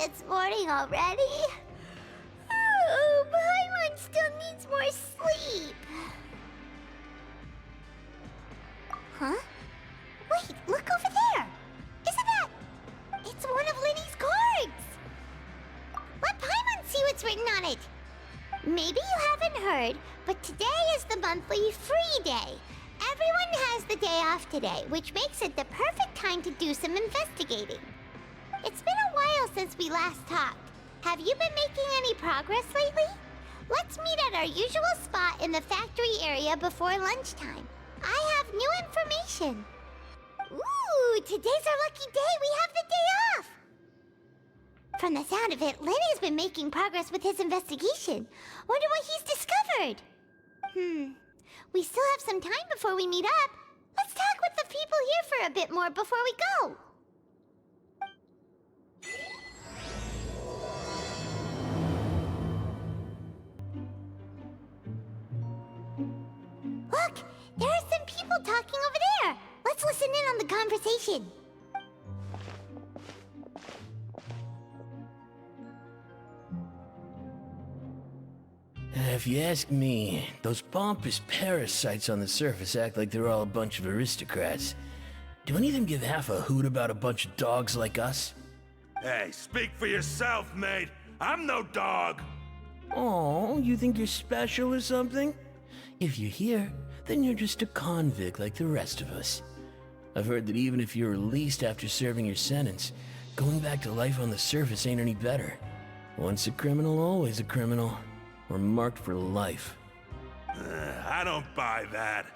It's morning already. Oh, Paimon still needs more sleep. Huh? Wait, look over there! Isn't that... It's one of Linny's cards! Let Paimon see what's written on it! Maybe you haven't heard, but today is the monthly free day. Everyone has the day off today, which makes it the perfect time to do some investigating. It's been a while since we last talked. Have you been making any progress lately? Let's meet at our usual spot in the factory area before lunchtime. I have new information. Ooh, today's our lucky day. We have the day off. From the sound of it, Lenny's been making progress with his investigation. Wonder what he's discovered. We still have some time before we meet up. Let's talk with the people here for a bit more before we go. Look, there are some people talking over there. Let's listen in on the conversation. If you ask me, those pompous parasites on the surface act like they're all a bunch of aristocrats. Do any of them give half a hoot about a bunch of dogs like us? Hey, speak for yourself, mate. I'm no dog. Oh, you think you're special or something? If you're here, then you're just a convict like the rest of us. I've heard that even if you're released after serving your sentence, going back to life on the surface ain't any better. Once a criminal, always a criminal. We're marked for life. I don't buy that.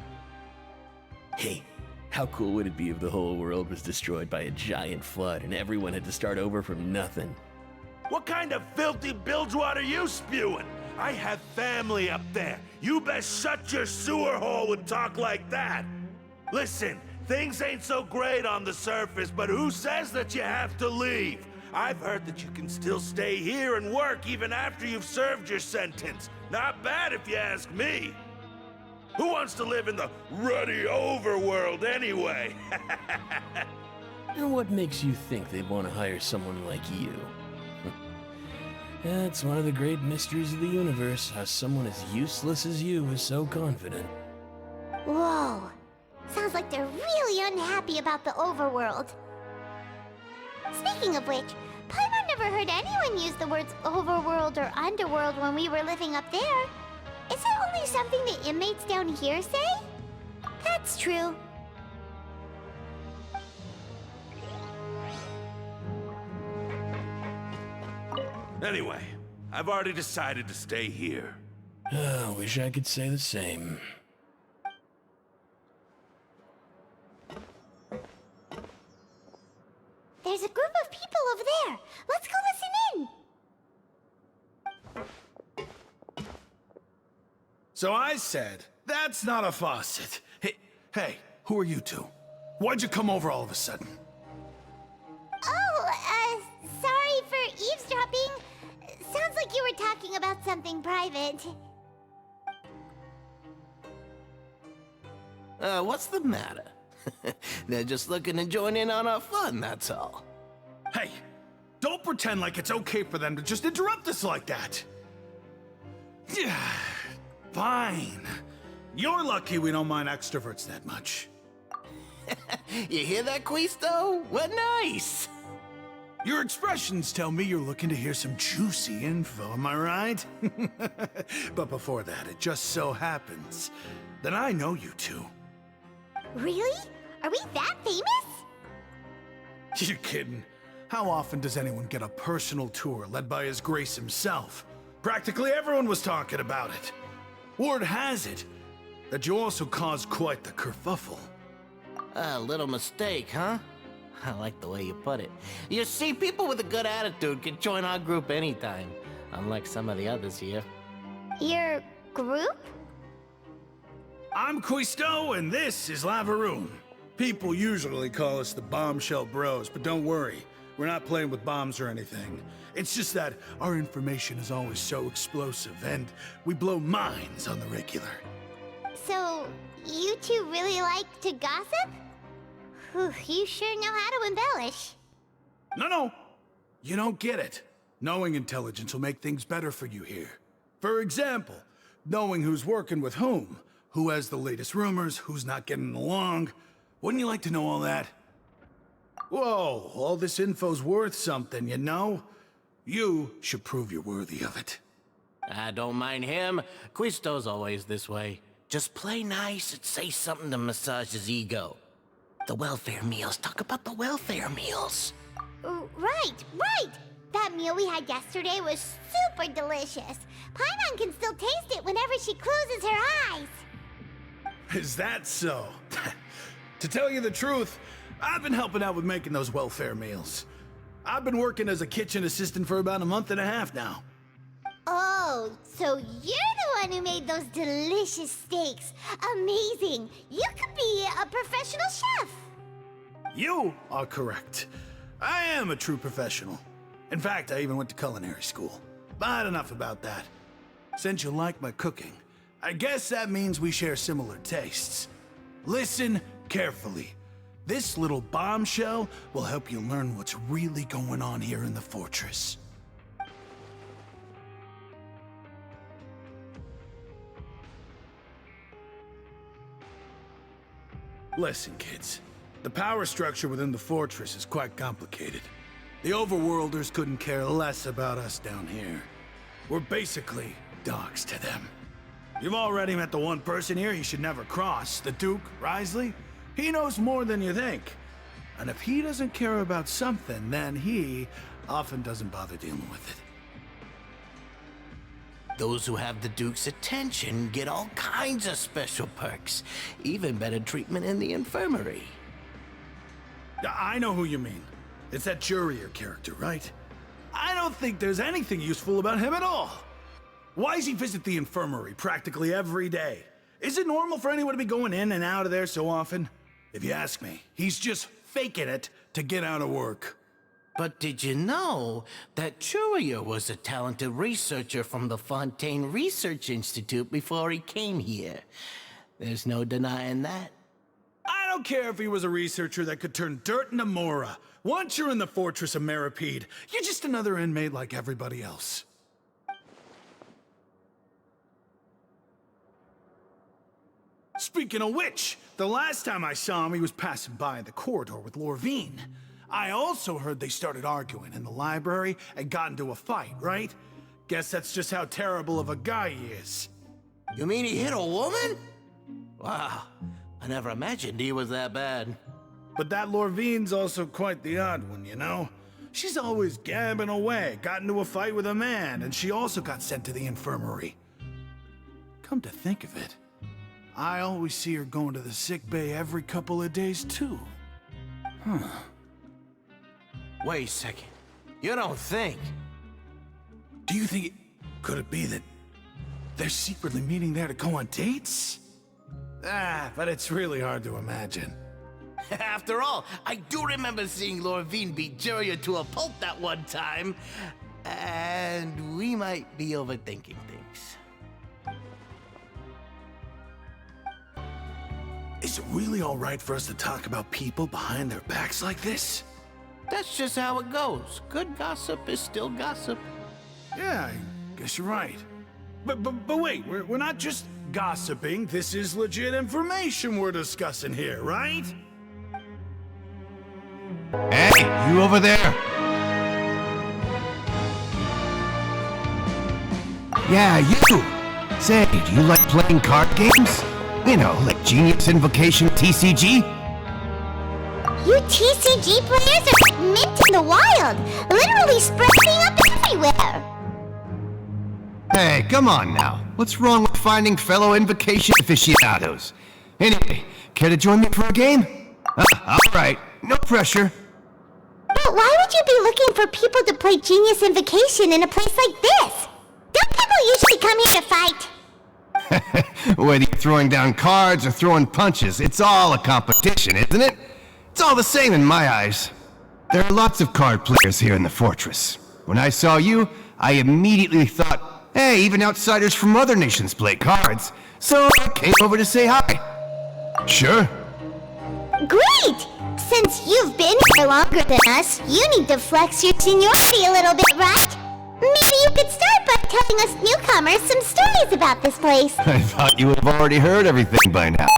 Hey, how cool would it be if the whole world was destroyed by a giant flood and everyone had to start over from nothing? What kind of filthy bilgewater are you spewing? I have family up there. You best shut your sewer hole and talk like that. Listen, things ain't so great on the surface, but who says that you have to leave? I've heard that you can still stay here and work even after you've served your sentence. Not bad if you ask me. Who wants to live in the ruddy overworld anyway? And what makes you think they'd want to hire someone like you? It's one of the great mysteries of the universe, how someone as useless as you is so confident. Whoa. Sounds like they're really unhappy about the overworld. Speaking of which, Paimon never heard anyone use the words overworld or underworld when we were living up there. Is it only something the inmates down here say? That's true. Anyway, I've already decided to stay here. Wish I could say the same. There's a group of people over there. Let's go listen in. So I said, that's not a faucet. Hey, who are you two? Why'd you come over all of a sudden? Oh, sorry for eavesdropping. Sounds like you were talking about something private. What's the matter? They're just looking to join in on our fun, that's all. Hey, don't pretend like it's okay for them to just interrupt us like that. Yeah, fine. You're lucky we don't mind extroverts that much. You hear that, Quisto? We're nice! Your expressions tell me you're looking to hear some juicy info, am I right? But before that, it just so happens that I know you two. Really? Are we that famous? You're kidding. How often does anyone get a personal tour led by His Grace himself? Practically everyone was talking about it. Word has it that you also caused quite the kerfuffle. A little mistake, huh? I like the way you put it. You see, people with a good attitude can join our group anytime, unlike some of the others here. Your group? I'm Quisto, and this is Lavaroon. People usually call us the Bombshell Bros, but don't worry. We're not playing with bombs or anything. It's just that our information is always so explosive, and we blow minds on the regular. So, you two really like to gossip? Whew, you sure know how to embellish. No. You don't get it. Knowing intelligence will make things better for you here. For example, knowing who's working with whom, who has the latest rumors, who's not getting along. Wouldn't you like to know all that? Whoa, all this info's worth something, you know? You should prove you're worthy of it. I don't mind him. Quisto's always this way. Just play nice and say something to massage his ego. The welfare meals. Talk about the welfare meals. Right. That meal we had yesterday was super delicious. Paimon can still taste it whenever she closes her eyes. Is that so? To tell you the truth, I've been helping out with making those welfare meals. I've been working as a kitchen assistant for about a month and a half now. Oh, so you're the one who made those delicious steaks. Amazing. You could be a professional chef. You are correct. I am a true professional. In fact, I even went to culinary school. But enough about that. Since you like my cooking, I guess that means we share similar tastes. Listen carefully. This little bombshell will help you learn what's really going on here in the fortress. Listen, kids. The power structure within the fortress is quite complicated. The overworlders couldn't care less about us down here. We're basically dogs to them. You've already met the one person here you should never cross, the Duke, Risley. He knows more than you think. And if he doesn't care about something, then he often doesn't bother dealing with it. Those who have the Duke's attention get all kinds of special perks. Even better treatment in the infirmary. I know who you mean. It's that Jurier character, right? I don't think there's anything useful about him at all. Why does he visit the infirmary practically every day? Is it normal for anyone to be going in and out of there so often? If you ask me, he's just faking it to get out of work. But did you know that Jurier was a talented researcher from the Fontaine Research Institute before he came here? There's no denying that. I don't care if he was a researcher that could turn dirt into Mora. Once you're in the fortress of Meripede, you're just another inmate like everybody else. Speaking of which, the last time I saw him, he was passing by the corridor with Lorvine. I also heard they started arguing in the library and got into a fight, right? Guess that's just how terrible of a guy he is. You mean he hit a woman? Wow, I never imagined he was that bad. But that Lorvine's also quite the odd one, you know? She's always gabbing away, got into a fight with a man, and she also got sent to the infirmary. Come to think of it, I always see her going to the sick bay every couple of days, too. Huh. Wait a second. You don't think? Do you think could it be that they're secretly meeting there to go on dates? But it's really hard to imagine. After all, I do remember seeing Lorvine beat Jurier to a pulp that one time. And we might be overthinking things. Is it really all right for us to talk about people behind their backs like this? That's just how it goes. Good gossip is still gossip. Yeah, I guess you're right. But wait, we're not just gossiping. This is legit information we're discussing here, right? Hey, you over there! Yeah, you! Say, do you like playing card games? You know, like Genius Invocation TCG? You TCG players are like mint in the wild, literally spreading up everywhere. Hey, come on now. What's wrong with finding fellow Invocation aficionados? Anyway, care to join me for a game? Alright, no pressure. But why would you be looking for people to play Genius Invocation in a place like this? Don't people usually come here to fight? Whether you're throwing down cards or throwing punches, it's all a competition, isn't it? It's all the same in my eyes. There are lots of card players here in the fortress. When I saw you, I immediately thought, hey, even outsiders from other nations play cards, so I came over to say hi. Sure. Great! Since you've been here longer than us, you need to flex your seniority a little bit, right? Maybe you could start by telling us newcomers some stories about this place. I thought you would have already heard everything by now.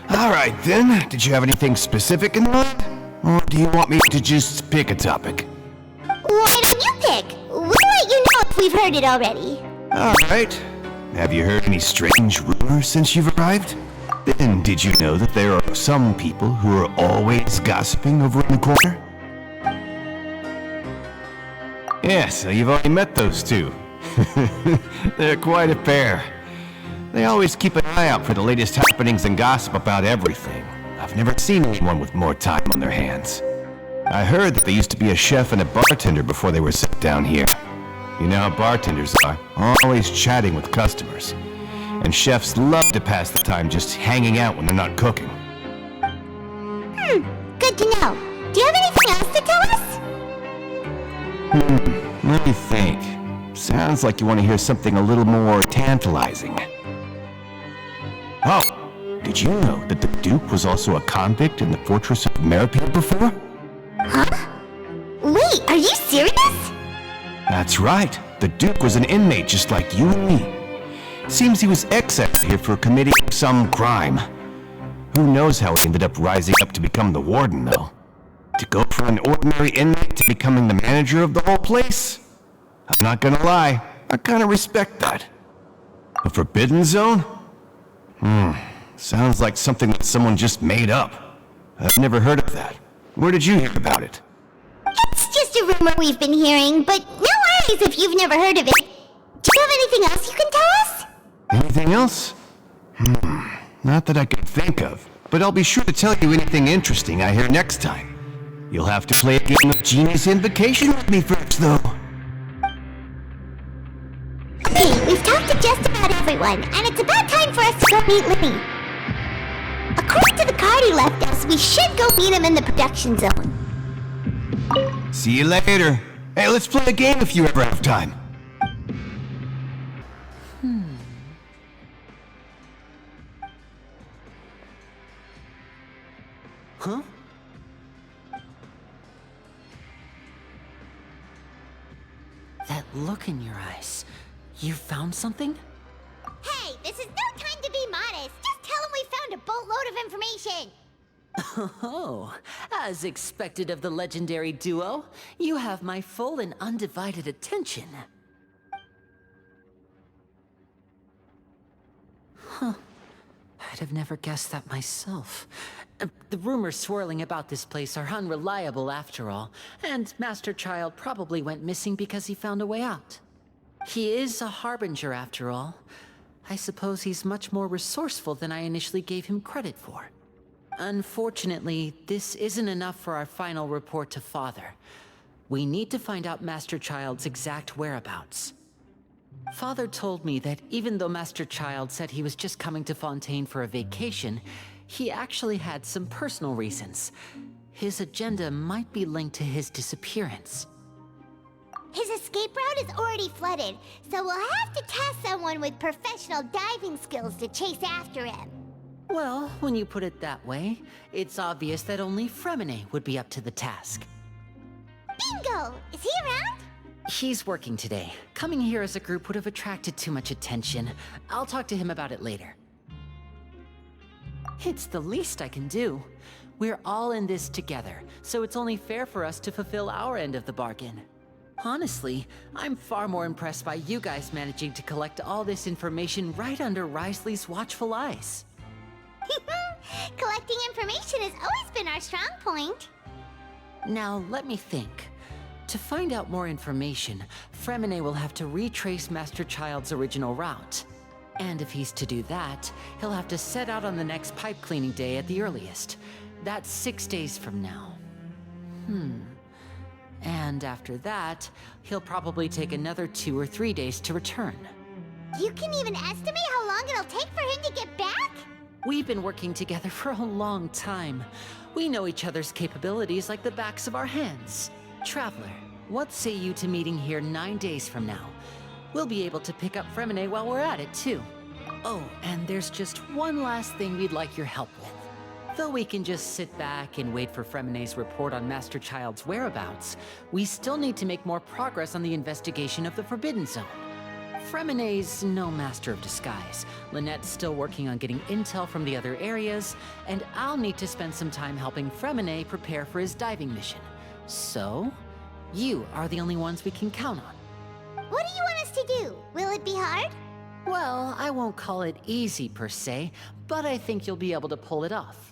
Alright then, did you have anything specific in mind? Or do you want me to just pick a topic? Why don't you pick? We'll let you know if we've heard it already. Alright. Have you heard any strange rumors since you've arrived? Then did you know that there are some people who are always gossiping over in the corner? Yeah, so you've already met those two. They're quite a pair. They always keep an eye out for the latest happenings and gossip about everything. I've never seen anyone with more time on their hands. I heard that they used to be a chef and a bartender before they were sent down here. You know how bartenders are, always chatting with customers. And chefs love to pass the time just hanging out when they're not cooking. Good to know. Do you have anything else to tell us? Let me think. Sounds like you want to hear something a little more tantalizing. Oh, did you know that the Duke was also a convict in the fortress of Meripia before? Huh? Wait, are you serious? That's right. The Duke was an inmate just like you and me. Seems he was exiled here for committing some crime. Who knows how he ended up rising up to become the warden, though. To go from an ordinary inmate to becoming the manager of the whole place? I'm not gonna lie, I kinda respect that. A forbidden zone? Sounds like something that someone just made up. I've never heard of that. Where did you hear about it? It's just a rumor we've been hearing, but no worries if you've never heard of it. Do you have anything else you can tell us? Anything else? Not that I can think of, but I'll be sure to tell you anything interesting I hear next time. You'll have to play a game of Genie's Invocation with me first, though. Okay, we've talked to just about everyone, and it's about time for us to go meet Lenny. According to the card he left us, we should go meet him in the production zone. See you later. Hey, let's play a game if you ever have time. Huh? That look in your eyes. You found something? Hey, this is no time to be modest. Just tell him we found a boatload of information. Oh, as expected of the legendary duo, you have my full and undivided attention. Huh. I'd have never guessed that myself. The rumors swirling about this place are unreliable after all, and Master Child probably went missing because he found a way out. He is a harbinger after all. I suppose he's much more resourceful than I initially gave him credit for. Unfortunately, this isn't enough for our final report to Father. We need to find out Master Child's exact whereabouts. Father told me that even though Master Child said he was just coming to Fontaine for a vacation, he actually had some personal reasons. His agenda might be linked to his disappearance. His escape route is already flooded, so we'll have to task someone with professional diving skills to chase after him. Well, when you put it that way, it's obvious that only Fremine would be up to the task. Bingo! Is he around? He's working today. Coming here as a group would have attracted too much attention. I'll talk to him about it later. It's the least I can do. We're all in this together, so it's only fair for us to fulfill our end of the bargain. Honestly, I'm far more impressed by you guys managing to collect all this information right under Risley's watchful eyes. Collecting information has always been our strong point. Now, let me think. To find out more information, Fremine will have to retrace Master Child's original route. And if he's to do that, he'll have to set out on the next pipe cleaning day at the earliest. That's 6 days from now. And after that, he'll probably take another 2 or 3 days to return. You can even estimate how long it'll take for him to get back? We've been working together for a long time. We know each other's capabilities like the backs of our hands. Traveler, what say you to meeting here 9 days from now? We'll be able to pick up Fremine while we're at it, too. Oh, and there's just one last thing we'd like your help with. Although we can just sit back and wait for Fremene's report on Master Child's whereabouts, we still need to make more progress on the investigation of the Forbidden Zone. Fremene's no master of disguise. Lynette's still working on getting intel from the other areas, and I'll need to spend some time helping Fremene prepare for his diving mission. So, you are the only ones we can count on. What do you want us to do? Will it be hard? Well, I won't call it easy per se, but I think you'll be able to pull it off.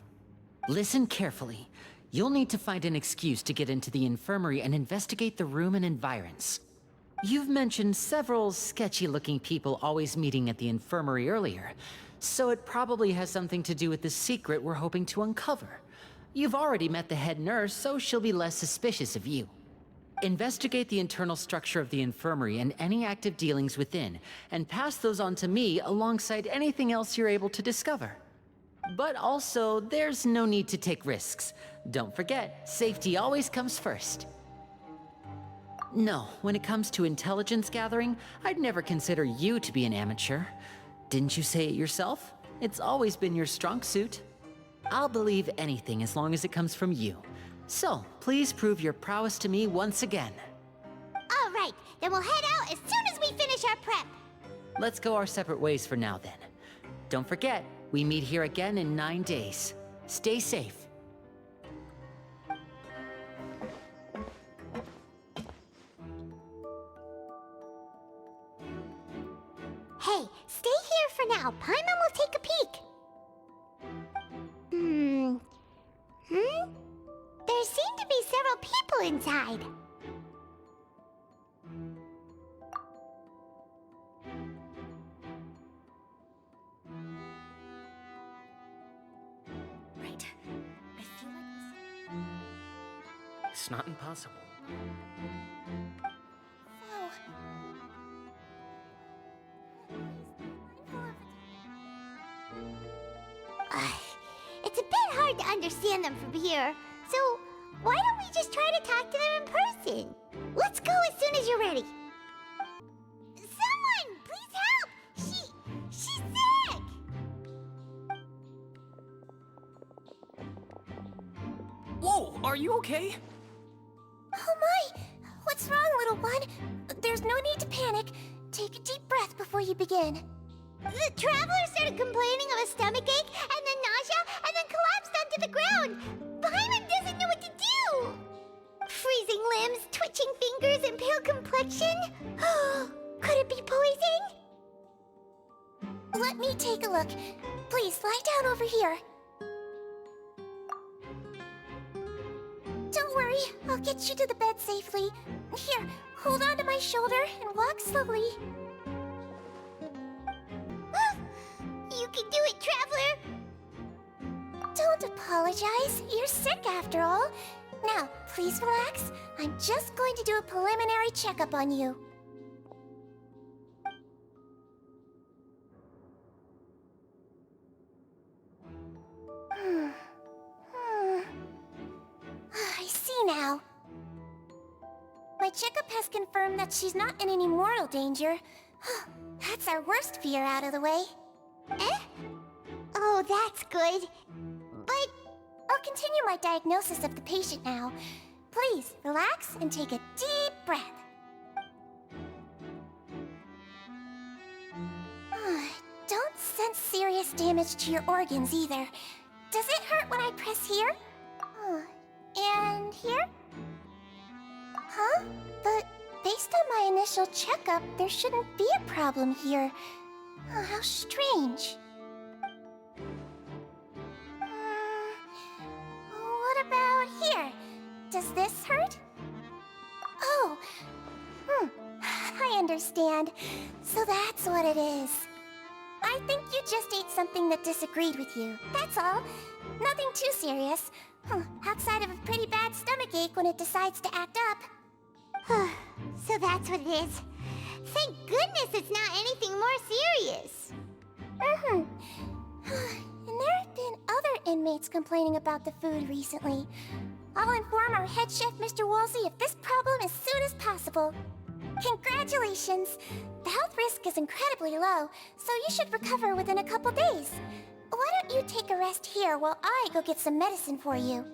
Listen carefully. You'll need to find an excuse to get into the infirmary and investigate the room and environs. You've mentioned several sketchy-looking people always meeting at the infirmary earlier, so it probably has something to do with the secret we're hoping to uncover. You've already met the head nurse, so she'll be less suspicious of you. Investigate the internal structure of the infirmary and any active dealings within, and pass those on to me alongside anything else you're able to discover. But also, there's no need to take risks. Don't forget, safety always comes first. No, when it comes to intelligence gathering, I'd never consider you to be an amateur. Didn't you say it yourself? It's always been your strong suit. I'll believe anything as long as it comes from you. So, please prove your prowess to me once again. All right, then we'll head out as soon as we finish our prep. Let's go our separate ways for now then. Don't forget, we meet here again in 9 days. Stay safe. Hey, stay here for now. Paimon will take a peek. There seem to be several people inside. Right. I feel like It's not impossible. It's a bit hard to understand them from here, so why don't we just try to talk to them in person? Let's go as soon as you're ready. Someone, please help! She's sick! Whoa, are you okay? Oh my! What's wrong, little one? There's no need to panic. Take a deep breath before you begin. The traveler started complaining of a stomachache, and then nausea, and then collapsed onto the ground. Paimon doesn't know what to do. Freezing limbs, twitching fingers, and pale complexion? Could it be poison? Let me take a look. Please, lie down over here. Don't worry, I'll get you to the bed safely. Here, hold on to my shoulder and walk slowly. You can do it, Traveler! Don't apologize. You're sick after all. Now, please relax. I'm just going to do a preliminary checkup on you. I see now. My checkup has confirmed that she's not in any mortal danger. That's our worst fear out of the way. Eh? Oh, that's good. But I'll continue my diagnosis of the patient now. Please, relax and take a deep breath. Don't sense serious damage to your organs either. Does it hurt when I press here? And here? Huh? But based on my initial checkup, there shouldn't be a problem here. How strange. What about here? Does this hurt? Oh, I understand. So that's what it is. I think you just ate something that disagreed with you. That's all. Nothing too serious. Outside of a pretty bad stomachache when it decides to act up. So that's what it is. Thank goodness it's not anything more serious. And there have been other inmates complaining about the food recently. I'll inform our head chef, Mr. Woolsey, of this problem as soon as possible. Congratulations! The health risk is incredibly low, so you should recover within a couple days. why don't you take a rest here while I go get some medicine for you?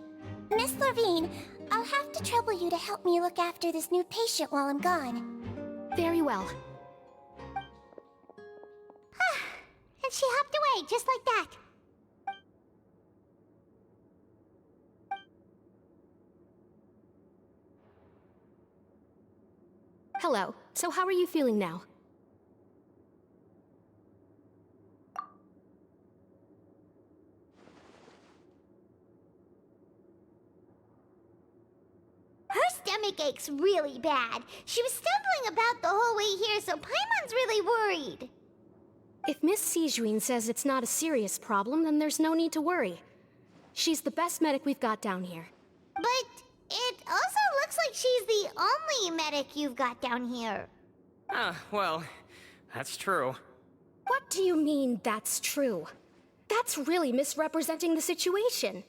Miss Lorvine, I'll have to trouble you to help me look after this new patient while I'm gone. Very well. And she hopped away just like that. Hello. So how are you feeling now? Her stomach aches really bad. She was stumbling about the whole way here, so Paimon's really worried. If Miss Sijuin says it's not a serious problem, then there's no need to worry. She's the best medic we've got down here. But it also looks like she's the only medic you've got down here. Well, that's true. What do you mean, that's true? That's really misrepresenting the situation.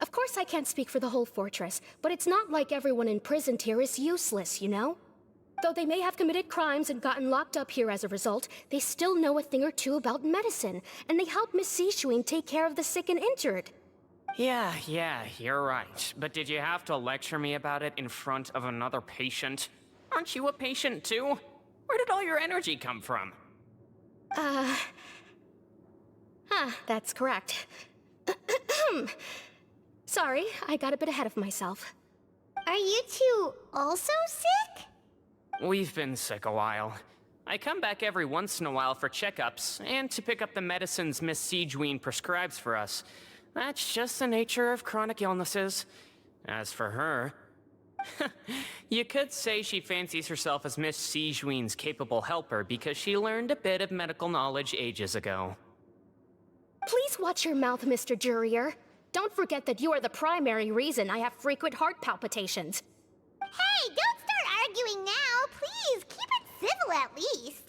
Of course I can't speak for the whole fortress, but it's not like everyone imprisoned here is useless, you know? Though they may have committed crimes and gotten locked up here as a result, they still know a thing or two about medicine, and they help Miss Sijuin take care of the sick and injured. Yeah, you're right. But did you have to lecture me about it in front of another patient? Aren't you a patient too? Where did all your energy come from? That's correct. Sorry, I got a bit ahead of myself. Are you two also sick? We've been sick a while. I come back every once in a while for checkups, and to pick up the medicines Miss Sijuin prescribes for us. That's just the nature of chronic illnesses. As for her... you could say she fancies herself as Miss Sijuin's capable helper because she learned a bit of medical knowledge ages ago. Please watch your mouth, Mr. Jurier. Don't forget that you are the primary reason I have frequent heart palpitations. Hey, don't start arguing now! Please, keep it civil at least!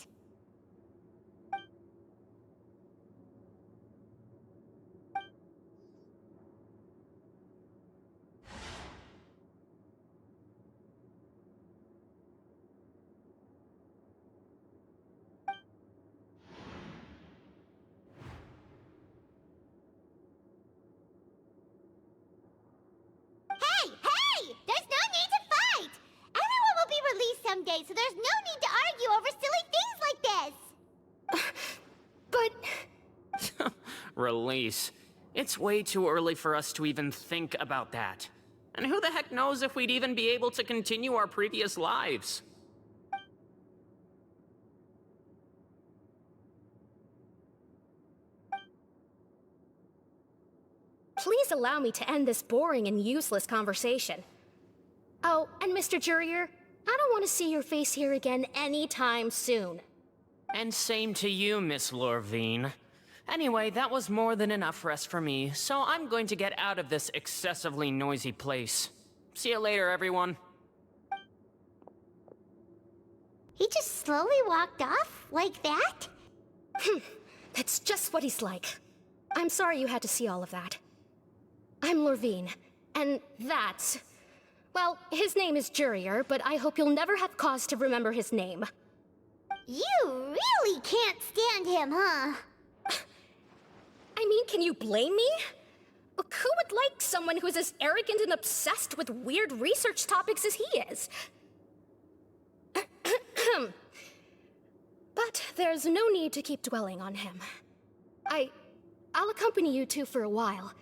Hey! There's no need to fight! Everyone will be released someday, so there's no need to argue over silly things like this! But... Release. It's way too early for us to even think about that. And who the heck knows if we'd even be able to continue our previous lives? Please allow me to end this boring and useless conversation. Oh, and Mr. Jurier, I don't want to see your face here again anytime soon. And same to you, Miss Lorvine. Anyway, that was more than enough rest for me, so I'm going to get out of this excessively noisy place. See you later, everyone. He just slowly walked off like that? That's just what he's like. I'm sorry you had to see all of that. I'm Lorvine, and that's... Well, his name is Jurier, but I hope you'll never have cause to remember his name. You really can't stand him, huh? I mean, can you blame me? Who would like someone who's as arrogant and obsessed with weird research topics as he is? But there's no need to keep dwelling on him. I'll accompany you two for a while.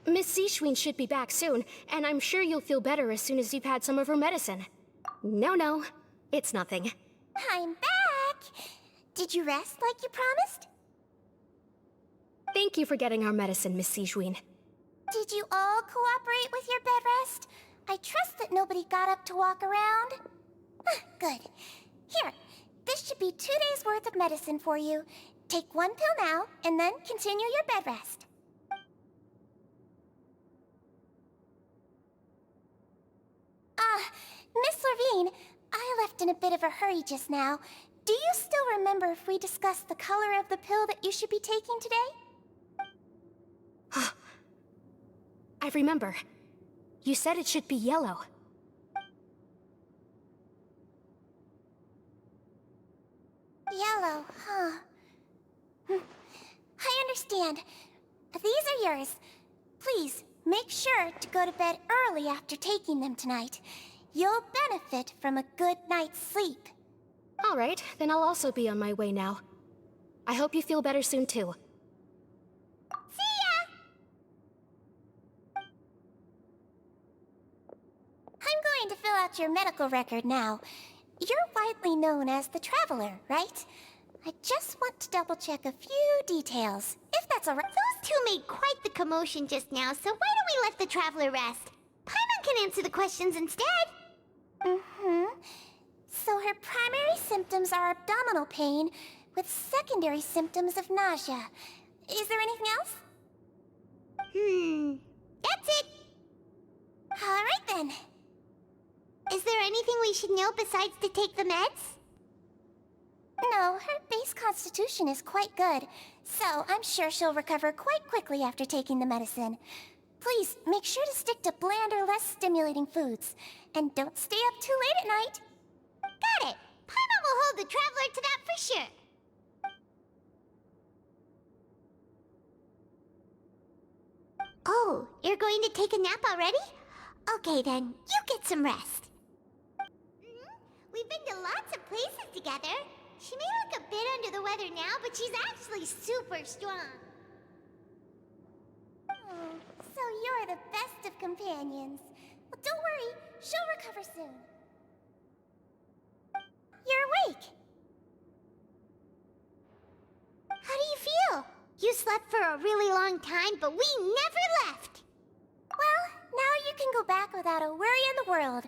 Miss Sijuin should be back soon, and I'm sure you'll feel better as soon as you've had some of her medicine. No, it's nothing. I'm back! Did you rest like you promised? Thank you for getting our medicine, Miss Sijuin. Did you all cooperate with your bed rest? I trust that nobody got up to walk around. Good. Here, this should be 2 days' worth of medicine for you. Take 1 pill now, and then continue your bed rest. Miss Lorvine, I left in a bit of a hurry just now. Do you still remember if we discussed the color of the pill that you should be taking today? I remember. You said it should be yellow. Yellow, huh? I understand. understand. These are yours. Please, make sure to go to bed early after taking them tonight. You'll benefit from a good night's sleep. All right, then I'll also be on my way now. I hope you feel better soon, too. See ya! I'm going to fill out your medical record now. You're widely known as the Traveler, right? I just want to double-check a few details, if that's all right. Those two made quite the commotion just now, so why don't we let the Traveler rest? Paimon can answer the questions instead. So her primary symptoms are abdominal pain, with secondary symptoms of nausea. Is there anything else? That's it. All right then. Is there anything we should know besides to take the meds? No, her base constitution is quite good, so I'm sure she'll recover quite quickly after taking the medicine. Please, make sure to stick to bland or less stimulating foods, and don't stay up too late at night. Got it! Paimon will hold the Traveler to that for sure. Oh, you're going to take a nap already? Okay then, you get some rest. We've been to lots of places together. She may look a bit under the weather now, but she's actually super strong. Oh, so you're the best of companions. Well, don't worry, she'll recover soon. You're awake. How do you feel? You slept for a really long time, but we never left. Well, now you can go back without a worry in the world.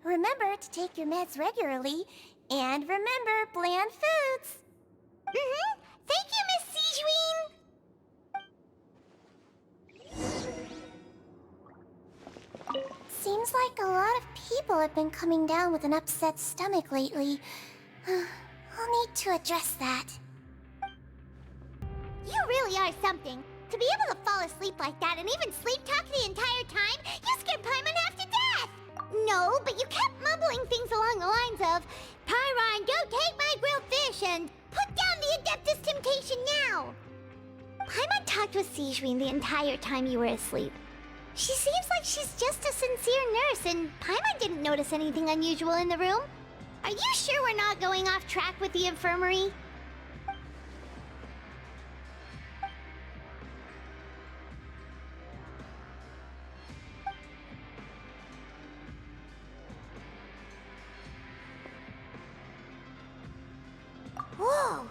Remember to take your meds regularly, and remember bland foods. Thank you, Miss Sijuin. Seems like a lot of people have been coming down with an upset stomach lately. I'll need to address that. You really are something. To be able to fall asleep like that and even sleep talk the entire time, you scared Paimon half to death! No, but you kept mumbling things along the lines of, Pyron, go take my grilled fish and put down the Adeptus Temptation now! Paimon talked with Sijuin the entire time you were asleep. She seems like she's just a sincere nurse, and Paimon didn't notice anything unusual in the room. Are you sure we're not going off track with the infirmary? Whoa!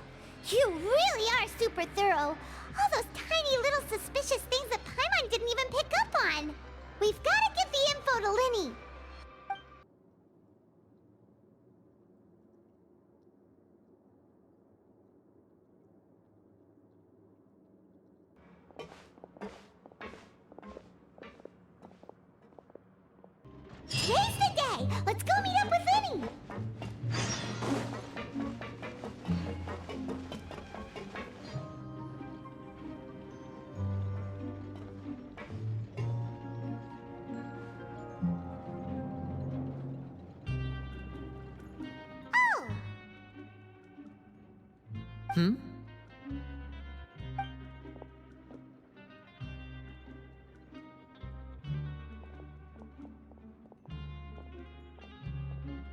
You really are super thorough! All those tiny little suspicious things that Paimon didn't even pick up on! We've gotta get the info to Linny! Today's the day! Let's go meet up with Linny!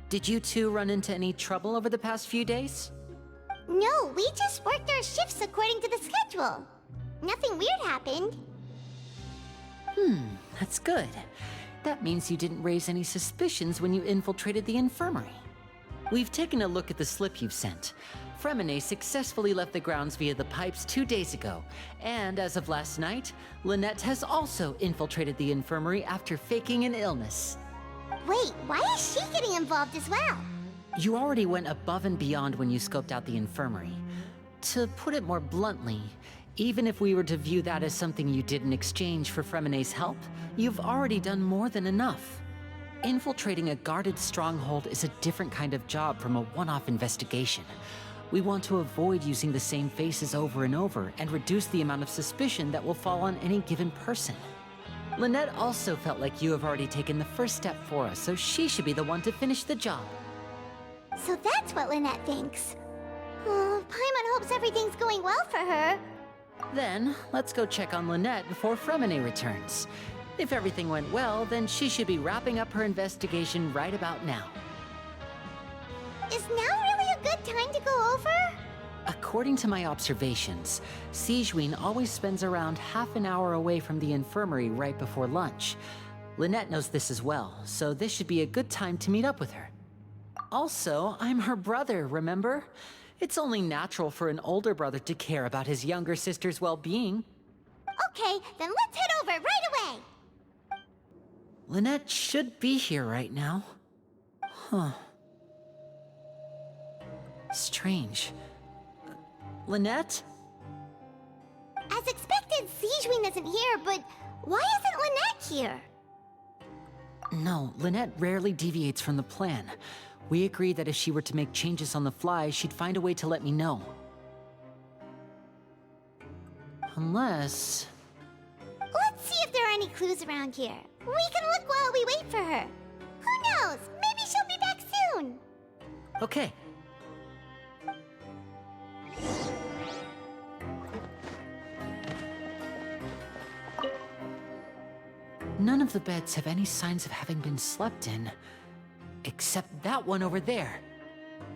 Did you two run into any trouble over the past few days? No, we just worked our shifts according to the schedule. Nothing weird happened. That's good. That means you didn't raise any suspicions when you infiltrated the infirmary. We've taken a look at the slip you've sent. Fremine successfully left the grounds via the pipes 2 days ago, and as of last night, Lynette has also infiltrated the infirmary after faking an illness. Wait, why is she getting involved as well? You already went above and beyond when you scoped out the infirmary. To put it more bluntly, even if we were to view that as something you did in exchange for Fremine's help, you've already done more than enough. Infiltrating a guarded stronghold is a different kind of job from a one-off investigation. We want to avoid using the same faces over and over and reduce the amount of suspicion that will fall on any given person. Lynette also felt like you have already taken the first step for us, so she should be the one to finish the job. So that's what Lynette thinks. Oh, Paimon hopes everything's going well for her. Then, let's go check on Lynette before Fremine returns. If everything went well, then she should be wrapping up her investigation right about now. Is now really a good time to go over? According to my observations, Sigewinne always spends around half an hour away from the infirmary right before lunch. Lynette knows this as well, so this should be a good time to meet up with her. Also, I'm her brother, remember? It's only natural for an older brother to care about his younger sister's well-being. Okay, then let's head over right away! Lynette should be here right now. Huh. Strange. Lynette? As expected, Sigewinne isn't here, but why isn't Lynette here? No, Lynette rarely deviates from the plan. We agreed that if she were to make changes on the fly, she'd find a way to let me know. Unless... Let's see if there are any clues around here. We can look while we wait for her. Who knows? Maybe she'll be back soon. Okay. None of the beds have any signs of having been slept in. Except that one over there.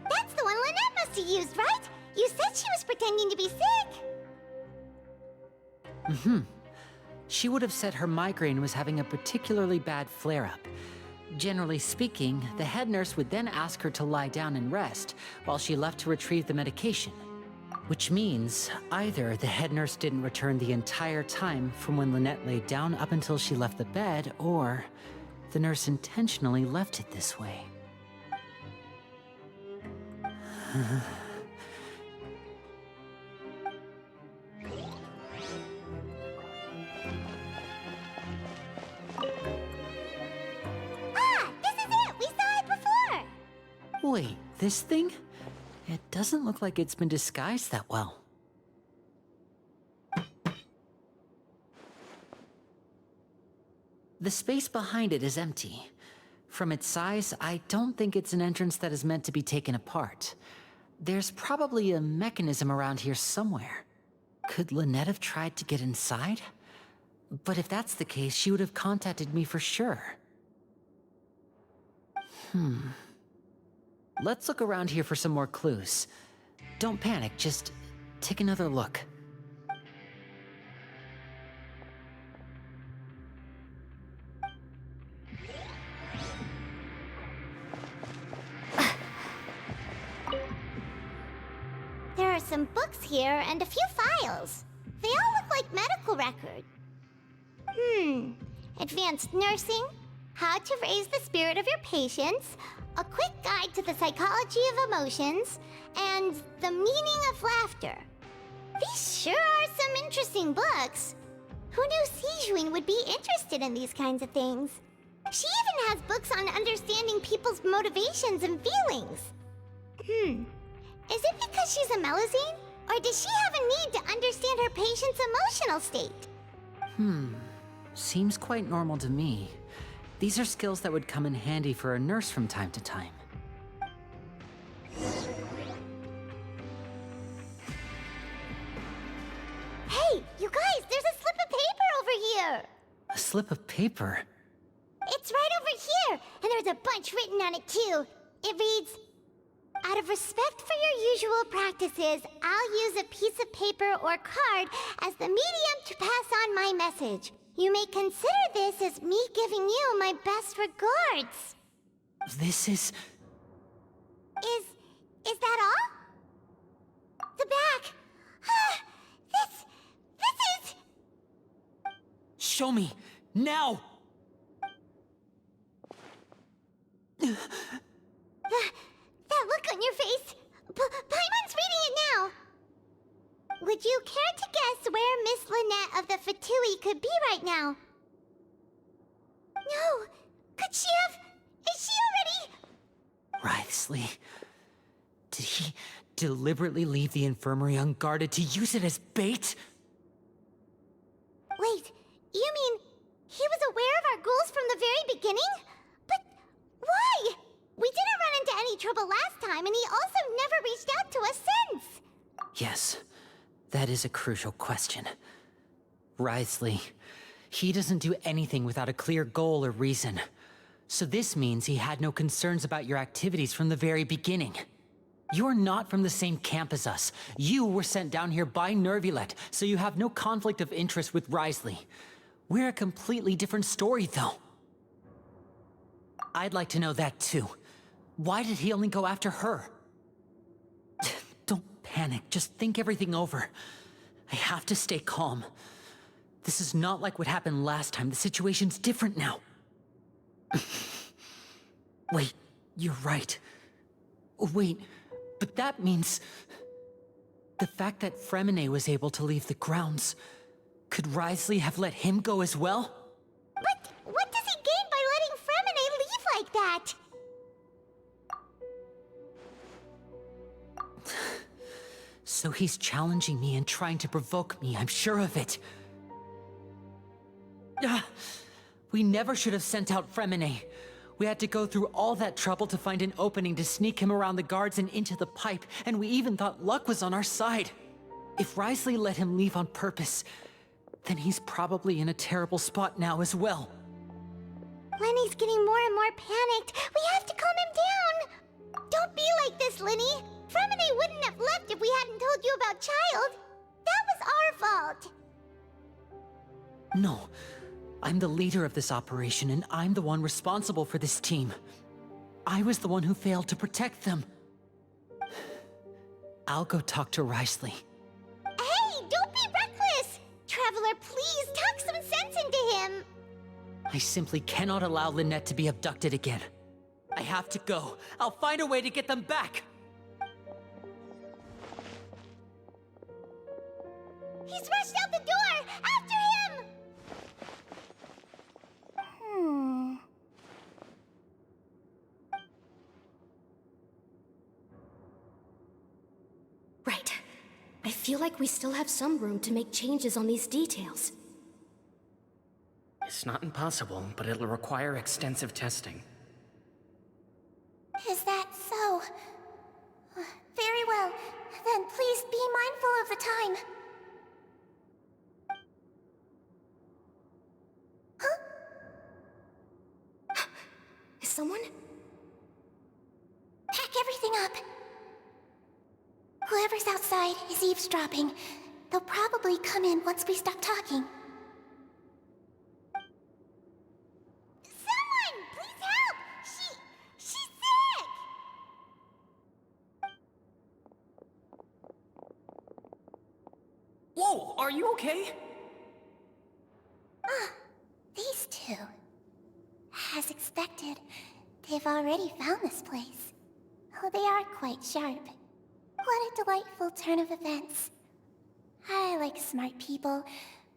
That's the one Lynette must have used, right? You said she was pretending to be sick. Mm-hmm. She would have said her migraine was having a particularly bad flare-up. Generally speaking, the head nurse would then ask her to lie down and rest, while she left to retrieve the medication. Which means, either the head nurse didn't return the entire time from when Lynette laid down up until she left the bed, or the nurse intentionally left it this way. This is it! We saw it before! Wait, this thing? It doesn't look like it's been disguised that well. The space behind it is empty. From its size, I don't think it's an entrance that is meant to be taken apart. There's probably a mechanism around here somewhere. Could Lynette have tried to get inside? But if that's the case, she would have contacted me for sure. Let's look around here for some more clues. Don't panic, just take another look. There are some books here and a few files. They all look like medical records. Advanced nursing, how to raise the spirit of your patients, a quick guide to the psychology of emotions, and the meaning of laughter. These sure are some interesting books. Who knew Sigewinne would be interested in these kinds of things? She even has books on understanding people's motivations and feelings. Is it because she's a Melusine? Or does she have a need to understand her patient's emotional state? Seems quite normal to me. These are skills that would come in handy for a nurse from time to time. Hey, you guys, there's a slip of paper over here! A slip of paper? It's right over here, and there's a bunch written on it too. It reads, out of respect for your usual practices, I'll use a piece of paper or card as the medium to pass on my message. You may consider this as me giving you my best regards. This is... Is that all? The back. This is... Show me! Now! That look on your face. Paimon's reading it now. Would you care to guess where Miss Lynette of the Fatui could be right now? No. Could she have... Is she already... Writhely. Did he deliberately leave the infirmary unguarded to use it as bait? Wait, you mean he was aware of our goals from the very beginning? But why? We didn't run into any trouble last time, and he also never reached out to us since. Yes. That is a crucial question. Wriothesley, he doesn't do anything without a clear goal or reason. So this means he had no concerns about your activities from the very beginning. You're not from the same camp as us. You were sent down here by Nervulet, so you have no conflict of interest with Wriothesley. We're a completely different story, though. I'd like to know that, too. Why did he only go after her? Don't panic, just think everything over. I have to stay calm. This is not like what happened last time. The situation's different now. Wait, you're right. Wait, but that means... the fact that Fremine was able to leave the grounds... could Wriothesley have let him go as well? But what does he gain by letting Fremine leave like that? So he's challenging me and trying to provoke me, I'm sure of it. We never should have sent out Fremine. We had to go through all that trouble to find an opening to sneak him around the guards and into the pipe, and we even thought luck was on our side. If Wriothesley let him leave on purpose, then he's probably in a terrible spot now as well. Lenny's getting more and more panicked. We have to calm him down. Don't be like this, Lenny. Fremine wouldn't have left if we hadn't told you about Child. That was our fault. No. I'm the leader of this operation, and I'm the one responsible for this team. I was the one who failed to protect them. I'll go talk to Wriothesley. Hey, don't be reckless! Traveler, please talk some sense into him. I simply cannot allow Lynette to be abducted again. I have to go. I'll find a way to get them back! He's rushed out the door! After him! Right. I feel like we still have some room to make changes on these details. It's not impossible, but it'll require extensive testing. Is that so? Very well. Then please be mindful of the time. Is someone? Pack everything up. Whoever's outside is eavesdropping. They'll probably come in once we stop talking. Someone! Please help! She's sick! Whoa, are you okay? These two. As expected, they've already found this place. Oh, they are quite sharp. What a delightful turn of events. I like smart people,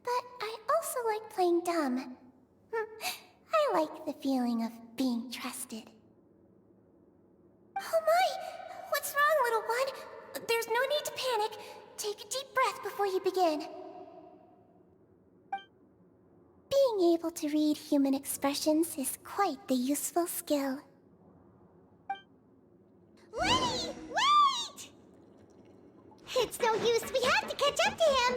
but I also like playing dumb. I like the feeling of being trusted. Oh my! What's wrong, little one? There's no need to panic. Take a deep breath before you begin. Being able to read human expressions is quite the useful skill. Lenny! Wait! It's no use, we have to catch up to him!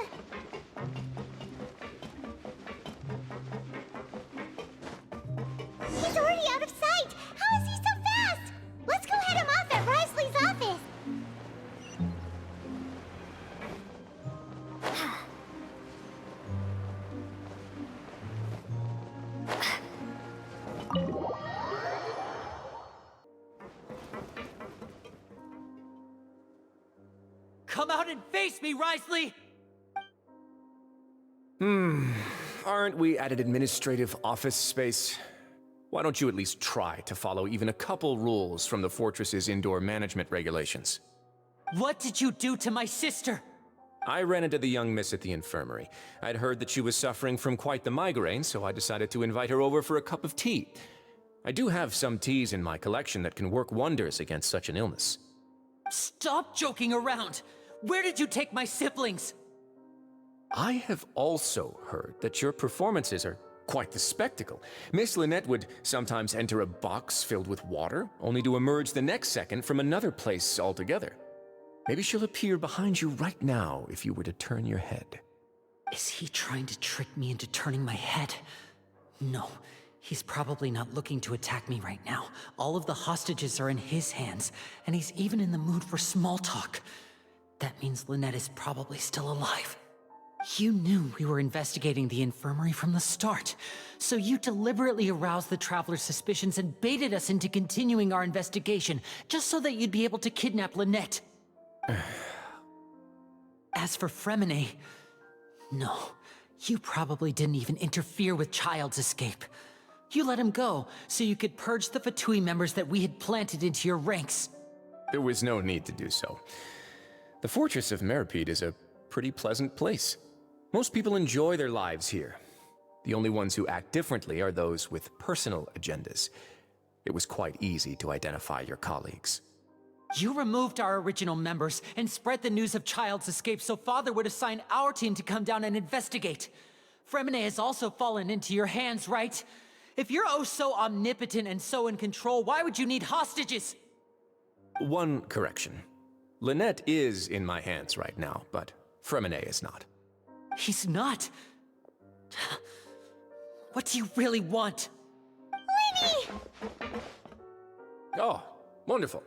He's already out of sight! How is he so fast? Let's go head him off at Wriothesley's office! Come out and face me, Wriothesley! Aren't we at an administrative office space? Why don't you at least try to follow even a couple rules from the fortress's indoor management regulations? What did you do to my sister? I ran into the young miss at the infirmary. I'd heard that she was suffering from quite the migraine, so I decided to invite her over for a cup of tea. I do have some teas in my collection that can work wonders against such an illness. Stop joking around! Where did you take my siblings? I have also heard that your performances are quite the spectacle. Miss Lynette would sometimes enter a box filled with water, only to emerge the next second from another place altogether. Maybe she'll appear behind you right now if you were to turn your head. Is he trying to trick me into turning my head? No, he's probably not looking to attack me right now. All of the hostages are in his hands, and he's even in the mood for small talk. That means Lynette is probably still alive. You knew we were investigating the infirmary from the start, so you deliberately aroused the Traveler's suspicions and baited us into continuing our investigation, just so that you'd be able to kidnap Lynette. As for Fremine, no, you probably didn't even interfere with Child's escape. You let him go, so you could purge the Fatui members that we had planted into your ranks. There was no need to do so. The Fortress of Meripede is a pretty pleasant place. Most people enjoy their lives here. The only ones who act differently are those with personal agendas. It was quite easy to identify your colleagues. You removed our original members and spread the news of Child's escape so Father would assign our team to come down and investigate. Fremine has also fallen into your hands, right? If you're oh so omnipotent and so in control, why would you need hostages? One correction. Lynette is in my hands right now, but Fremine is not. He's not. What do you really want? Lenny! Oh, wonderful.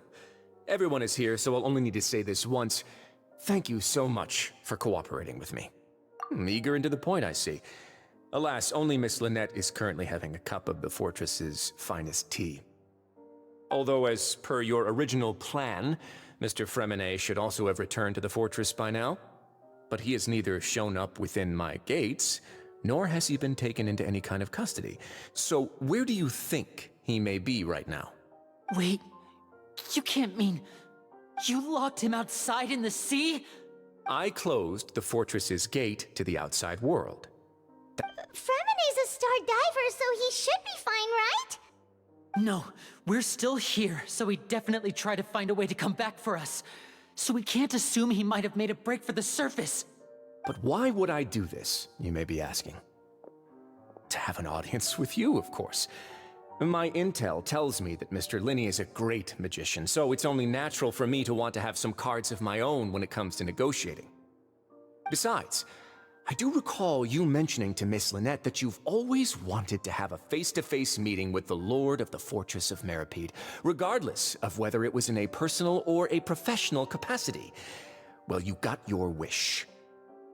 Everyone is here, so I'll only need to say this once. Thank you so much for cooperating with me. Eager and to the point, I see. Alas, only Miss Lynette is currently having a cup of the fortress's finest tea. Although, as per your original plan, Mr. Fremine should also have returned to the fortress by now. But he has neither shown up within my gates, nor has he been taken into any kind of custody. So where do you think he may be right now? Wait, you can't mean you locked him outside in the sea? I closed the fortress's gate to the outside world. Fremine's a star diver, so he should be fine, right? No, we're still here, so he definitely tried to find a way to come back for us. So we can't assume he might have made a break for the surface. But why would I do this, you may be asking? To have an audience with you, of course. My intel tells me that Mr. Linney is a great magician, so it's only natural for me to want to have some cards of my own when it comes to negotiating. Besides, I do recall you mentioning to Miss Lynette that you've always wanted to have a face-to-face meeting with the Lord of the Fortress of Meripede, regardless of whether it was in a personal or a professional capacity. Well, you got your wish.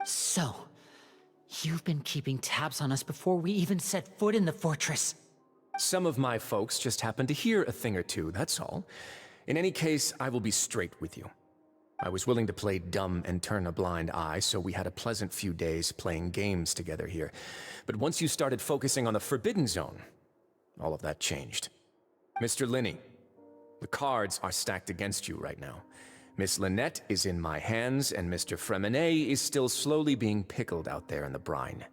So, you've been keeping tabs on us before we even set foot in the fortress. Some of my folks just happened to hear a thing or two, that's all. In any case, I will be straight with you. I was willing to play dumb and turn a blind eye, so we had a pleasant few days playing games together here. But once you started focusing on the Forbidden Zone, all of that changed. Mr. Linney, the cards are stacked against you right now. Miss Lynette is in my hands, and Mr. Fremine is still slowly being pickled out there in the brine.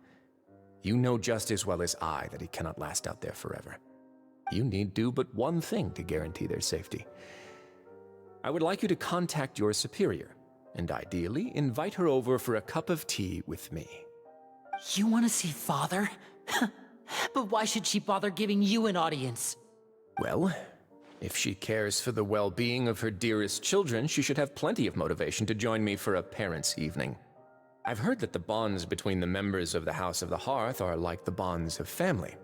You know just as well as I that he cannot last out there forever. You need do but one thing to guarantee their safety. I would like you to contact your superior, and ideally invite her over for a cup of tea with me. You want to see Father? But why should she bother giving you an audience? Well, if she cares for the well-being of her dearest children, she should have plenty of motivation to join me for a parents' evening. I've heard that the bonds between the members of the House of the Hearth are like the bonds of family.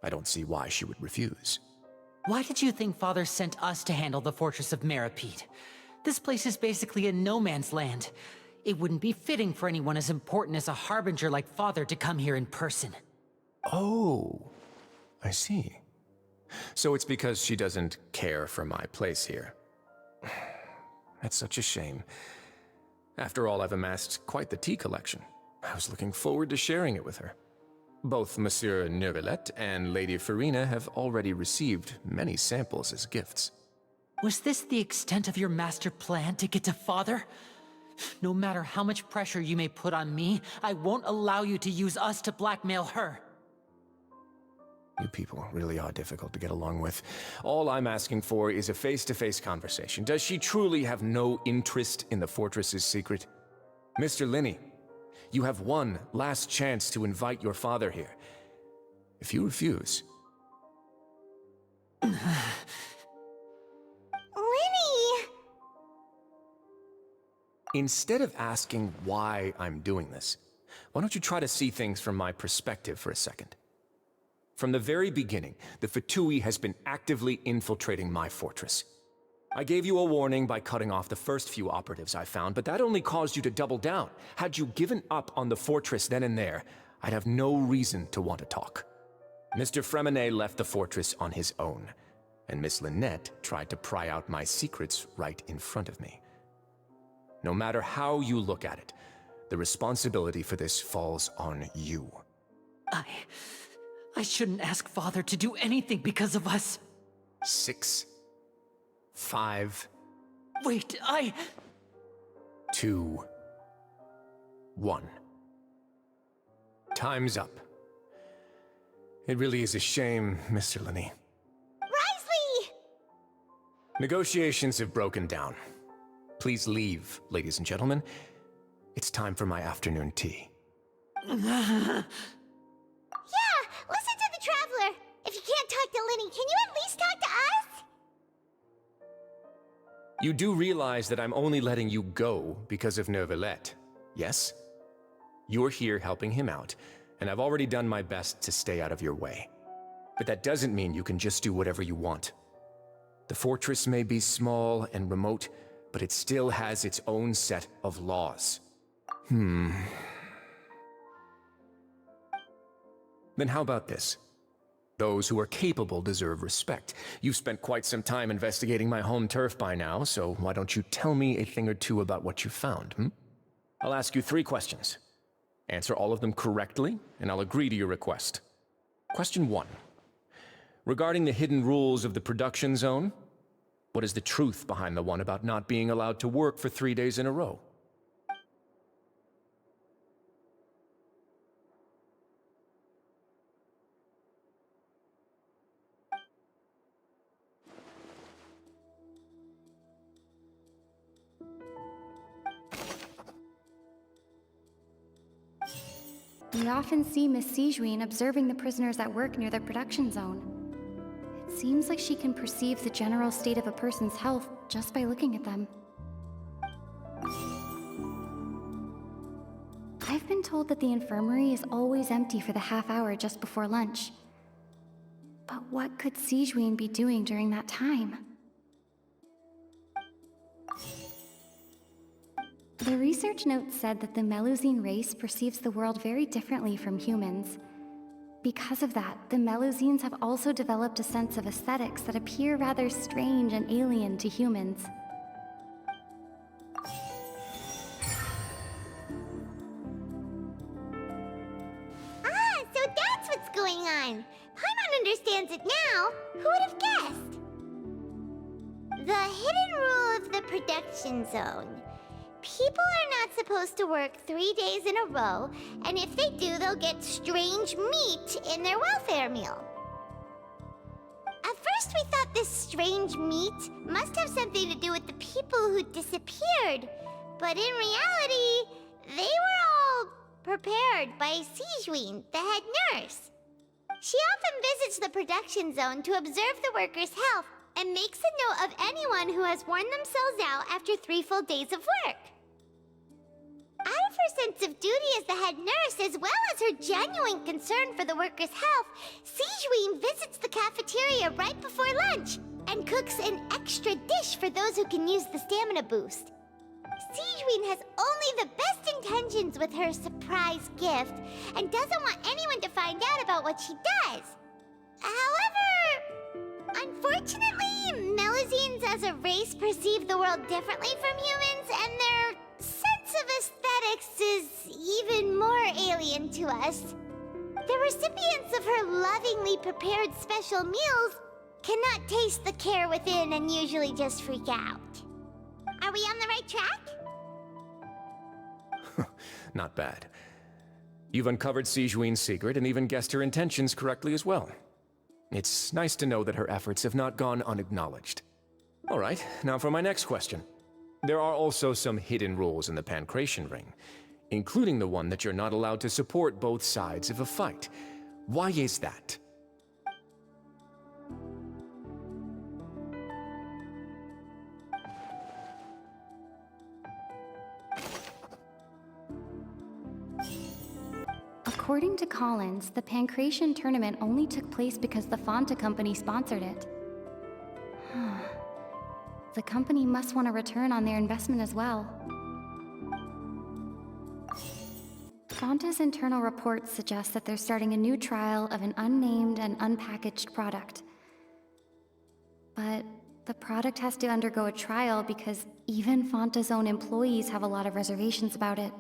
I don't see why she would refuse. Why did you think Father sent us to handle the Fortress of Meripede? This place is basically a no-man's land. It wouldn't be fitting for anyone as important as a harbinger like Father to come here in person. Oh, I see. So it's because she doesn't care for my place here. That's such a shame. After all, I've amassed quite the tea collection. I was looking forward to sharing it with her. Both Monsieur Neuvillette and Lady Farina have already received many samples as gifts. Was this the extent of your master plan to get to Father? No matter how much pressure you may put on me, I won't allow you to use us to blackmail her. You people really are difficult to get along with. All I'm asking for is a face-to-face conversation. Does she truly have no interest in the fortress's secret? Mr. Linney, you have one last chance to invite your father here. If you refuse... Lenny! Instead of asking why I'm doing this, why don't you try to see things from my perspective for a second? From the very beginning, the Fatui has been actively infiltrating my fortress. I gave you a warning by cutting off the first few operatives I found, but that only caused you to double down. Had you given up on the fortress then and there, I'd have no reason to want to talk. Mr. Fremenet left the fortress on his own, and Miss Lynette tried to pry out my secrets right in front of me. No matter how you look at it, the responsibility for this falls on you. I shouldn't ask Father to do anything because of us. 6, 5... Wait, 2, 1. Time's up. It really is a shame, Mr. Linney. Risley! Negotiations have broken down. Please leave, ladies and gentlemen. It's time for my afternoon tea. Yeah, listen to the Traveler. If you can't talk to Linny, can you at least talk to us? You do realize that I'm only letting you go because of Neuvillette, yes? You're here helping him out, and I've already done my best to stay out of your way. But that doesn't mean you can just do whatever you want. The fortress may be small and remote, but it still has its own set of laws. Then how about this? Those who are capable deserve respect. You've spent quite some time investigating my home turf by now, so why don't you tell me a thing or two about what you found, I'll ask you 3 questions. Answer all of them correctly, and I'll agree to your request. Question 1. Regarding the hidden rules of the production zone, what is the truth behind the one about not being allowed to work for 3 days in a row? We often see Miss Sijuin observing the prisoners at work near the production zone. It seems like she can perceive the general state of a person's health just by looking at them. I've been told that the infirmary is always empty for the half hour just before lunch. But what could Sijuin be doing during that time? The research note said that the Melusine race perceives the world very differently from humans. Because of that, the Melusines have also developed a sense of aesthetics that appear rather strange and alien to humans. So that's what's going on. Paimon understands it now. Who would have guessed? The hidden rule of the production zone. People are not supposed to work 3 days in a row, and if they do, they'll get strange meat in their welfare meal. At first, we thought this strange meat must have something to do with the people who disappeared, but in reality, they were all prepared by Sijuin, the head nurse. She often visits the production zone to observe the workers' health and makes a note of anyone who has worn themselves out after 3 full days of work. Out of her sense of duty as the head nurse, as well as her genuine concern for the workers' health, Sijuin visits the cafeteria right before lunch and cooks an extra dish for those who can use the stamina boost. Sijuin has only the best intentions with her surprise gift and doesn't want anyone to find out about what she does. However, unfortunately, Melusines as a race perceive the world differently from humans, and their sense of aesthetics is even more alien to us. The recipients of her lovingly prepared special meals cannot taste the care within and usually just freak out. Are we on the right track? Not bad. You've uncovered Sijuin's secret and even guessed her intentions correctly as well. It's nice to know that her efforts have not gone unacknowledged. All right, now for my next question. There are also some hidden rules in the Pancration Ring, including the one that you're not allowed to support both sides of a fight. Why is that? According to Collins, the Pancration tournament only took place because the Fanta company sponsored it. The company must want a return on their investment as well. Fanta's internal reports suggest that they're starting a new trial of an unnamed and unpackaged product. But the product has to undergo a trial because even Fanta's own employees have a lot of reservations about it.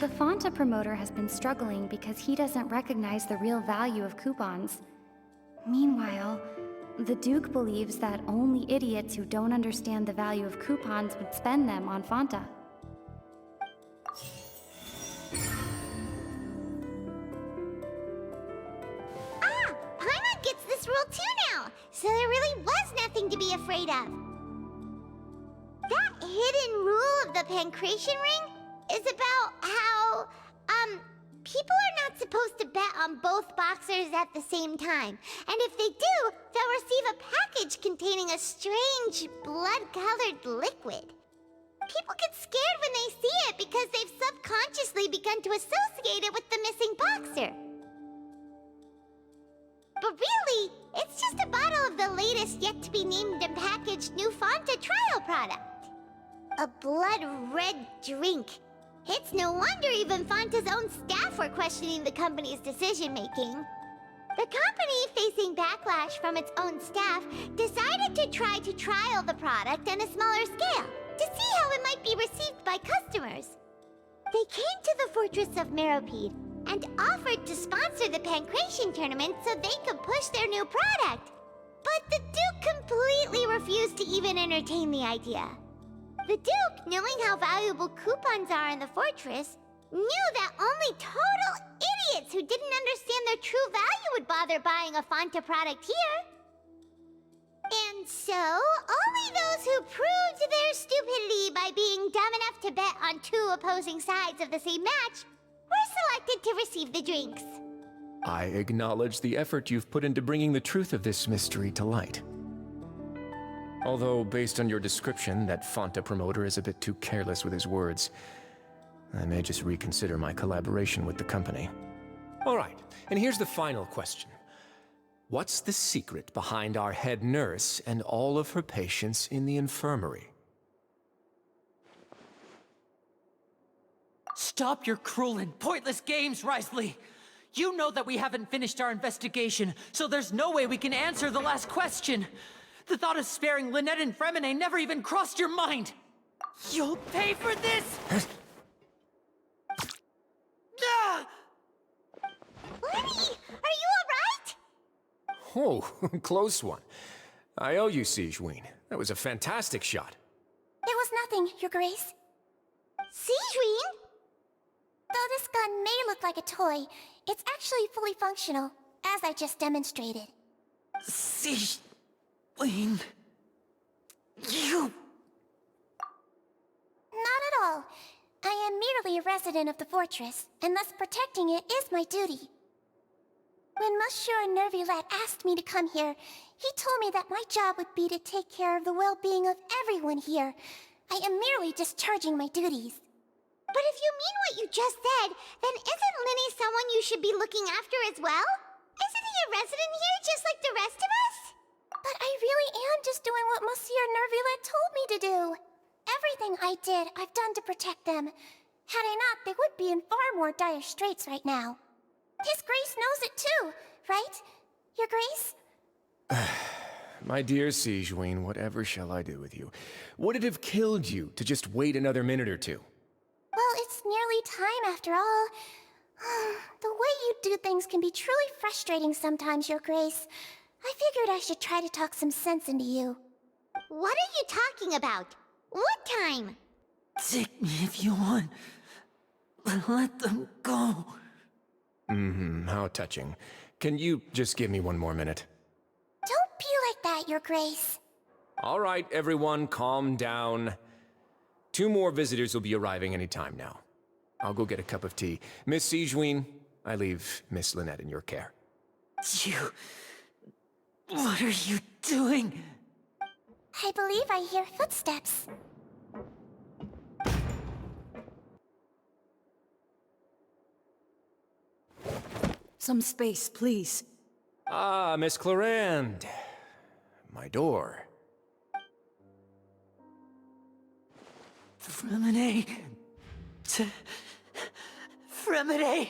The Fanta promoter has been struggling because he doesn't recognize the real value of coupons. Meanwhile, the Duke believes that only idiots who don't understand the value of coupons would spend them on Fanta. Ah! Paimon gets this rule too now, so there really was nothing to be afraid of. That hidden rule of the Pancration ring is about how, people are not supposed to bet on both boxers at the same time. And if they do, they'll receive a package containing a strange, blood-colored liquid. People get scared when they see it because they've subconsciously begun to associate it with the missing boxer. But really, it's just a bottle of the latest yet-to-be-named and packaged new Fanta trial product. A blood-red drink. It's no wonder even Fanta's own staff were questioning the company's decision-making. The company, facing backlash from its own staff, decided to try to trial the product on a smaller scale, to see how it might be received by customers. They came to the fortress of Meropide and offered to sponsor the Pancration tournament so they could push their new product. But the Duke completely refused to even entertain the idea. The Duke, knowing how valuable coupons are in the fortress, knew that only total idiots who didn't understand their true value would bother buying a Fanta product here. And so, only those who proved their stupidity by being dumb enough to bet on two opposing sides of the same match were selected to receive the drinks. I acknowledge the effort you've put into bringing the truth of this mystery to light. Although, based on your description, that Fanta promoter is a bit too careless with his words. I may just reconsider my collaboration with the company. All right, and here's the final question. What's the secret behind our head nurse and all of her patients in the infirmary? Stop your cruel and pointless games, Risley! You know that we haven't finished our investigation, so there's no way we can answer the last question! The thought of sparing Lynette and Fremine never even crossed your mind! You'll pay for this! Lenny, are you alright? Oh, close one. I owe you, Sigewinne. That was a fantastic shot. It was nothing, Your Grace. Sigewinne? Though this gun may look like a toy, it's actually fully functional, as I just demonstrated. Sigewinne... You... Not at all. I am merely a resident of the fortress, and thus protecting it is my duty. When Monsieur Nervillette asked me to come here, he told me that my job would be to take care of the well-being of everyone here. I am merely discharging my duties. But if you mean what you just said, then isn't Linny someone you should be looking after as well? Isn't he a resident here just like the rest of us? But I really am just doing what Monsieur Nervillette told me to do. Everything I did, I've done to protect them. Had I not, they would be in far more dire straits right now. His Grace knows it too, right? Your Grace? My dear Sigewinne, whatever shall I do with you? Would it have killed you to just wait another minute or two? Well, it's nearly time after all. The way you do things can be truly frustrating sometimes, Your Grace. I figured I should try to talk some sense into you. What are you talking about? What time? Take me if you want, but let them go. How touching. Can you just give me one more minute? Don't be like that, Your Grace. All right, everyone, calm down. 2 more visitors will be arriving any time now. I'll go get a cup of tea. Miss Sigewinne, I leave Miss Lynette in your care. You... What are you doing? I believe I hear footsteps. Some space, please. Ah, Miss Clarand. My door. Fremine. Fremine!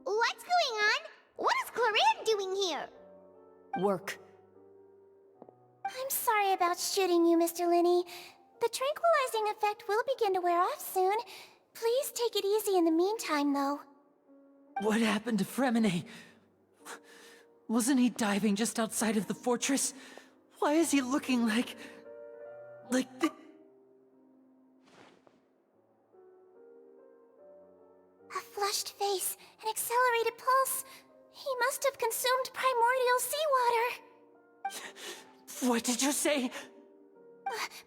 What's going on? What is Clarin doing here? Work. I'm sorry about shooting you, Mr. Linney. The tranquilizing effect will begin to wear off soon. Please take it easy in the meantime, though. What happened to Fremine? Wasn't he diving just outside of the fortress? Why is he looking like the... A flushed face, an accelerated pulse. He must have consumed primordial seawater. What did you say?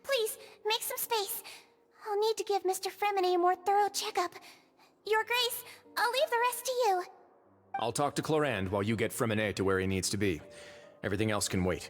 Please, make some space. I'll need to give Mr. Fremine a more thorough checkup. Your Grace, I'll leave the rest to you. I'll talk to Clarand while you get Fremine to where he needs to be. Everything else can wait.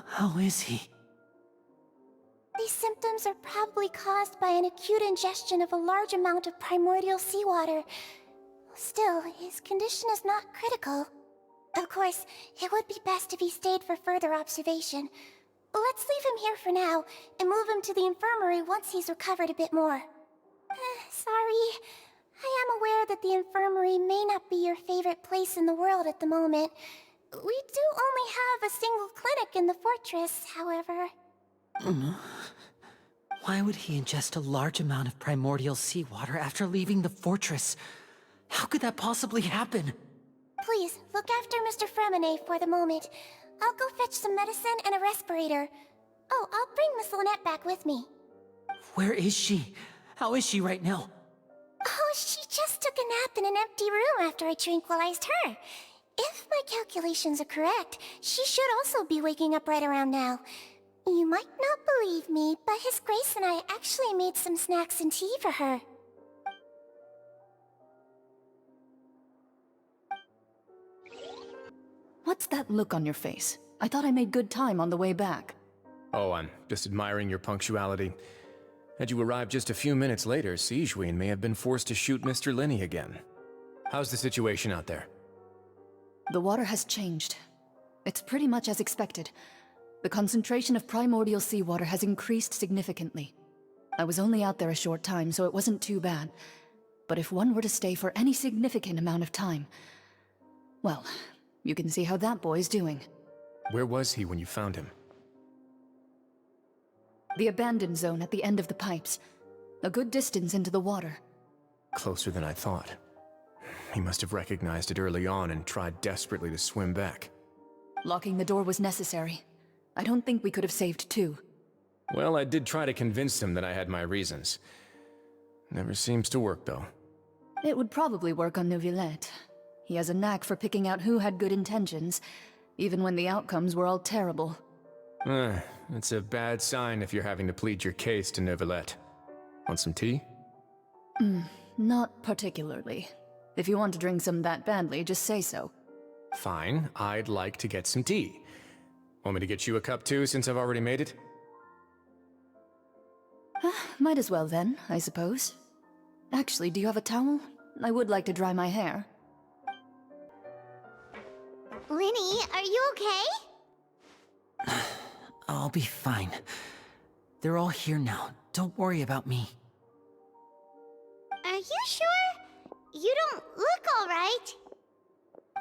How is he? These symptoms are probably caused by an acute ingestion of a large amount of primordial seawater. Still, his condition is not critical. Of course, it would be best if he stayed for further observation. Let's leave him here for now, and move him to the infirmary once he's recovered a bit more. Sorry. I am aware that the infirmary may not be your favorite place in the world at the moment. We do only have a single clinic in the fortress, however. Why would he ingest a large amount of primordial seawater after leaving the fortress? How could that possibly happen? Please, look after Mr. Fremine for the moment. I'll go fetch some medicine and a respirator. Oh, I'll bring Miss Lynette back with me. Where is she? How is she right now? Oh, she just took a nap in an empty room after I tranquilized her. If my calculations are correct, she should also be waking up right around now. You might not believe me, but His Grace and I actually made some snacks and tea for her. What's that look on your face? I thought I made good time on the way back. Oh, I'm just admiring your punctuality. Had you arrived just a few minutes later, Sigewinne may have been forced to shoot Mr. Linney again. How's the situation out there? The water has changed. It's pretty much as expected. The concentration of primordial seawater has increased significantly. I was only out there a short time, so it wasn't too bad. But if one were to stay for any significant amount of time... well, you can see how that boy's doing. Where was he when you found him? The abandoned zone at the end of the pipes. A good distance into the water. Closer than I thought. He must have recognized it early on and tried desperately to swim back. Locking the door was necessary. I don't think we could have saved two. Well, I did try to convince him that I had my reasons. Never seems to work, though. It would probably work on Neuvillette. He has a knack for picking out who had good intentions, even when the outcomes were all terrible. It's a bad sign if you're having to plead your case to Neuvillette. Want some tea? Not particularly. If you want to drink some that badly, just say so. Fine, I'd like to get some tea. Want me to get you a cup too, since I've already made it? Might as well then, I suppose. Actually, do you have a towel? I would like to dry my hair. Linny, are you okay? I'll be fine. They're all here now. Don't worry about me. Are you sure? You don't look all right.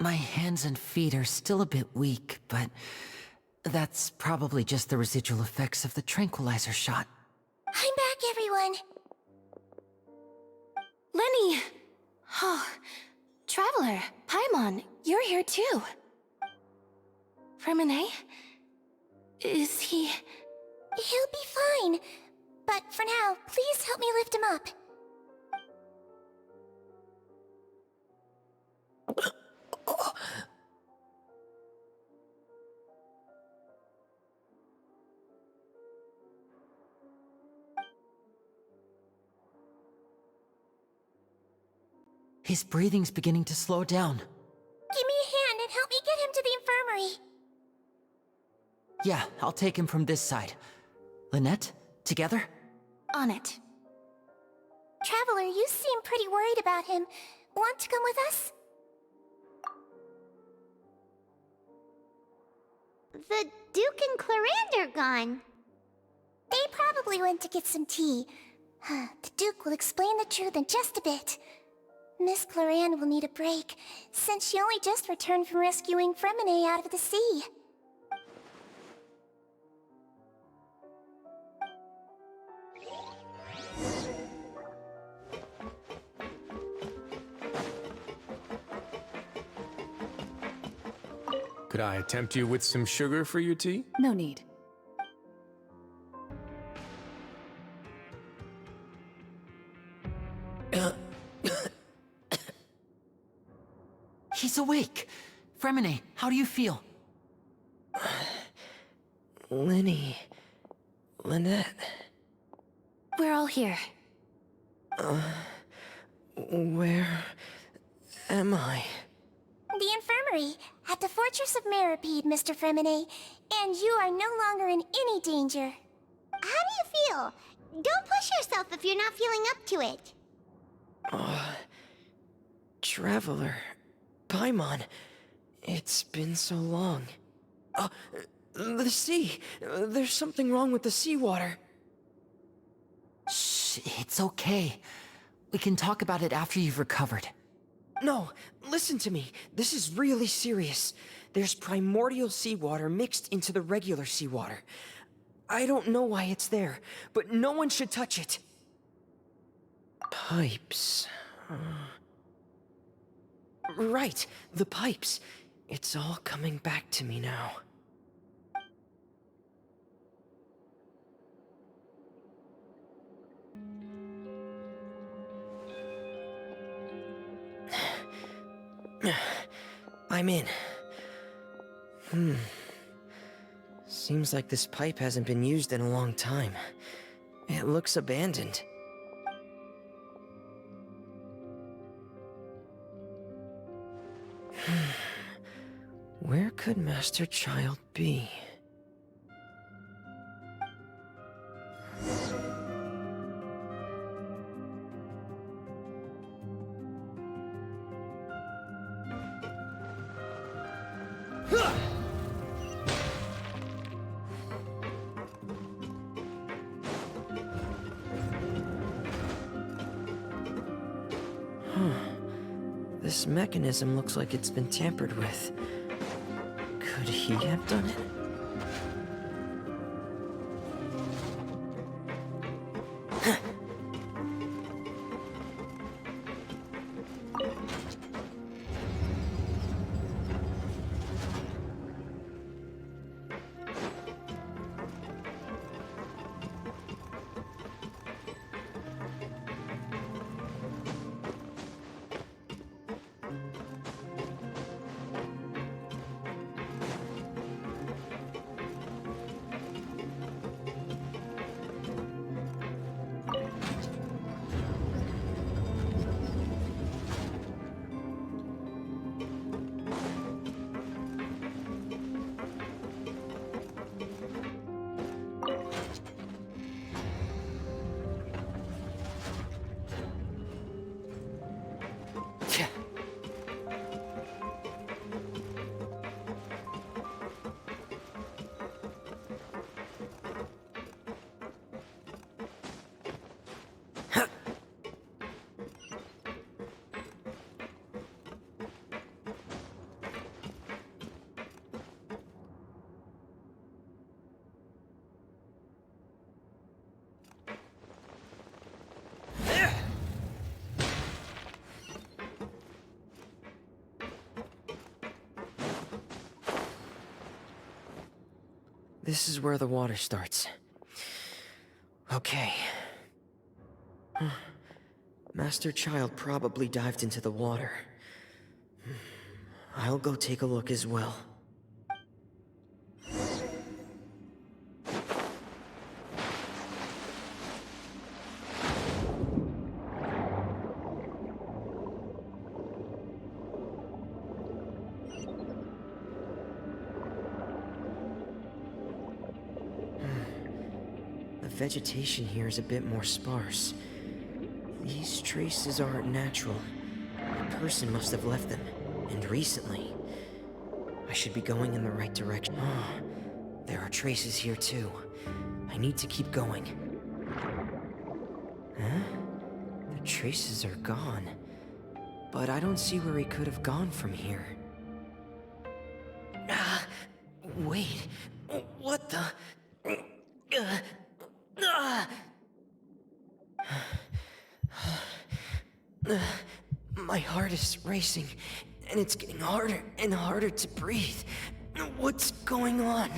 My hands and feet are still a bit weak, but that's probably just the residual effects of the tranquilizer shot. I'm back, everyone. Lenny! Oh, Traveler, Paimon, you're here too. Fremine? Is he... He'll be fine. But for now, please help me lift him up. His breathing's beginning to slow down. Give me a hand and help me get him to the infirmary. Yeah, I'll take him from this side. Lynette, together? On it. Traveler, you seem pretty worried about him. Want to come with us? The Duke and Clarande are gone. They probably went to get some tea. The Duke will explain the truth in just a bit. Miss Clarande will need a break, since she only just returned from rescuing Fremine out of the sea. Could I tempt you with some sugar for your tea? No need. He's awake! Fremine, how do you feel? Lynette. We're all here. Where am I? The infirmary, at the Fortress of Meripede, Mr. Fremine. And you are no longer in any danger. How do you feel? Don't push yourself if you're not feeling up to it. Traveler. Paimon. It's been so long. The sea. There's something wrong with the seawater. Shh, it's okay. We can talk about it after you've recovered. No, listen to me. This is really serious. There's primordial seawater mixed into the regular seawater. I don't know why it's there, but no one should touch it. Pipes. Right, the pipes. It's all coming back to me now. I'm in. Seems like this pipe hasn't been used in a long time. It looks abandoned. Where could Master Child be? This mechanism looks like it's been tampered with. Could he have done it? This is where the water starts. Okay. Master Child probably dived into the water. I'll go take a look as well. vegetation here is a bit more sparse. These traces aren't natural. A person must have left them, and recently. I should be going in the right direction. Oh, there are traces here too. I need to keep going. Huh? The traces are gone. But I don't see where he could have gone from here. Wait. What the? My heart is racing, and it's getting harder and harder to breathe. What's going on?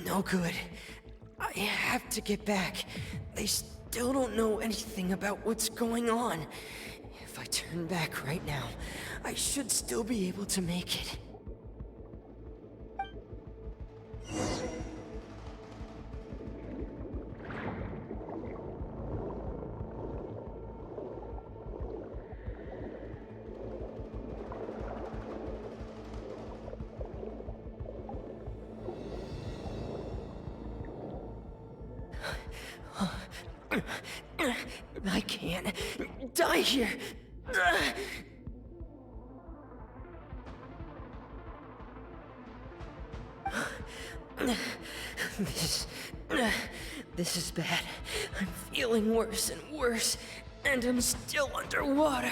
No good. I have to get back. They still don't know anything about what's going on. If I turn back right now, I should still be able to make it. I can't die here. This is bad. I'm feeling worse and worse, and I'm still underwater.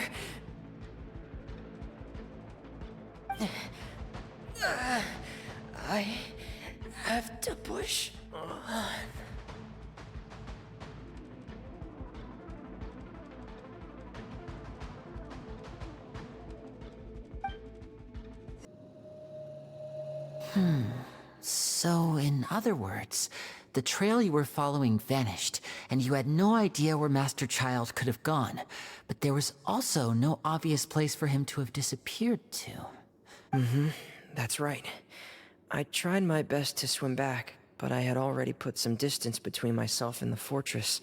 I have to push on. So, in other words, the trail you were following vanished, and you had no idea where Master Child could have gone. But there was also no obvious place for him to have disappeared to. That's right. I tried my best to swim back, but I had already put some distance between myself and the fortress,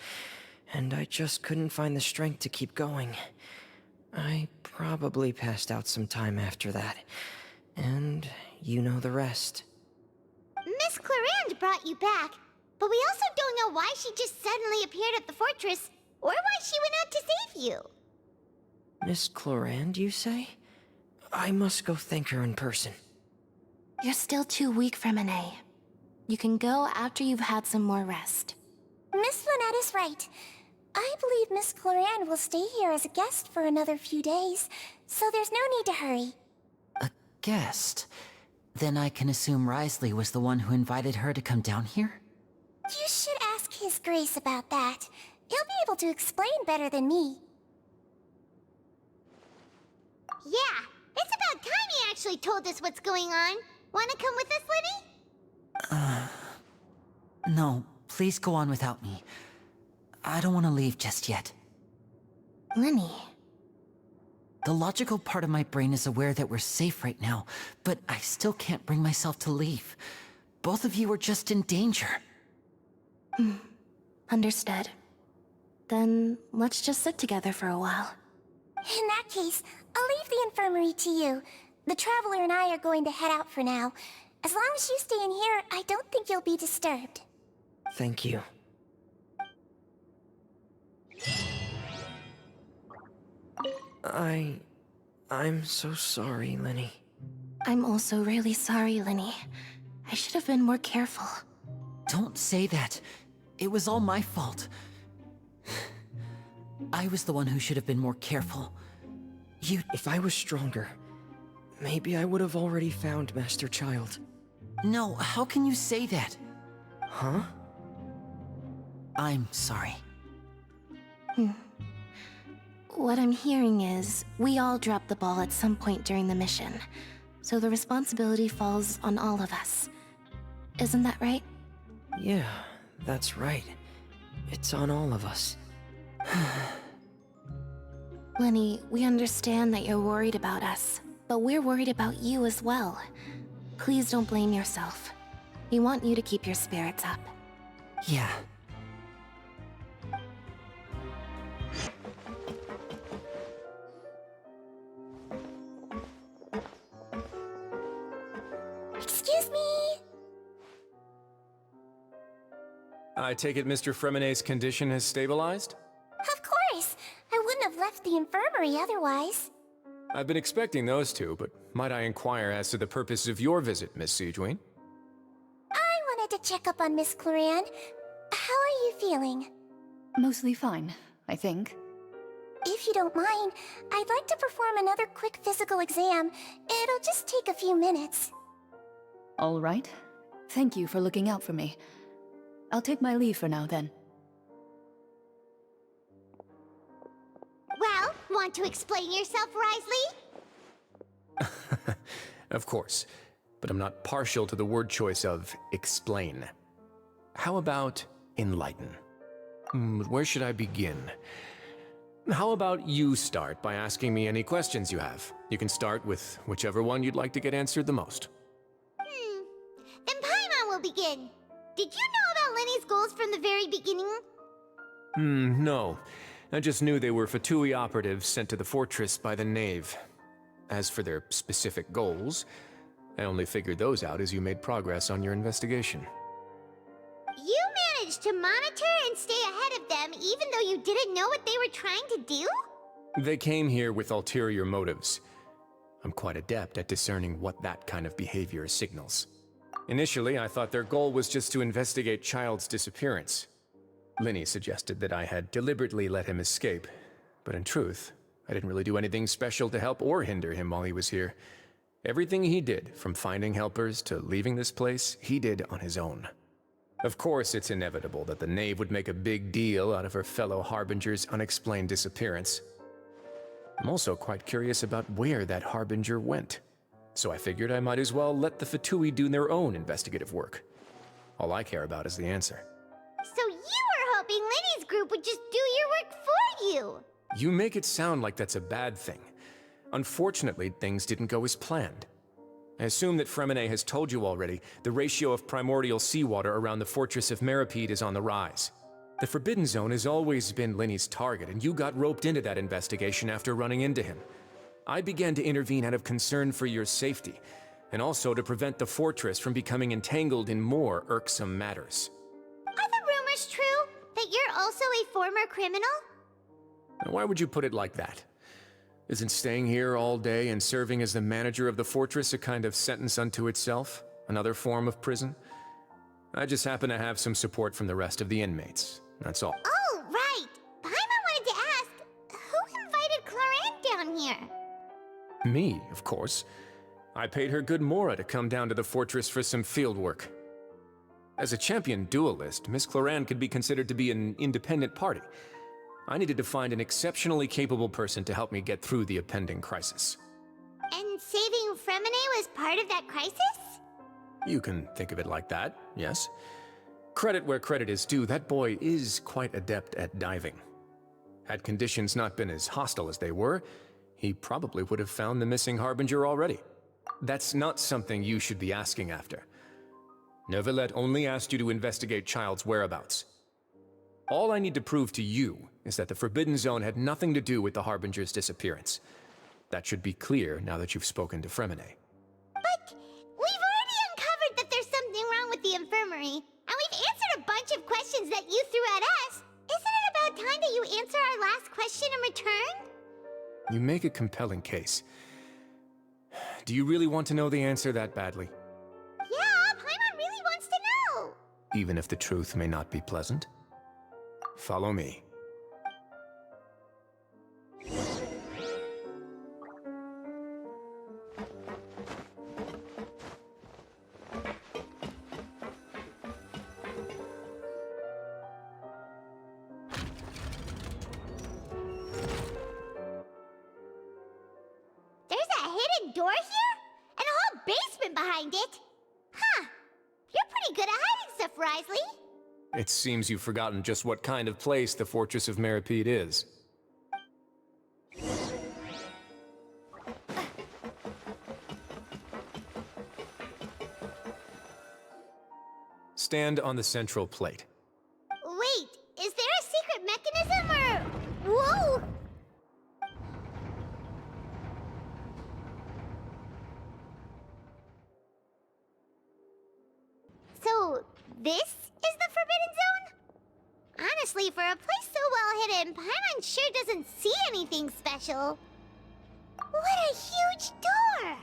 and I just couldn't find the strength to keep going. I probably passed out some time after that, and you know the rest. Miss Clarande brought you back, but we also don't know why she just suddenly appeared at the fortress, or why she went out to save you. Miss Clarande, you say? I must go thank her in person. You're still too weak for Monet. You can go after you've had some more rest. Miss Lynette is right. I believe Miss Clarande will stay here as a guest for another few days, so there's no need to hurry. A guest? Then I can assume Risley was the one who invited her to come down here? You should ask His Grace about that. He'll be able to explain better than me. Yeah, it's about time he actually told us what's going on. Wanna come with us, Lenny? No, please go on without me. I don't want to leave just yet. Lenny. The logical part of my brain is aware that we're safe right now, but I still can't bring myself to leave. Both of you are just in danger. Understood. Then let's just sit together for a while. In that case, I'll leave the infirmary to you. The Traveler and I are going to head out for now. As long as you stay in here, I don't think you'll be disturbed. Thank you. I'm so sorry, Lenny. I'm also really sorry, Lenny. I should have been more careful. Don't say that. It was all my fault. I was the one who should have been more careful. If I was stronger, maybe I would have already found Master Child. No, how can you say that? Huh? I'm sorry. What I'm hearing is, we all dropped the ball at some point during the mission, so the responsibility falls on all of us. Isn't that right? Yeah, that's right. It's on all of us. Lenny, we understand that you're worried about us, but we're worried about you as well. Please don't blame yourself. We want you to keep your spirits up. Yeah. Excuse Excuse me? I take it Mr. Fremonet's condition has stabilized? Of course. I wouldn't have left the infirmary otherwise. I've been expecting those two, but might I inquire as to the purpose of your visit, Miss Siegeween? I wanted to check up on Miss Cloran. How are you feeling? Mostly fine, I think. If you don't mind, I'd like to perform another quick physical exam. It'll just take a few minutes. All right. Thank you for looking out for me. I'll take my leave for now, then. Well, want to explain yourself, Risley? Of course, but I'm not partial to the word choice of explain. How about enlighten? Where should I begin? How about you start by asking me any questions you have? You can start with whichever one you'd like to get answered the most. Then Paimon will begin. Did you know about Lenny's goals from the very beginning? No. I just knew they were Fatui operatives sent to the fortress by the Knave. As for their specific goals, I only figured those out as you made progress on your investigation. You managed to monitor and stay ahead of them even though you didn't know what they were trying to do? They came here with ulterior motives. I'm quite adept at discerning what that kind of behavior signals. Initially, I thought their goal was just to investigate Child's disappearance. Linny suggested that I had deliberately let him escape, but in truth, I didn't really do anything special to help or hinder him while he was here. Everything he did, from finding helpers to leaving this place, he did on his own. Of course, it's inevitable that the Knave would make a big deal out of her fellow Harbinger's unexplained disappearance. I'm also quite curious about where that Harbinger went, so I figured I might as well let the Fatui do their own investigative work. All I care about is the answer. So you were hoping Lenny's group would just do your work for you! You make it sound like that's a bad thing. Unfortunately, things didn't go as planned. I assume that Fremonet has told you already, the ratio of primordial seawater around the fortress of Meripede is on the rise. The Forbidden Zone has always been Linny's target, and you got roped into that investigation after running into him. I began to intervene out of concern for your safety, and also to prevent the fortress from becoming entangled in more irksome matters. Are the rumors true? That you're also a former criminal? Now, why would you put it like that? Isn't staying here all day and serving as the manager of the fortress a kind of sentence unto itself? Another form of prison? I just happen to have some support from the rest of the inmates. That's all. Oh, right! Paimon wanted to ask, who invited Cloran down here? Me, of course. I paid her good mora to come down to the fortress for some field work. As a champion duelist, Miss Cloran could be considered to be an independent party. I needed to find an exceptionally capable person to help me get through the impending crisis. And saving Fremonet was part of that crisis? You can think of it like that, yes. Credit where credit is due, that boy is quite adept at diving. Had conditions not been as hostile as they were, he probably would have found the missing Harbinger already. That's not something you should be asking after. Neuvillette only asked you to investigate Child's whereabouts. All I need to prove to you is that the Forbidden Zone had nothing to do with the Harbinger's disappearance. That should be clear now that you've spoken to Fremonet. But we've already uncovered that there's something wrong with the infirmary, and we've answered a bunch of questions that you threw at us. Isn't it about time that you answer our last question in return? You make a compelling case. Do you really want to know the answer that badly? Yeah, Paimon really wants to know! Even if the truth may not be pleasant? Follow me. There's a hidden door here? And a whole basement behind it? Huh. You're pretty good at hiding stuff, Risley. It seems you've forgotten just what kind of place the Fortress of Meripede is. Stand on the central plate. Wait, is there a secret mechanism or... Whoa! This is the Forbidden Zone? Honestly, for a place so well hidden, Paimon sure doesn't see anything special. What a huge door!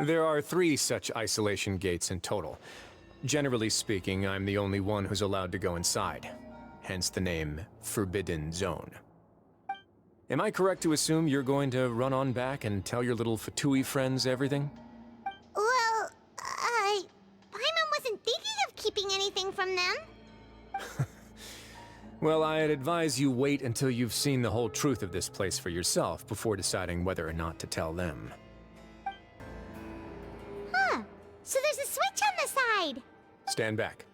There are 3 such isolation gates in total. Generally speaking, I'm the only one who's allowed to go inside. Hence the name Forbidden Zone. Am I correct to assume you're going to run on back and tell your little Fatui friends everything? Well, Paimon wasn't thinking of keeping anything from them. Well, I'd advise you wait until you've seen the whole truth of this place for yourself before deciding whether or not to tell them. Huh. So there's a switch on the side. Stand back.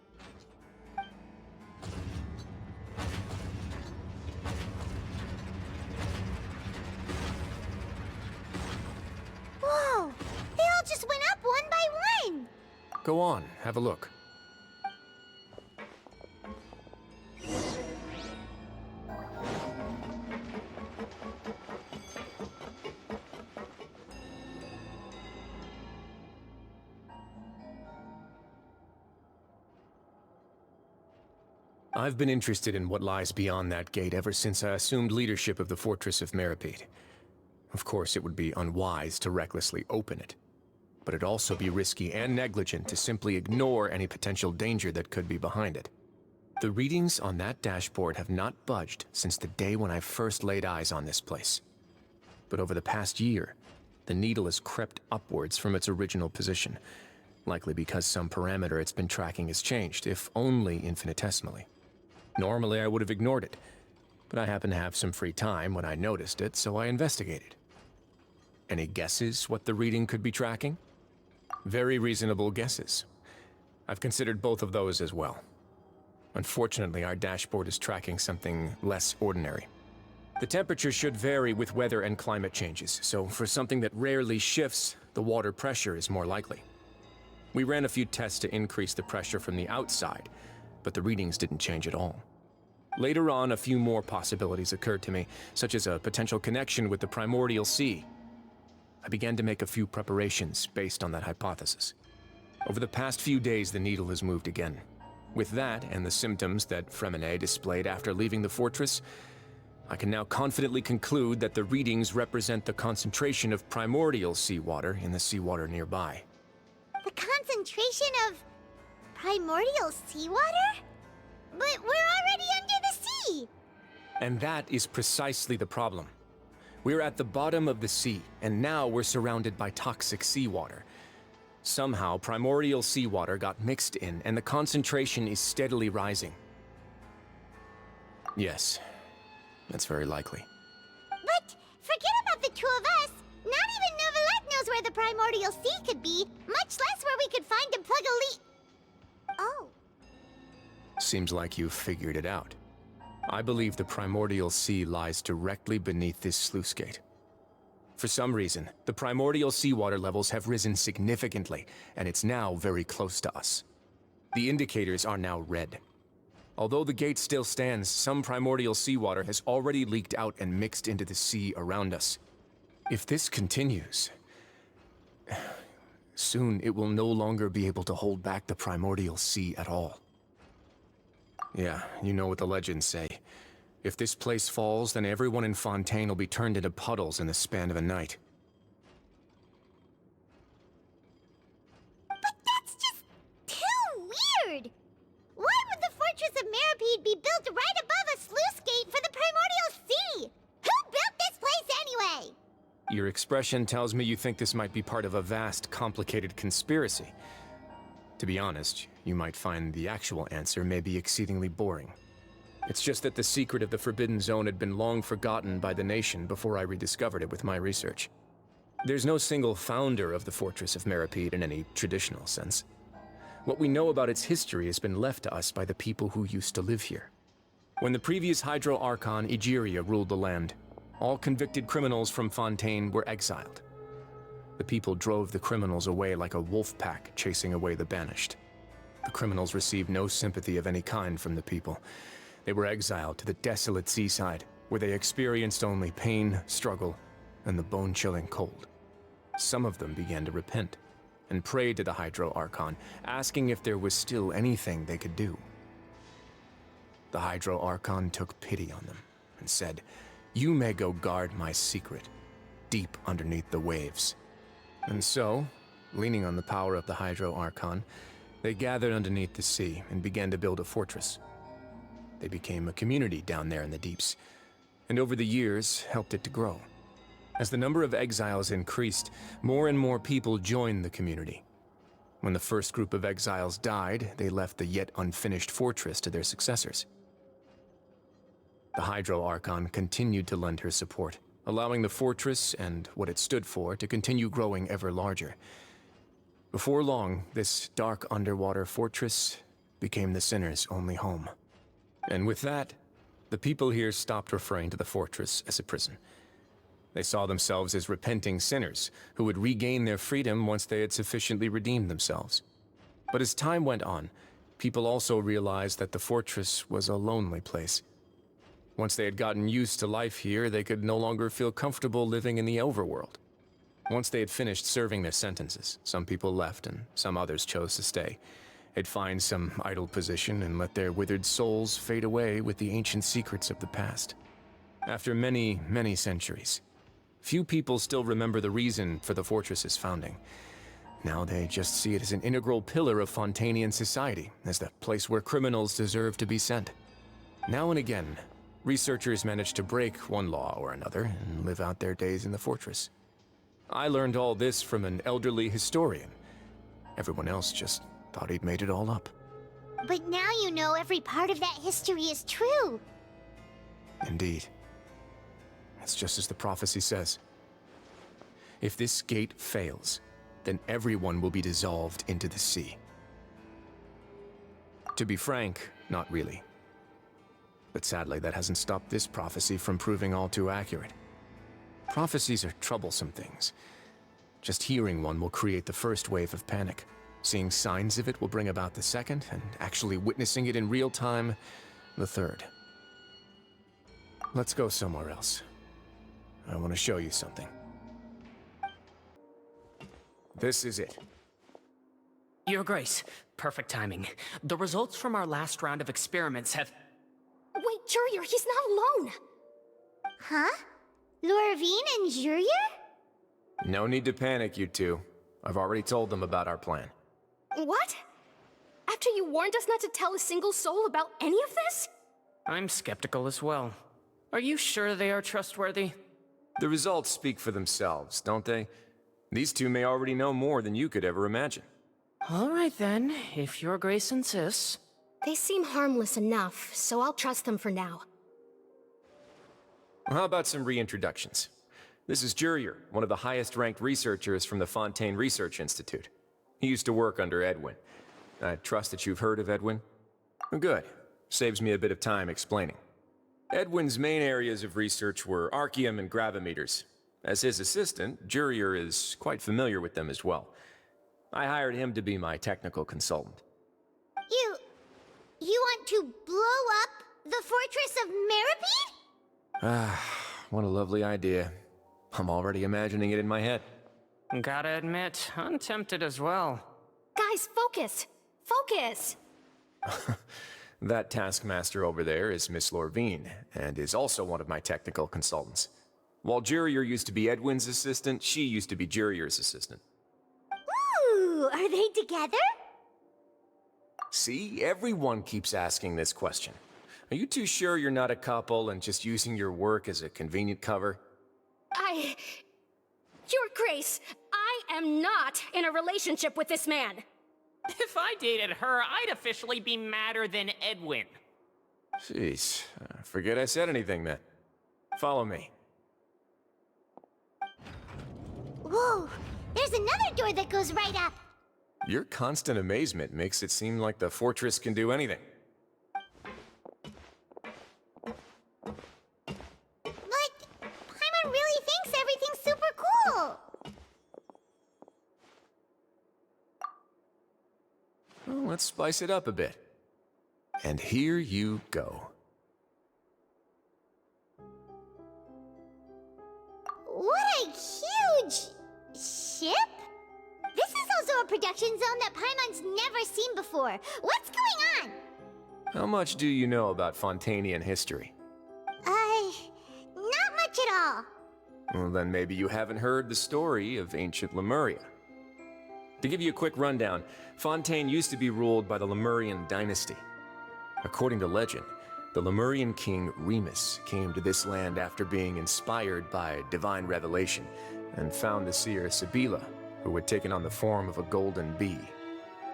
Whoa! They all just went up one by one! Go on, have a look. I've been interested in what lies beyond that gate ever since I assumed leadership of the Fortress of Meripede. Of course, it would be unwise to recklessly open it, but it'd also be risky and negligent to simply ignore any potential danger that could be behind it. The readings on that dashboard have not budged since the day when I first laid eyes on this place. But over the past year, the needle has crept upwards from its original position, likely because some parameter it's been tracking has changed, if only infinitesimally. Normally, I would have ignored it, but I happened to have some free time when I noticed it, so I investigated. Any guesses what the reading could be tracking? Very reasonable guesses. I've considered both of those as well. Unfortunately, our dashboard is tracking something less ordinary. The temperature should vary with weather and climate changes, so for something that rarely shifts, the water pressure is more likely. We ran a few tests to increase the pressure from the outside, but the readings didn't change at all. Later on, a few more possibilities occurred to me, such as a potential connection with the primordial sea. I began to make a few preparations based on that hypothesis. Over the past few days, the needle has moved again. With that, and the symptoms that Fremine displayed after leaving the fortress, I can now confidently conclude that the readings represent the concentration of primordial seawater in the seawater nearby. The concentration of primordial seawater? But we're already under the sea! And that is precisely the problem. We're at the bottom of the sea, and now we're surrounded by toxic seawater. Somehow, primordial seawater got mixed in, and the concentration is steadily rising. Yes, that's very likely. But forget about the two of us! Not even Novelette knows where the primordial sea could be, much less where we could find and plug a leak. Oh. Seems like you've figured it out. I believe the primordial sea lies directly beneath this sluice gate. For some reason, the primordial seawater levels have risen significantly, and it's now very close to us. The indicators are now red. Although the gate still stands, some primordial seawater has already leaked out and mixed into the sea around us. If this continues, soon it will no longer be able to hold back the primordial sea at all. Yeah, you know what the legends say. If this place falls, then everyone in Fontaine will be turned into puddles in the span of a night. But that's just too weird! Why would the Fortress of Meripede be built right above a sluice gate for the primordial sea? Who built this place anyway? Your expression tells me you think this might be part of a vast, complicated conspiracy. To be honest, you might find the actual answer may be exceedingly boring. It's just that the secret of the Forbidden Zone had been long forgotten by the nation before I rediscovered it with my research. There's no single founder of the Fortress of Meripede in any traditional sense. What we know about its history has been left to us by the people who used to live here. When the previous Hydro Archon Egeria ruled the land, all convicted criminals from Fontaine were exiled. The people drove the criminals away like a wolf pack chasing away the banished. The criminals received no sympathy of any kind from the people. They were exiled to the desolate seaside, where they experienced only pain, struggle, and the bone-chilling cold. Some of them began to repent. and prayed to the Hydro Archon, asking if there was still anything they could do. The Hydro Archon took pity on them and said, "You may go guard my secret, deep underneath the waves." And so, leaning on the power of the Hydro Archon, they gathered underneath the sea and began to build a fortress. They became a community down there in the deeps, and over the years helped it to grow. As the number of exiles increased, more and more people joined the community. When the first group of exiles died, they left the yet unfinished fortress to their successors. The Hydro Archon continued to lend her support, allowing the fortress and what it stood for to continue growing ever larger. Before long, this dark underwater fortress became the Sinner's only home. And with that, the people here stopped referring to the fortress as a prison. They saw themselves as repenting sinners who would regain their freedom once they had sufficiently redeemed themselves. But as time went on, people also realized that the fortress was a lonely place. Once they had gotten used to life here, they could no longer feel comfortable living in the overworld. Once they had finished serving their sentences, some people left and some others chose to stay. They'd find some idle position and let their withered souls fade away with the ancient secrets of the past. After many, many centuries, few people still remember the reason for the fortress's founding. Now they just see it as an integral pillar of Fontainian society, as the place where criminals deserve to be sent. Now and again, researchers manage to break one law or another and live out their days in the fortress. I learned all this from an elderly historian. Everyone else just thought he'd made it all up. But now you know every part of that history is true. Indeed. It's just as the prophecy says. If this gate fails, then everyone will be dissolved into the sea. To be frank, not really. But sadly, that hasn't stopped this prophecy from proving all too accurate. Prophecies are troublesome things. Just hearing one will create the first wave of panic. Seeing signs of it will bring about the second, and actually witnessing it in real time, the third. Let's go somewhere else. I want to show you something. This is it. Your Grace, perfect timing. The results from our last round of experiments have... Wait, Jurier, he's not alone! Huh? Lorvine and Jurier? No need to panic, you two. I've already told them about our plan. What? After you warned us not to tell a single soul about any of this? I'm skeptical as well. Are you sure they are trustworthy? The results speak for themselves, don't they? These two may already know more than you could ever imagine. All right then, if Your Grace insists. They seem harmless enough, so I'll trust them for now. Well, how about some reintroductions? This is Jurier, one of the highest-ranked researchers from the Fontaine Research Institute. He used to work under Edwin. I trust that you've heard of Edwin? Good. Saves me a bit of time explaining. Edwin's main areas of research were archeum and gravimeters. As his assistant, Jurier is quite familiar with them as well. I hired him to be my technical consultant. You want to blow up the fortress of Meripede? Ah, what a lovely idea. I'm already imagining it in my head. Gotta admit, I'm tempted as well. Guys, focus! Focus! That taskmaster over there is Miss Lorvine, and is also one of my technical consultants. While Jurier used to be Edwin's assistant, she used to be Jurier's assistant. Ooh, are they together? See, everyone keeps asking this question. Are you too sure you're not a couple and just using your work as a convenient cover? Your Grace, I am not in a relationship with this man. If I dated her, I'd officially be madder than Edwin. Jeez, forget I said anything then. Follow me. Whoa, there's another door that goes right up. Your constant amazement makes it seem like the fortress can do anything. But Paimon really thinks everything's super cool. Well, let's spice it up a bit. And here you go. What a huge ship! This is also also a production zone that Paimon's never seen before. What's going on? How much do you know about Fontanian history? Not much at all. Well, then maybe you haven't heard the story of ancient Lemuria. To give you a quick rundown, Fontaine used to be ruled by the Lemurian dynasty. According to legend, the Lemurian king Remus came to this land after being inspired by divine revelation and found the seer Sibila, who had taken on the form of a golden bee.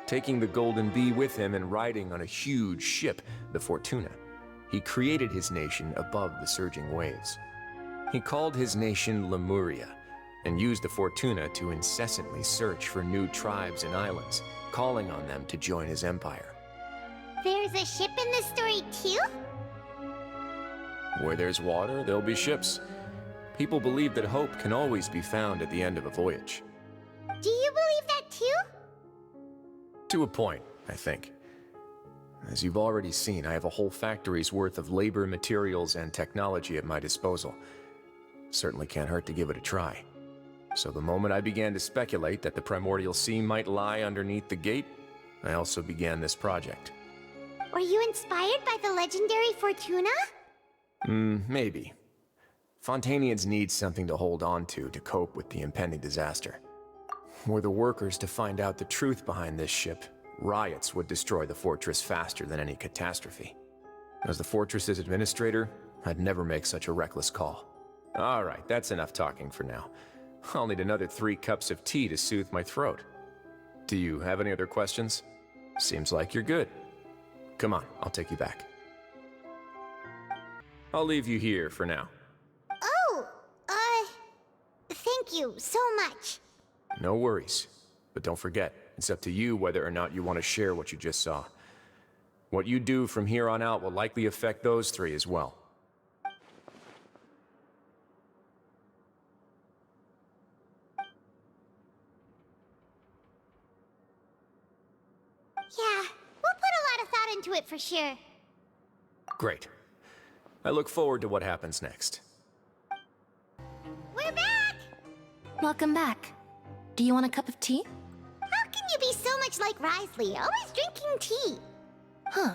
Taking the golden bee with him and riding on a huge ship, the Fortuna, he created his nation above the surging waves. He called his nation Lemuria and used the Fortuna to incessantly search for new tribes and islands, calling on them to join his empire. There's a ship in this story too? Where there's water, there'll be ships. People believe that hope can always be found at the end of a voyage. Do you believe that too? To a point, I think. As you've already seen, I have a whole factory's worth of labor, materials, and technology at my disposal. Certainly can't hurt to give it a try. So the moment I began to speculate that the primordial sea might lie underneath the gate, I also began this project. Were you inspired by the legendary Fortuna? Maybe. Fontanians need something to hold on to cope with the impending disaster. Were the workers to find out the truth behind this ship, riots would destroy the fortress faster than any catastrophe. As the fortress's administrator, I'd never make such a reckless call. All right, that's enough talking for now. I'll need another 3 cups of tea to soothe my throat. Do you have any other questions? Seems like you're good. Come on, I'll take you back. I'll leave you here for now. Oh, thank you so much. No worries. But don't forget, it's up to you whether or not you want to share what you just saw. What you do from here on out will likely affect those 3 as well. Yeah, we'll put a lot of thought into it for sure. Great. I look forward to what happens next. We're back! Welcome back. Do you want a cup of tea? How can you be so much like Risley, always drinking tea? Huh.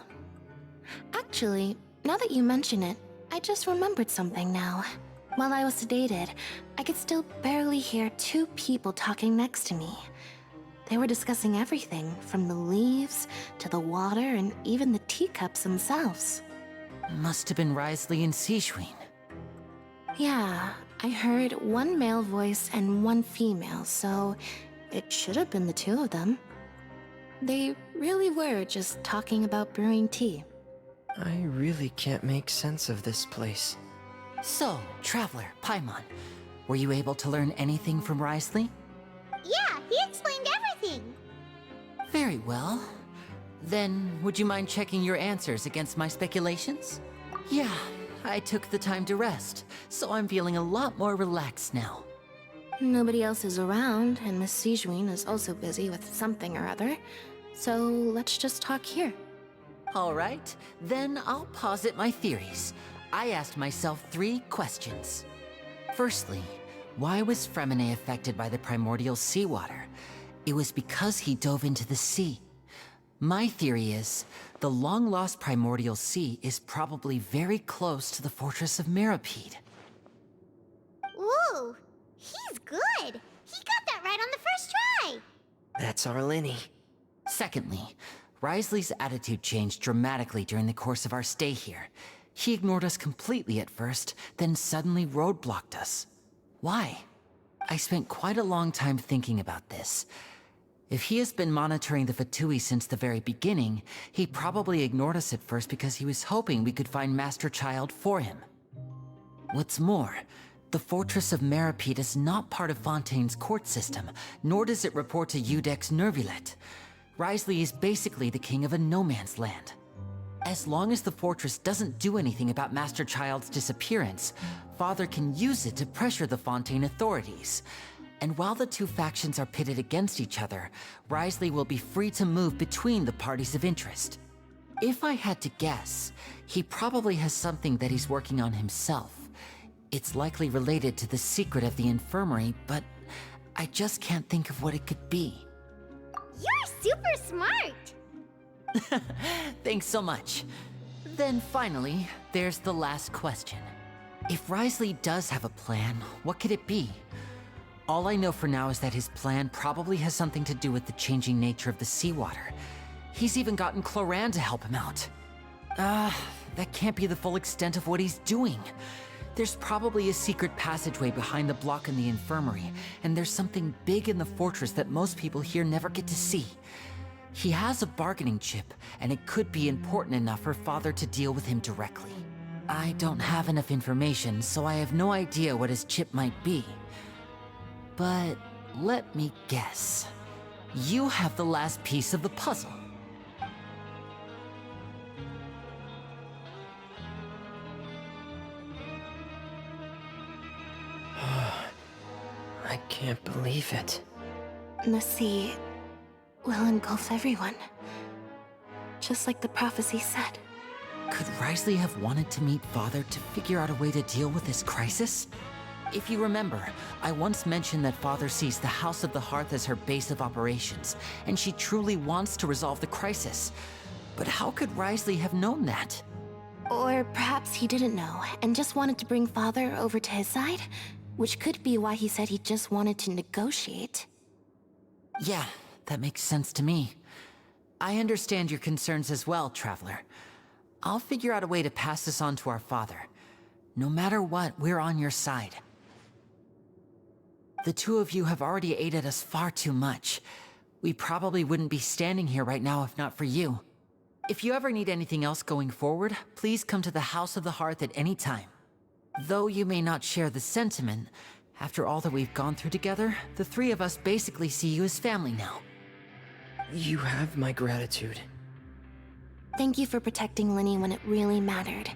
Actually, now that you mention it, I just remembered something now. While I was sedated, I could still barely hear 2 people talking next to me. They were discussing everything, from the leaves to the water and even the teacups themselves. Must have been Risley and Sijuin. Yeah, I heard 1 male voice and 1 female, so it should have been the 2 of them. They really were just talking about brewing tea. I really can't make sense of this place. So, Traveler, Paimon, were you able to learn anything from Risley? Yeah, he explained everything. Very well. Then, would you mind checking your answers against my speculations? Yeah, I took the time to rest, so I'm feeling a lot more relaxed now. Nobody else is around, and Miss Sijuin is also busy with something or other, so let's just talk here. All right, then I'll posit my theories. I asked myself 3 questions. Firstly, why was Fremine affected by the primordial seawater? It was because he dove into the sea. My theory is, the long-lost primordial sea is probably very close to the fortress of Mirapede. Ooh, he's good. He got that right on the first try. That's our Lenny. Secondly, Risley's attitude changed dramatically during the course of our stay here. He ignored us completely at first, then suddenly roadblocked us. Why? I spent quite a long time thinking about this. If he has been monitoring the Fatui since the very beginning, he probably ignored us at first because he was hoping we could find Master Child for him. What's more, the Fortress of Mirapede is not part of Fontaine's court system, nor does it report to Iudex Nervulet. Risley is basically the king of a no-man's land. As long as the fortress doesn't do anything about Master Child's disappearance, Father can use it to pressure the Fontaine authorities. And while the 2 factions are pitted against each other, Risley will be free to move between the parties of interest. If I had to guess, he probably has something that he's working on himself. It's likely related to the secret of the infirmary, but I just can't think of what it could be. You're super smart! Thanks so much. Then finally, there's the last question. If Wriothesley does have a plan, what could it be? All I know for now is that his plan probably has something to do with the changing nature of the seawater. He's even gotten Cloran to help him out. That can't be the full extent of what he's doing. There's probably a secret passageway behind the block in the infirmary, and there's something big in the fortress that most people here never get to see. He has a bargaining chip, and it could be important enough for Father to deal with him directly. I don't have enough information, so I have no idea what his chip might be. But let me guess. You have the last piece of the puzzle. I can't believe it. The sea will engulf everyone. Just like the prophecy said. Could Wriothesley have wanted to meet Father to figure out a way to deal with this crisis? If you remember, I once mentioned that Father sees the House of the Hearth as her base of operations, and she truly wants to resolve the crisis. But how could Wriothesley have known that? Or perhaps he didn't know, and just wanted to bring Father over to his side? Which could be why he said he just wanted to negotiate. Yeah, that makes sense to me. I understand your concerns as well, Traveler. I'll figure out a way to pass this on to our father. No matter what, we're on your side. The two of you have already aided us far too much. We probably wouldn't be standing here right now if not for you. If you ever need anything else going forward, please come to the House of the Hearth at any time. Though you may not share the sentiment, after all that we've gone through together, the three of us basically see you as family now. You have my gratitude. Thank you for protecting Linny when it really mattered.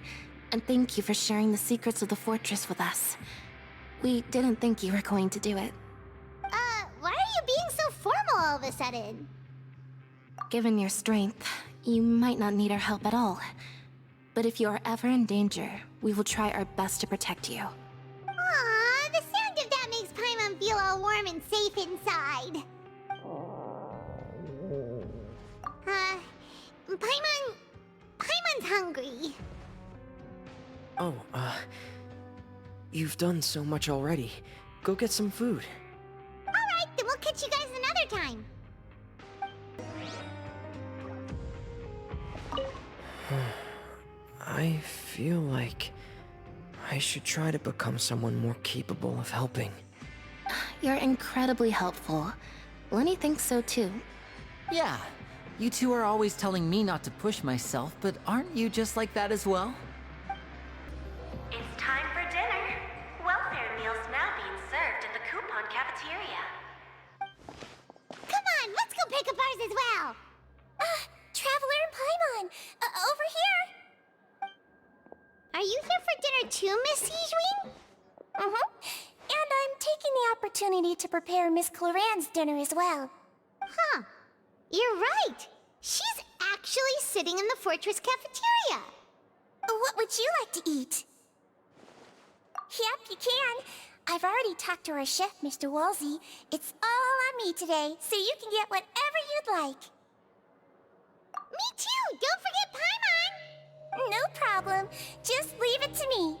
And thank you for sharing the secrets of the fortress with us. We didn't think you were going to do it. Why are you being so formal all of a sudden? Given your strength, you might not need our help at all. But if you are ever in danger, we will try our best to protect you. Aww, the sound of that makes Paimon feel all warm and safe inside. Paimon's hungry. Oh, you've done so much already. Go get some food. Alright, then we'll catch you guys another time. I feel like I should try to become someone more capable of helping. You're incredibly helpful. Lenny thinks so too. Yeah, you two are always telling me not to push myself, but aren't you just like that as well? It's time for dinner. Welfare meals now being served at the coupon cafeteria. Come on, let's go pick up ours as well. Traveler and Paimon, over here. Are you here for dinner too, Miss Sijween? And I'm taking the opportunity to prepare Miss Cloran's dinner as well. Huh. You're right. She's actually sitting in the fortress cafeteria. What would you like to eat? Yep, you can. I've already talked to our chef, Mr. Wolsey. It's all on me today, so you can get whatever you'd like. Me too! Don't forget Paimon! No problem. Just leave it to me.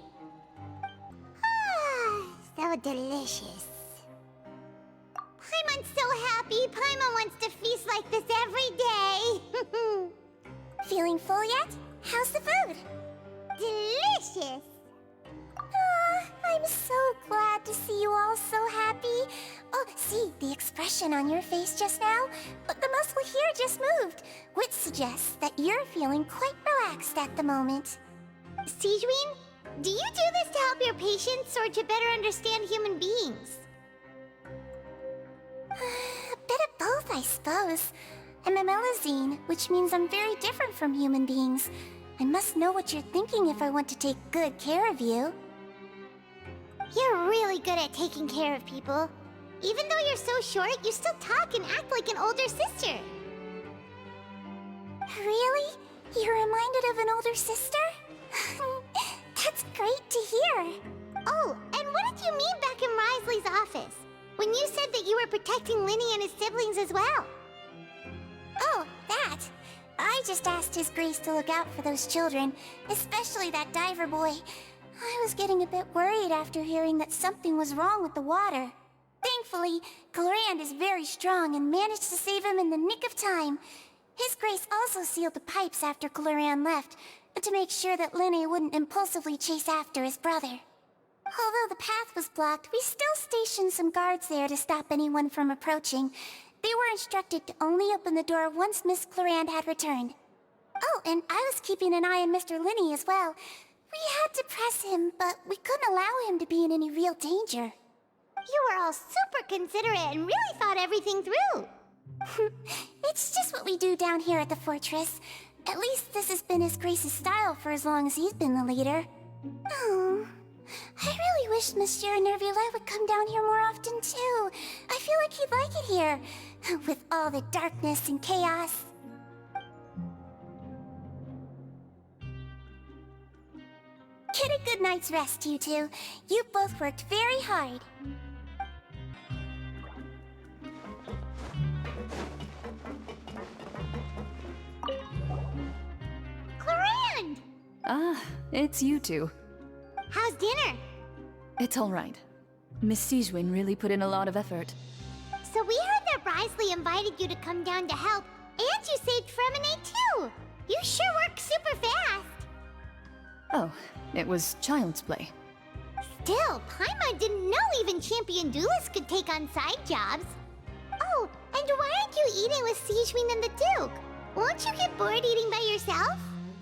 So delicious. Paimon's so happy. Paimon wants to feast like this every day. Feeling full yet? How's the food? Delicious. I'm so glad to see you all so happy. Oh, see, the expression on your face just now? The muscle here just moved, which suggests that you're feeling quite relaxed at the moment. Sijween, do you do this to help your patients or to better understand human beings? A bit of both, I suppose. I'm a Melusine, which means I'm very different from human beings. I must know what you're thinking if I want to take good care of you. You're really good at taking care of people. Even though you're so short, you still talk and act like an older sister. Really? You're reminded of an older sister? That's great to hear. Oh, and what did you mean back in Wriothesley's office? When you said that you were protecting Linny and his siblings as well? just asked His Grace to look out for those children, especially that diver boy. I was getting a bit worried after hearing that something was wrong with the water. Thankfully, Clorand is very strong and managed to save him in the nick of time. His Grace also sealed the pipes after Clorand left, to make sure that Linne wouldn't impulsively chase after his brother. Although the path was blocked, we still stationed some guards there to stop anyone from approaching. They were instructed to only open the door once Miss Clorand had returned. Oh, and I was keeping an eye on Mr. Linne as well. We had to press him, but we couldn't allow him to be in any real danger. You were all super considerate and really thought everything through. It's just what we do down here at the fortress. At least this has been His Grace's style for as long as he's been the leader. Oh, I really wish Monsieur Nervula would come down here more often too. I feel like he'd like it here, with all the darkness and chaos. Get a good night's rest, you two. You both worked very hard. Clorand! Ah, it's you two. How's dinner? It's all right. Miss Sigewin really put in a lot of effort. So we heard that Brisley invited you to come down to help, and you saved Fremine too! You sure work super fast! Oh, it was child's play. Still, Paimon didn't know even champion duelists could take on side jobs. Oh, and why aren't you eating with Sigewin and the Duke? Won't you get bored eating by yourself?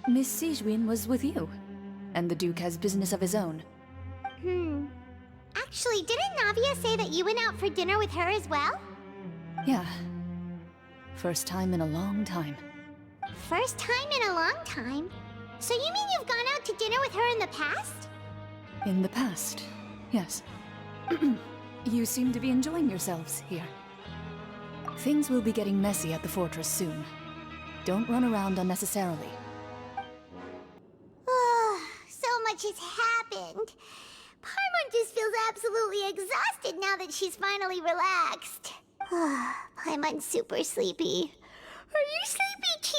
Miss Sigewin was with you, and the Duke has business of his own. Actually, didn't Navia say that you went out for dinner with her as well? Yeah. First time in a long time. First time in a long time? So you mean you've gone out to dinner with her in the past? In the past, yes. You seem to be enjoying yourselves here. Things will be getting messy at the fortress soon. Don't run around unnecessarily. So much has happened. Paimon just feels absolutely exhausted now that she's finally relaxed. Paimon's super sleepy. Are you sleepy too?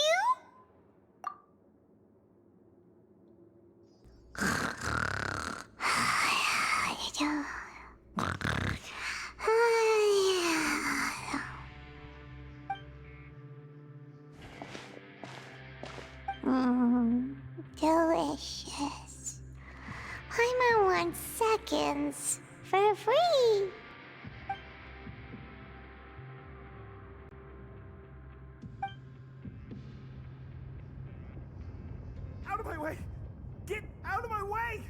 Delicious. Paimon wants seconds for free. Out of my way! Get out of my way!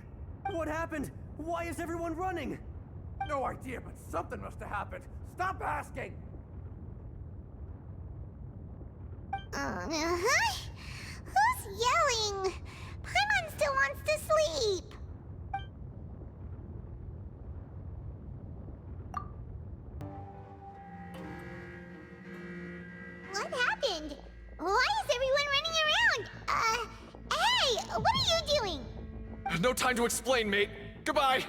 What happened? Why is everyone running? No idea, but something must have happened. Stop asking! Who's yelling? Paimon still wants to sleep. What happened? Why is everyone running around? Hey, what are you doing? No time to explain, mate. Goodbye.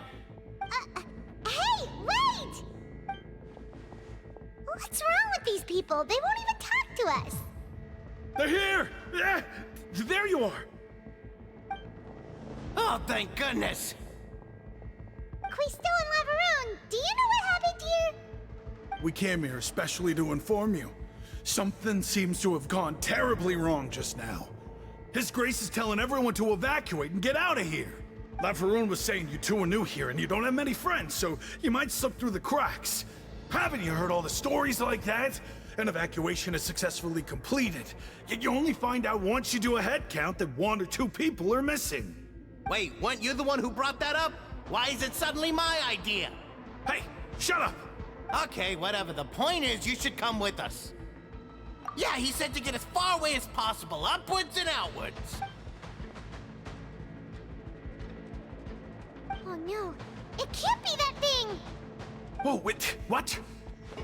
Hey, wait! What's wrong with these people? They won't even talk to us. They're here! There you are! Oh, thank goodness! Quisto and Laveroon, do you know what happened here? We came here especially to inform you. Something seems to have gone terribly wrong just now. His Grace is telling everyone to evacuate and get out of here. Laveroon was saying you two are new here and you don't have many friends, so you might slip through the cracks. Haven't you heard all the stories like that? An evacuation is successfully completed, yet you only find out once you do a head count that 1 or 2 people are missing. Wait, weren't you the one who brought that up? Why is it suddenly my idea? Hey, shut up! Okay, whatever. The point is, you should come with us. Yeah, he said to get as far away as possible, upwards and outwards. Oh no, it can't be that thing! Whoa, wait, what?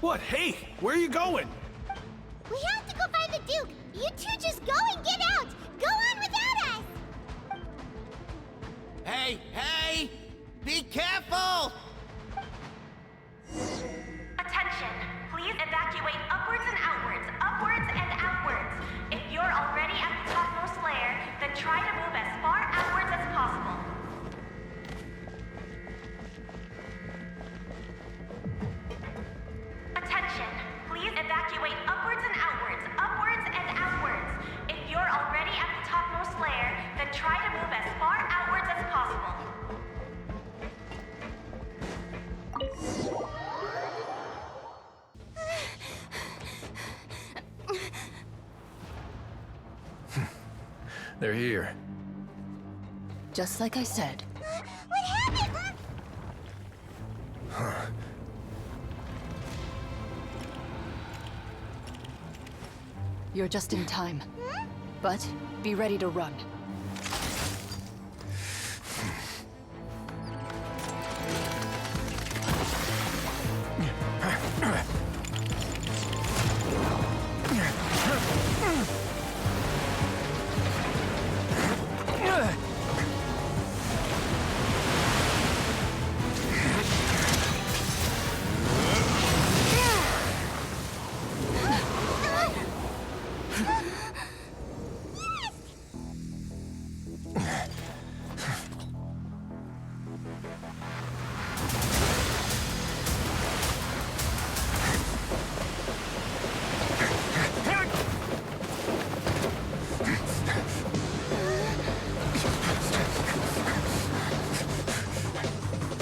What? Hey, where are you going? We have to go find the Duke! You two just go and get out! Go on without us! Hey! Be careful! Attention! Please evacuate upwards and outwards, upwards and outwards. If you're already at They're here. Just like I said. What happened? You're just in time. But be ready to run.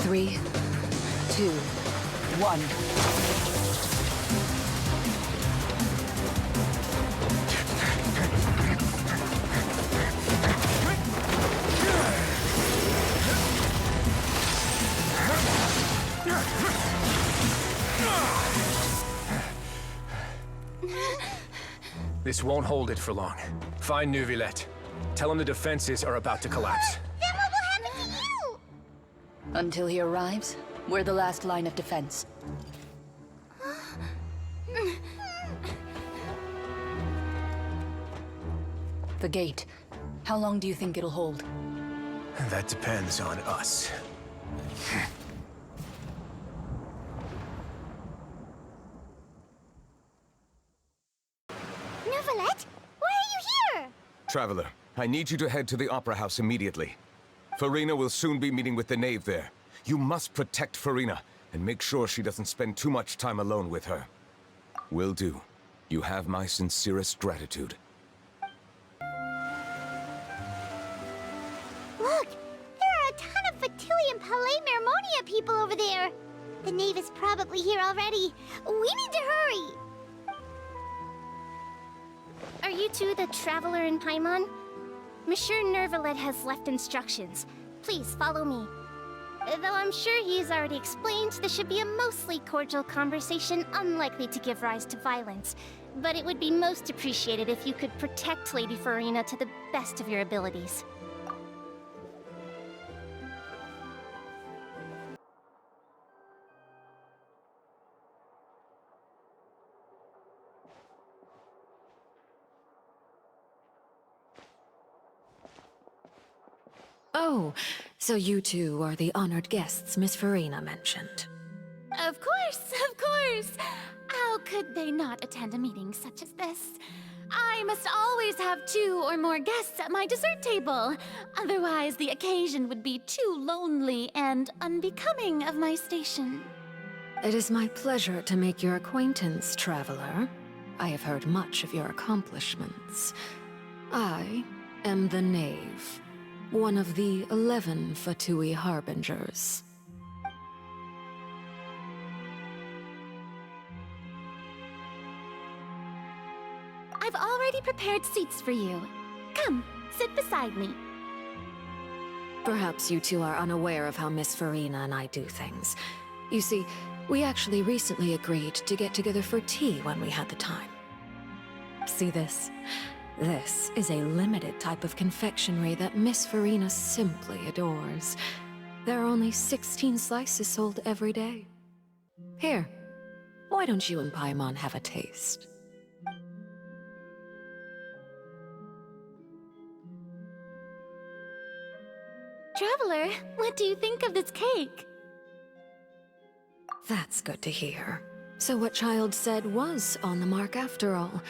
Three, two, one. This won't hold it for long. Find Neuvillette. Tell him the defenses are about to collapse. Then what will happen to you? Until he arrives, we're the last line of defense. The gate. How long do you think it'll hold? That depends on us. Neuvillette, why are you here? Traveler, I need you to head to the Opera House immediately. Farina will soon be meeting with the knave there. You must protect Farina, and make sure she doesn't spend too much time alone with her. Will do. You have my sincerest gratitude. Look, there are a ton of Fatui and Palais Mermonia people over there. The knave is probably here already. We need to hurry. Are you two the Traveler and Paimon? Monsieur Neuvillette has left instructions. Please follow me. Though I'm sure he's already explained, this should be a mostly cordial conversation, unlikely to give rise to violence. But it would be most appreciated if you could protect Lady Farina to the best of your abilities. Oh, so you two are the honored guests Miss Farina mentioned. Of course, of course! How could they not attend a meeting such as this? I must always have 2 or more guests at my dessert table. Otherwise, the occasion would be too lonely and unbecoming of my station. It is my pleasure to make your acquaintance, Traveler. I have heard much of your accomplishments. I am the Knave, one of the 11 Fatui Harbingers. I've already prepared seats for you. Come, sit beside me. Perhaps you two are unaware of how Miss Farina and I do things. You see, we actually recently agreed to get together for tea when we had the time. See this? This is a limited type of confectionery that Miss Farina simply adores. There are only 16 slices sold every day. Here, why don't you and Paimon have a taste? Traveler, what do you think of this cake? That's good to hear. So what Child said was on the mark after all.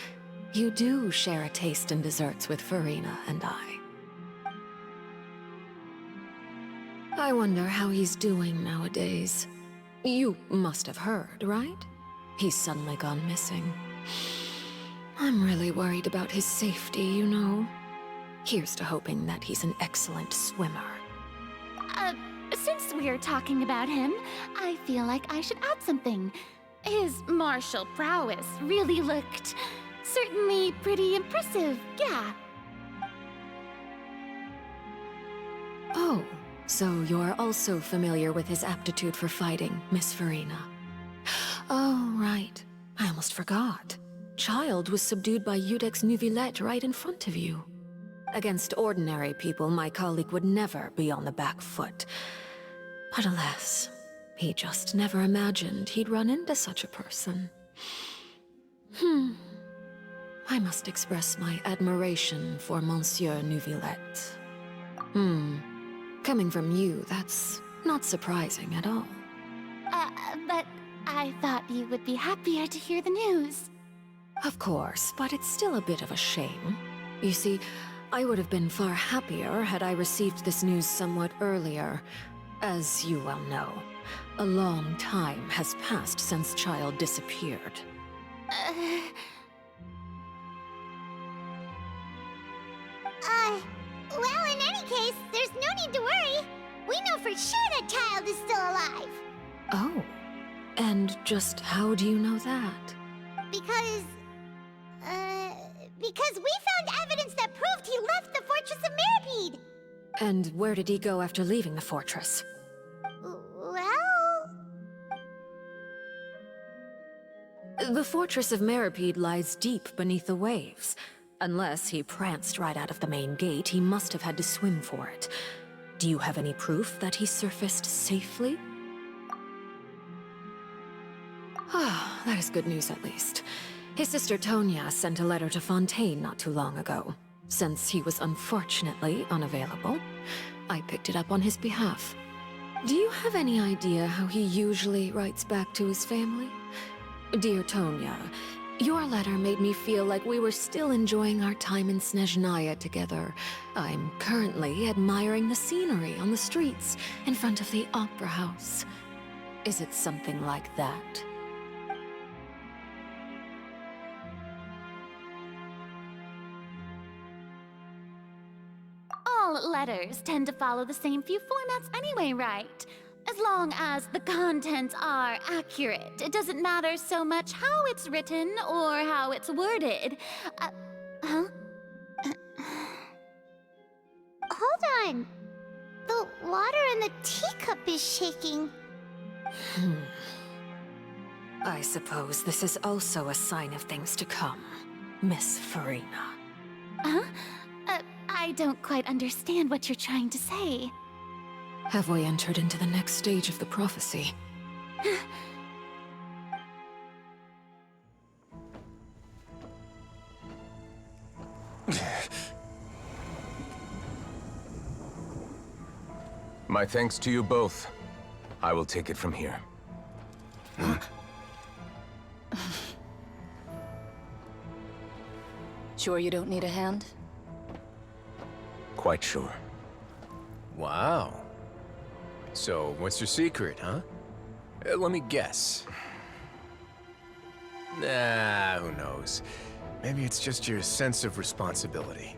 You do share a taste in desserts with Farina and I. I wonder how he's doing nowadays. You must have heard, right? He's suddenly gone missing. I'm really worried about his safety, you know. Here's to hoping that he's an excellent swimmer. Since we're talking about him, I feel like I should add something. His martial prowess really looked certainly pretty impressive, yeah. Oh, so you're also familiar with his aptitude for fighting, Miss Farina. Oh, right. I almost forgot. Child was subdued by Iudex Neuvillette right in front of you. Against ordinary people, my colleague would never be on the back foot. But alas, he just never imagined he'd run into such a person. I must express my admiration for Monsieur Neuvillette. Coming from you, that's not surprising at all. But I thought you would be happier to hear the news. Of course, but it's still a bit of a shame. You see, I would have been far happier had I received this news somewhat earlier. As you well know, a long time has passed since Child disappeared. Well, in any case, there's no need to worry. We know for sure that Child is still alive. Oh, and just how do you know that? Because we found evidence that proved he left the Fortress of Meripede. And where did he go after leaving the fortress? Well... The Fortress of Meripede lies deep beneath the waves. Unless he pranced right out of the main gate, he must have had to swim for it. Do you have any proof that he surfaced safely? Ah, that is good news at least. His sister Tonya sent a letter to Fontaine not too long ago. Since he was unfortunately unavailable, I picked it up on his behalf. Do you have any idea how he usually writes back to his family? Dear Tonya, your letter made me feel like we were still enjoying our time in Snezhnaya together. I'm currently admiring the scenery on the streets in front of the Opera House. Is it something like that? All letters tend to follow the same few formats anyway, right? As long as the contents are accurate, it doesn't matter so much how it's written or how it's worded. Hold on. The water in the teacup is shaking. I suppose this is also a sign of things to come, Miss Farina. I don't quite understand what you're trying to say. Have we entered into the next stage of the prophecy? My thanks to you both. I will take it from here. Sure you don't need a hand? Quite sure. Wow. So, what's your secret, huh? Let me guess. Nah, who knows? Maybe it's just your sense of responsibility.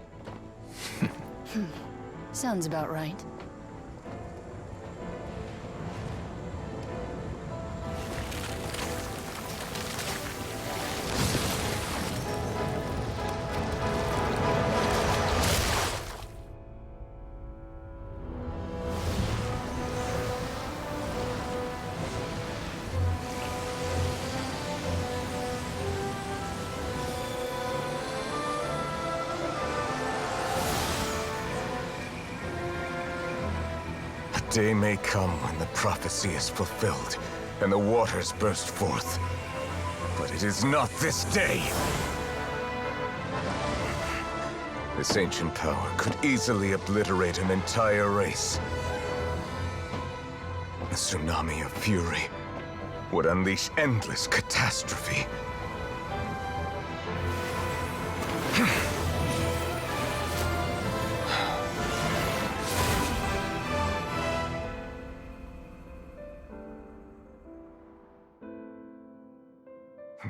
Sounds about right. A day may come when the prophecy is fulfilled, and the waters burst forth. But it is not this day! This ancient power could easily obliterate an entire race. A tsunami of fury would unleash endless catastrophe.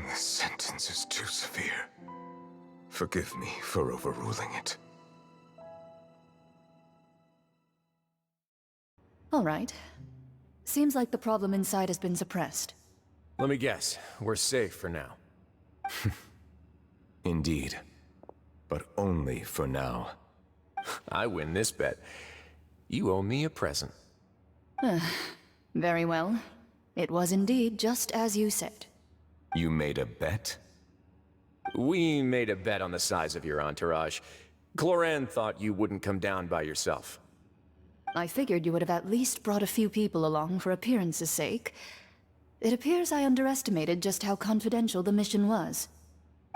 This sentence is too severe. Forgive me for overruling it. All right. Seems like the problem inside has been suppressed. Let me guess. We're safe for now. Indeed. But only for now. I win this bet. You owe me a present. Very well. It was indeed just as you said. You made a bet? We made a bet on the size of your entourage. Cloran thought you wouldn't come down by yourself. I figured you would have at least brought a few people along for appearance's sake. It appears I underestimated just how confidential the mission was.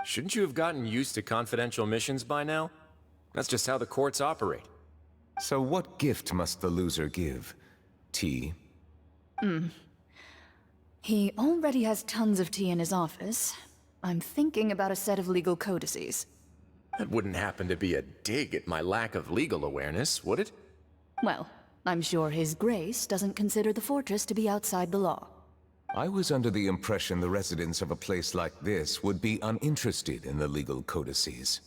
Shouldn't you have gotten used to confidential missions by now? That's just how the courts operate. So what gift must the loser give? Tea? He already has tons of tea in his office. I'm thinking about a set of legal codices. That wouldn't happen to be a dig at my lack of legal awareness, would it? Well, I'm sure His Grace doesn't consider the fortress to be outside the law. I was under the impression the residents of a place like this would be uninterested in the legal codices.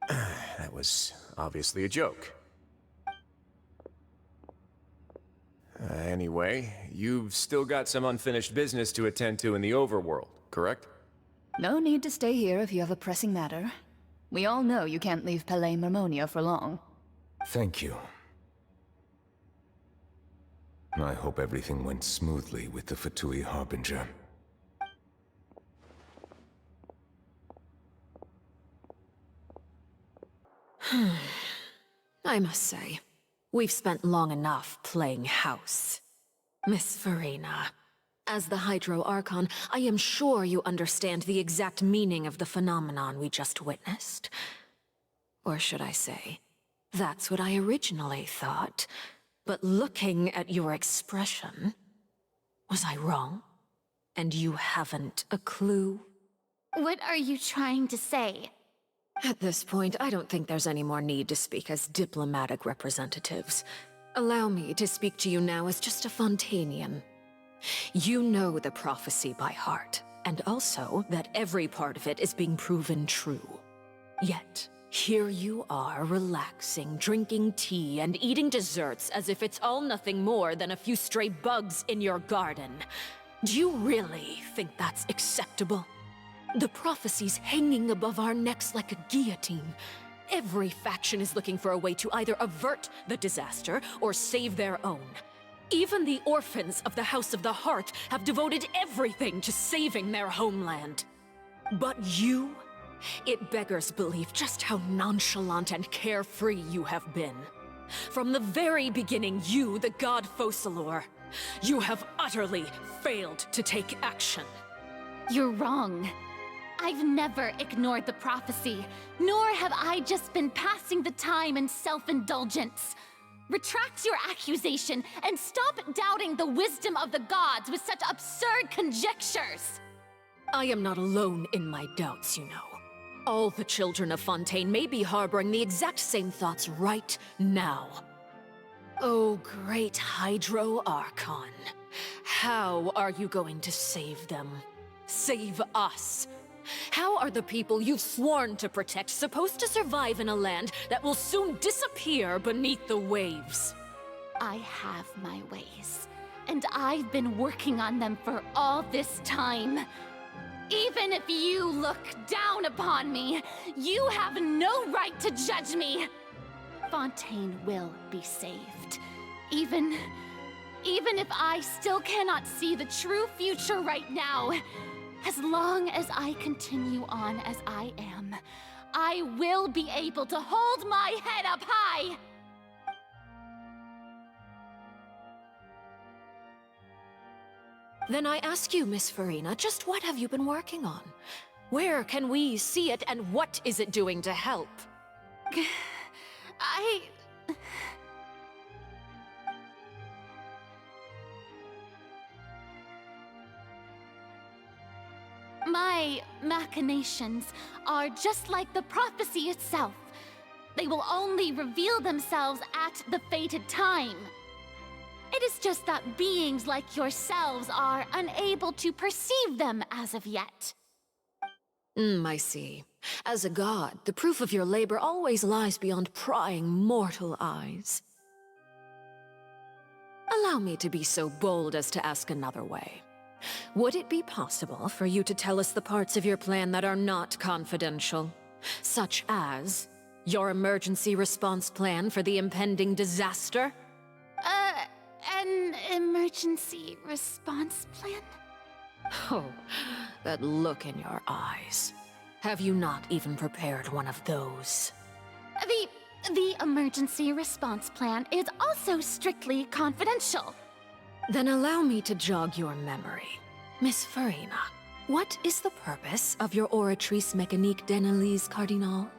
That was obviously a joke. Anyway, you've still got some unfinished business to attend to in the overworld, correct? No need to stay here if you have a pressing matter. We all know you can't leave Palais Marmonia for long. Thank you. I hope everything went smoothly with the Fatui Harbinger. I must say, we've spent long enough playing house. Miss Farina, as the Hydro Archon, I am sure you understand the exact meaning of the phenomenon we just witnessed. Or should I say, that's what I originally thought. But looking at your expression, was I wrong? And you haven't a clue? What are you trying to say? At this point, I don't think there's any more need to speak as diplomatic representatives. Allow me to speak to you now as just a Fontanian. You know the prophecy by heart, and also that every part of it is being proven true. Yet, here you are, relaxing, drinking tea, and eating desserts as if it's all nothing more than a few stray bugs in your garden. Do you really think that's acceptable? The prophecy's hanging above our necks like a guillotine. Every faction is looking for a way to either avert the disaster or save their own. Even the orphans of the House of the Hearth have devoted everything to saving their homeland. But you? It beggars belief just how nonchalant and carefree you have been. From the very beginning, you, the god Focalor, you have utterly failed to take action. You're wrong. I've never ignored the prophecy, nor have I just been passing the time in self-indulgence. Retract your accusation and stop doubting the wisdom of the gods with such absurd conjectures. I am not alone in my doubts, you know. All the children of Fontaine may be harboring the exact same thoughts right now. Oh, great Hydro Archon. How are you going to save them? Save us? How are the people you've sworn to protect supposed to survive in a land that will soon disappear beneath the waves? I have my ways, and I've been working on them for all this time. Even if you look down upon me, you have no right to judge me. Fontaine will be saved. Even if I still cannot see the true future right now, as long as I continue on as I am, I will be able to hold my head up high. Then I ask you, Miss Farina, just what have you been working on? Where can we see it, and what is it doing to help? My machinations are just like the prophecy itself. They will only reveal themselves at the fated time. It is just that beings like yourselves are unable to perceive them as of yet. I see. As a god, the proof of your labor always lies beyond prying mortal eyes. Allow me to be so bold as to ask another way. Would it be possible for you to tell us the parts of your plan that are not confidential? Such as your emergency response plan for the impending disaster? An emergency response plan? Oh, that look in your eyes. Have you not even prepared one of those? The emergency response plan is also strictly confidential. Then allow me to jog your memory. Miss Farina, what is the purpose of your Oratrice Mécanique d'Analyse Cardinal?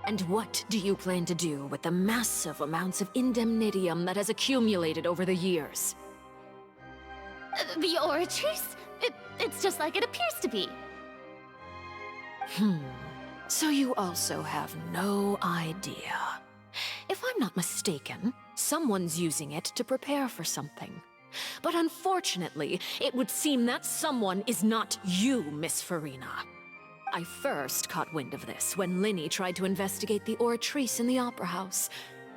And what do you plan to do with the massive amounts of indemnitium that has accumulated over the years? The Oratrice? It's just like it appears to be. So you also have no idea. If I'm not mistaken, someone's using it to prepare for something. But unfortunately, it would seem that someone is not you, Miss Farina. I first caught wind of this when Linny tried to investigate the Oratrice in the Opera House.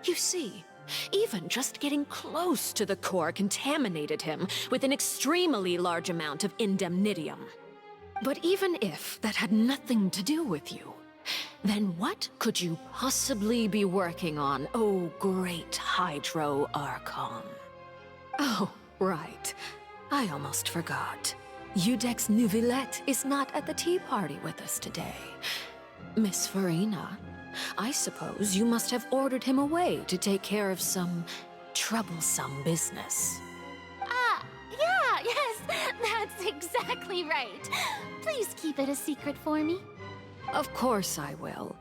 You see, even just getting close to the core contaminated him with an extremely large amount of indemnitium. But even if that had nothing to do with you, then what could you possibly be working on, oh great Hydro Archon? Oh, right. I almost forgot. Udex Neuvillette is not at the tea party with us today. Miss Farina, I suppose you must have ordered him away to take care of some troublesome business. Yeah, yes, that's exactly right. Please keep it a secret for me. Of course I will.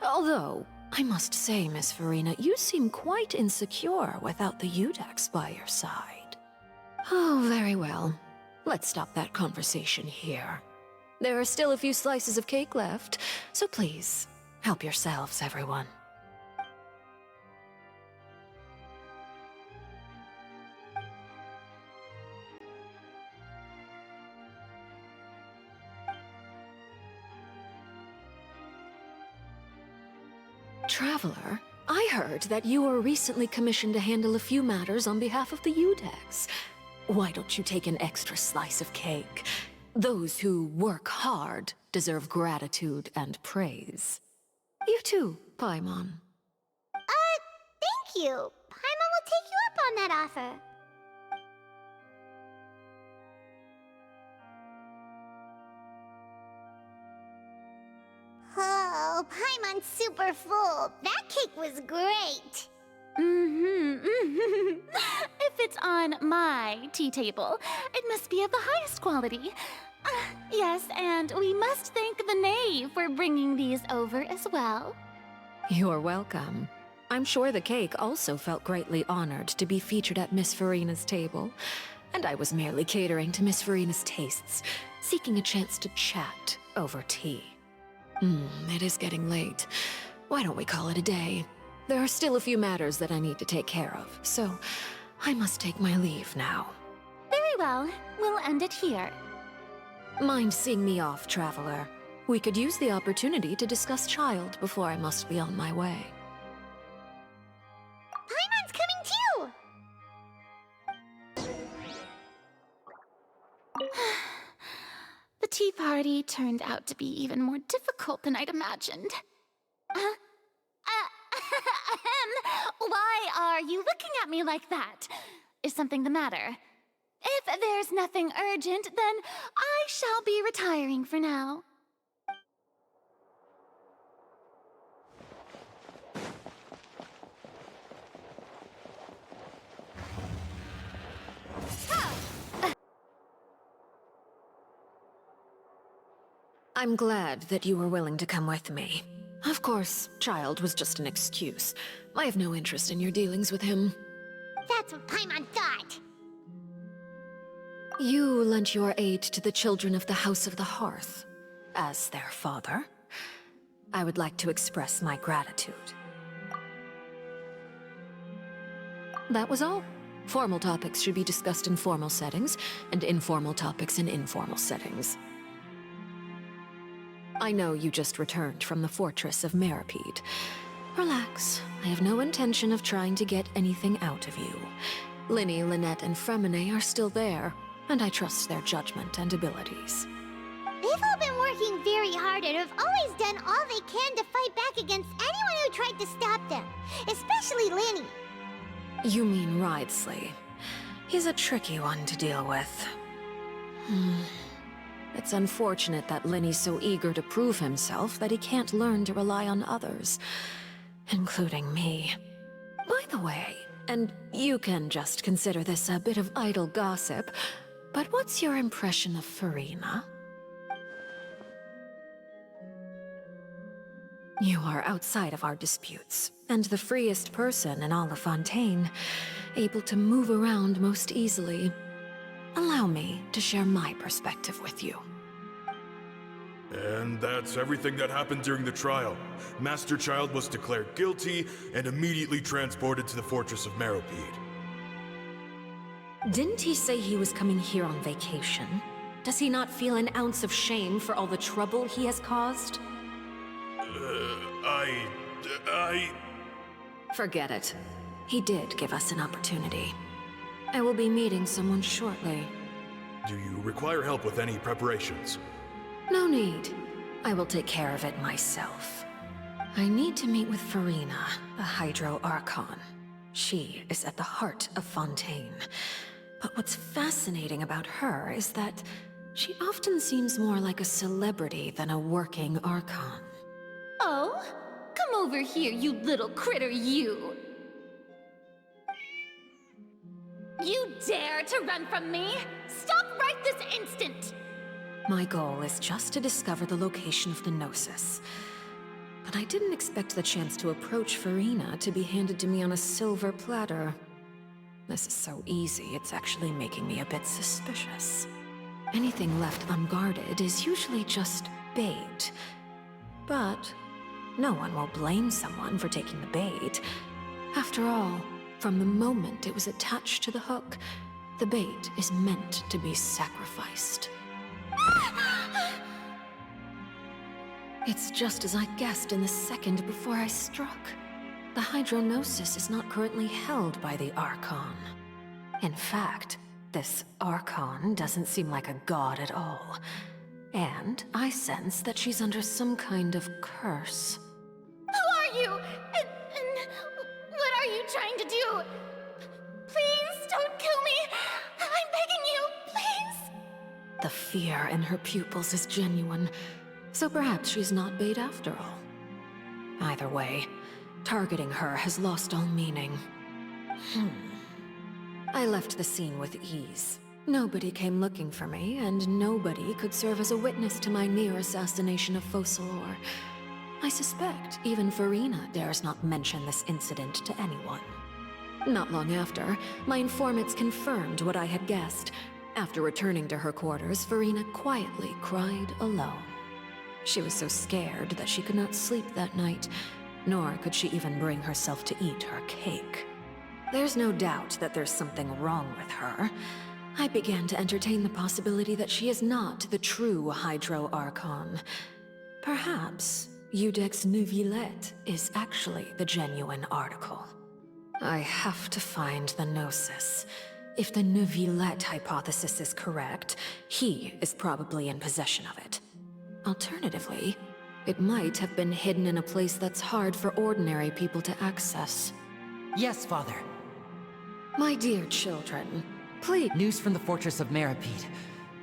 Although, I must say, Miss Farina, you seem quite insecure without the Udex by your side. Oh, very well. Let's stop that conversation here. There are still a few slices of cake left, so please, help yourselves, everyone. Traveler, I heard that you were recently commissioned to handle a few matters on behalf of the Udex. Why don't you take an extra slice of cake? Those who work hard deserve gratitude and praise. You too, Paimon. Thank you. Paimon will take you up on that offer. Oh, Paimon's super full. That cake was great. If it's on my tea table, it must be of the highest quality. Yes, and we must thank the knave for bringing these over as well. You're welcome. I'm sure the cake also felt greatly honored to be featured at Miss Farina's table, and I was merely catering to Miss Farina's tastes, seeking a chance to chat over tea. It is getting late. Why don't we call it a day? There are still a few matters that I need to take care of, so I must take my leave now. Very well. We'll end it here. Mind seeing me off, Traveler? We could use the opportunity to discuss Child before I must be on my way. Paimon's coming too! The tea party turned out to be even more difficult than I'd imagined. Why are you looking at me like that? Is something the matter? If there's nothing urgent, then I shall be retiring for now. I'm glad that you were willing to come with me. Of course, Child was just an excuse. I have no interest in your dealings with him. That's what Paimon thought. You lent your aid to the children of the House of the Hearth. As their father, I would like to express my gratitude. That was all. Formal topics should be discussed in formal settings, and informal topics in informal settings. I know you just returned from the fortress of Meripede. Relax. I have no intention of trying to get anything out of you. Linny, Lynette, and Fremine are still there, and I trust their judgment and abilities. They've all been working very hard and have always done all they can to fight back against anyone who tried to stop them, especially Linny. You mean Ridesley. He's a tricky one to deal with. It's unfortunate that Linny's so eager to prove himself that he can't learn to rely on others, including me. By the way, and you can just consider this a bit of idle gossip, but what's your impression of Farina? You are outside of our disputes, and the freest person in all of Fontaine, able to move around most easily. Allow me to share my perspective with you. And that's everything that happened during the trial. Master Child was declared guilty and immediately transported to the Fortress of Meropide. Didn't he say he was coming here on vacation? Does he not feel an ounce of shame for all the trouble he has caused? Forget it. He did give us an opportunity. I will be meeting someone shortly. Do you require help with any preparations? No need. I will take care of it myself. I need to meet with Farina, the Hydro Archon. She is at the heart of Fontaine. But what's fascinating about her is that she often seems more like a celebrity than a working Archon. Oh? Come over here, you little critter, you! You dare to run from me? Stop right this instant! My goal is just to discover the location of the Gnosis. But I didn't expect the chance to approach Farina to be handed to me on a silver platter. This is so easy, it's actually making me a bit suspicious. Anything left unguarded is usually just bait. But no one will blame someone for taking the bait. After all, from the moment it was attached to the hook, the bait is meant to be sacrificed. It's just as I guessed in the second before I struck. The Hydronosis is not currently held by the Archon. In fact, this Archon doesn't seem like a god at all. And I sense that she's under some kind of curse. Who are you? And what are you trying to do? Please don't kill me! I'm begging you, please! The fear in her pupils is genuine, so perhaps she's not bait after all. Either way, targeting her has lost all meaning. I left the scene with ease. Nobody came looking for me, and nobody could serve as a witness to my near assassination of Focalor. I suspect even Farina dares not mention this incident to anyone. Not long after, my informants confirmed what I had guessed. After returning to her quarters, Farina quietly cried alone. She was so scared that she could not sleep that night, nor could she even bring herself to eat her cake. There's no doubt that there's something wrong with her. I began to entertain the possibility that she is not the true Hydro Archon. Perhaps Iudex Neuvillette is actually the genuine article. I have to find the Gnosis. If the Neuvillette hypothesis is correct, he is probably in possession of it. Alternatively, it might have been hidden in a place that's hard for ordinary people to access. Yes, Father. My dear children, please— News from the Fortress of Meropide.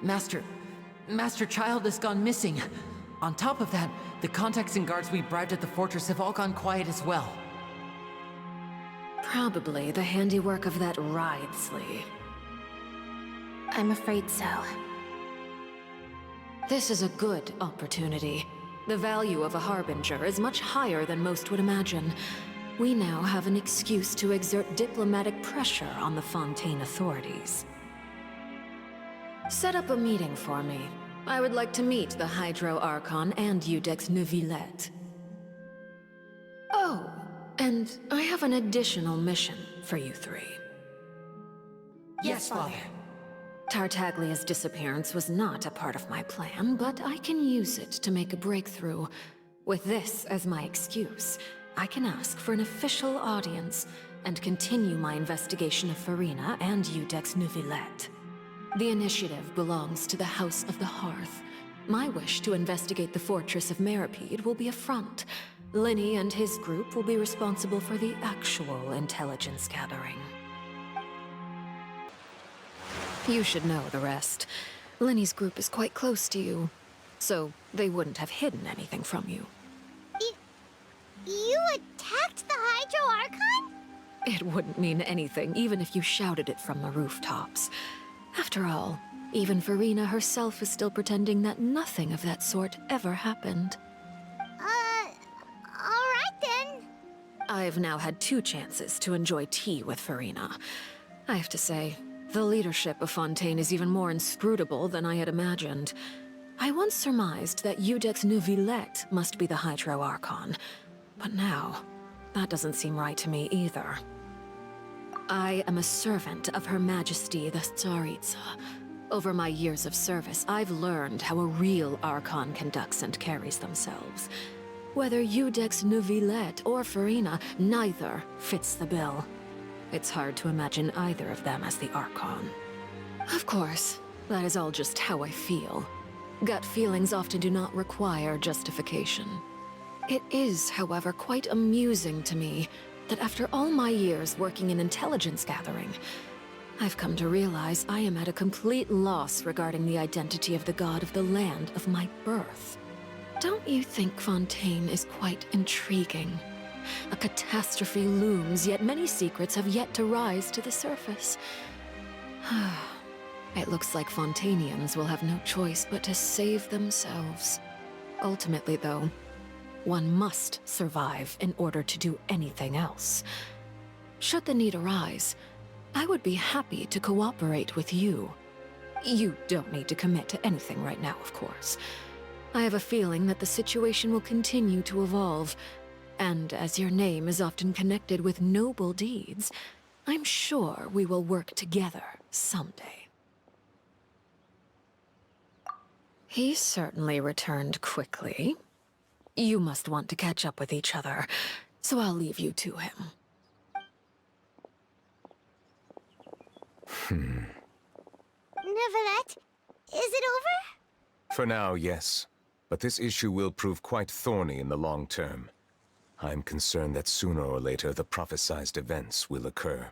Master Child has gone missing. On top of that, the contacts and guards we bribed at the fortress have all gone quiet as well. Probably the handiwork of that Ridesley. I'm afraid so. This is a good opportunity. The value of a Harbinger is much higher than most would imagine. We now have an excuse to exert diplomatic pressure on the Fontaine authorities. Set up a meeting for me. I would like to meet the Hydro Archon and Iudex Neuvillette. Oh, and I have an additional mission for you three. Yes, Father. Tartaglia's disappearance was not a part of my plan, but I can use it to make a breakthrough. With this as my excuse, I can ask for an official audience and continue my investigation of Farina and Iudex Neuvillette. The initiative belongs to the House of the Hearth. My wish to investigate the Fortress of Meropide will be a front. Linny and his group will be responsible for the actual intelligence gathering. You should know the rest. Lenny's group is quite close to you, so they wouldn't have hidden anything from you. You attacked the Hydro Archon? It wouldn't mean anything, even if you shouted it from the rooftops. After all, even Farina herself is still pretending that nothing of that sort ever happened. Alright then. I've now had 2 chances to enjoy tea with Farina. I have to say, the leadership of Fontaine is even more inscrutable than I had imagined. I once surmised that Iudex Neuvillette must be the Hydro Archon, but now, that doesn't seem right to me either. I am a servant of Her Majesty the Tsaritsa. Over my years of service, I've learned how a real Archon conducts and carries themselves. Whether Iudex Neuvillette or Farina, neither fits the bill. It's hard to imagine either of them as the Archon. Of course, that is all just how I feel. Gut feelings often do not require justification. It is, however, quite amusing to me that after all my years working in intelligence gathering, I've come to realize I am at a complete loss regarding the identity of the god of the land of my birth. Don't you think Fontaine is quite intriguing? A catastrophe looms, yet many secrets have yet to rise to the surface. It looks like Fontainians will have no choice but to save themselves. Ultimately, though, one must survive in order to do anything else. Should the need arise, I would be happy to cooperate with you. You don't need to commit to anything right now, of course. I have a feeling that the situation will continue to evolve, and as your name is often connected with noble deeds, I'm sure we will work together someday. He certainly returned quickly. You must want to catch up with each other, so I'll leave you to him. Neuvillette, is it over? For now, yes. But this issue will prove quite thorny in the long term. I'm concerned that sooner or later the prophesized events will occur.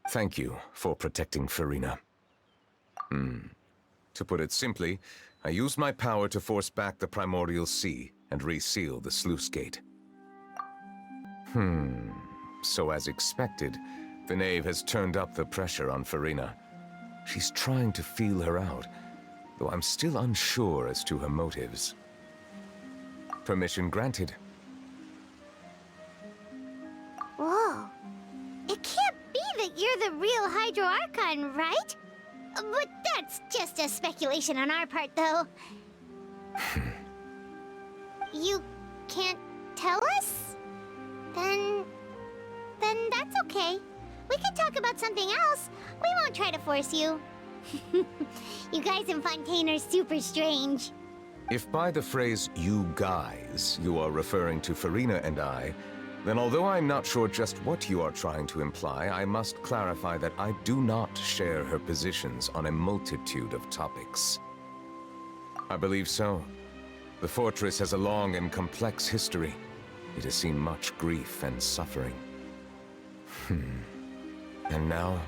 Thank you for protecting Farina. To put it simply, I used my power to force back the Primordial Sea and reseal the sluice gate. So as expected, the Knave has turned up the pressure on Farina. She's trying to feel her out, though I'm still unsure as to her motives. Permission granted. Whoa. It can't be that you're the real Hydro Archon, right? But that's just a speculation on our part, though. You can't tell us? Then that's okay. We can talk about something else. We won't try to force you. You guys in Fontaine are super strange. If by the phrase, you guys, you are referring to Farina and I, then although I'm not sure just what you are trying to imply, I must clarify that I do not share her positions on a multitude of topics. I believe so. The fortress has a long and complex history. It has seen much grief and suffering. And now,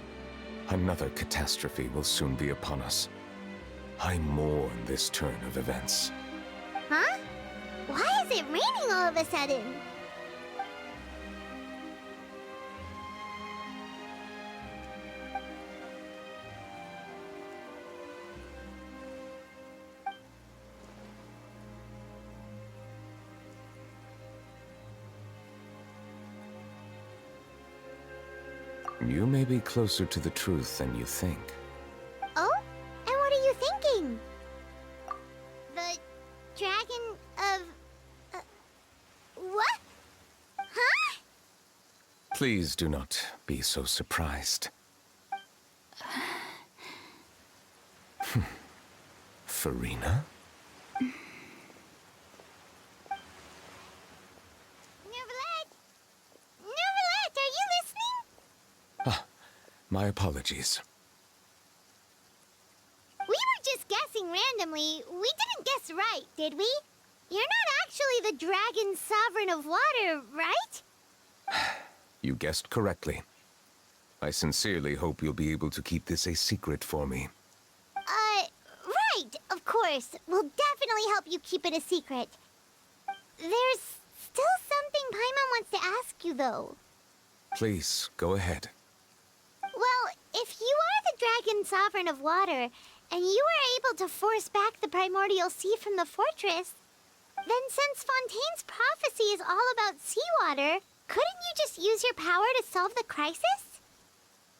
another catastrophe will soon be upon us. I mourn this turn of events. Huh? Why is it raining all of a sudden? You may be closer to the truth than you think. Oh? And what are you thinking? The dragon of... what? Huh? Please do not be so surprised. Farina? Neuvillette, are you listening? My apologies. We were just guessing randomly. We didn't guess right, did we? You're not actually the dragon sovereign of water, right? You guessed correctly. I sincerely hope you'll be able to keep this a secret for me. course. We'll definitely help you keep it a secret. There's still something Paimon wants to ask you, though. Please, go ahead. Well, if you are the Dragon Sovereign of Water, and you were able to force back the primordial sea from the fortress, then since Fontaine's prophecy is all about seawater, couldn't you just use your power to solve the crisis?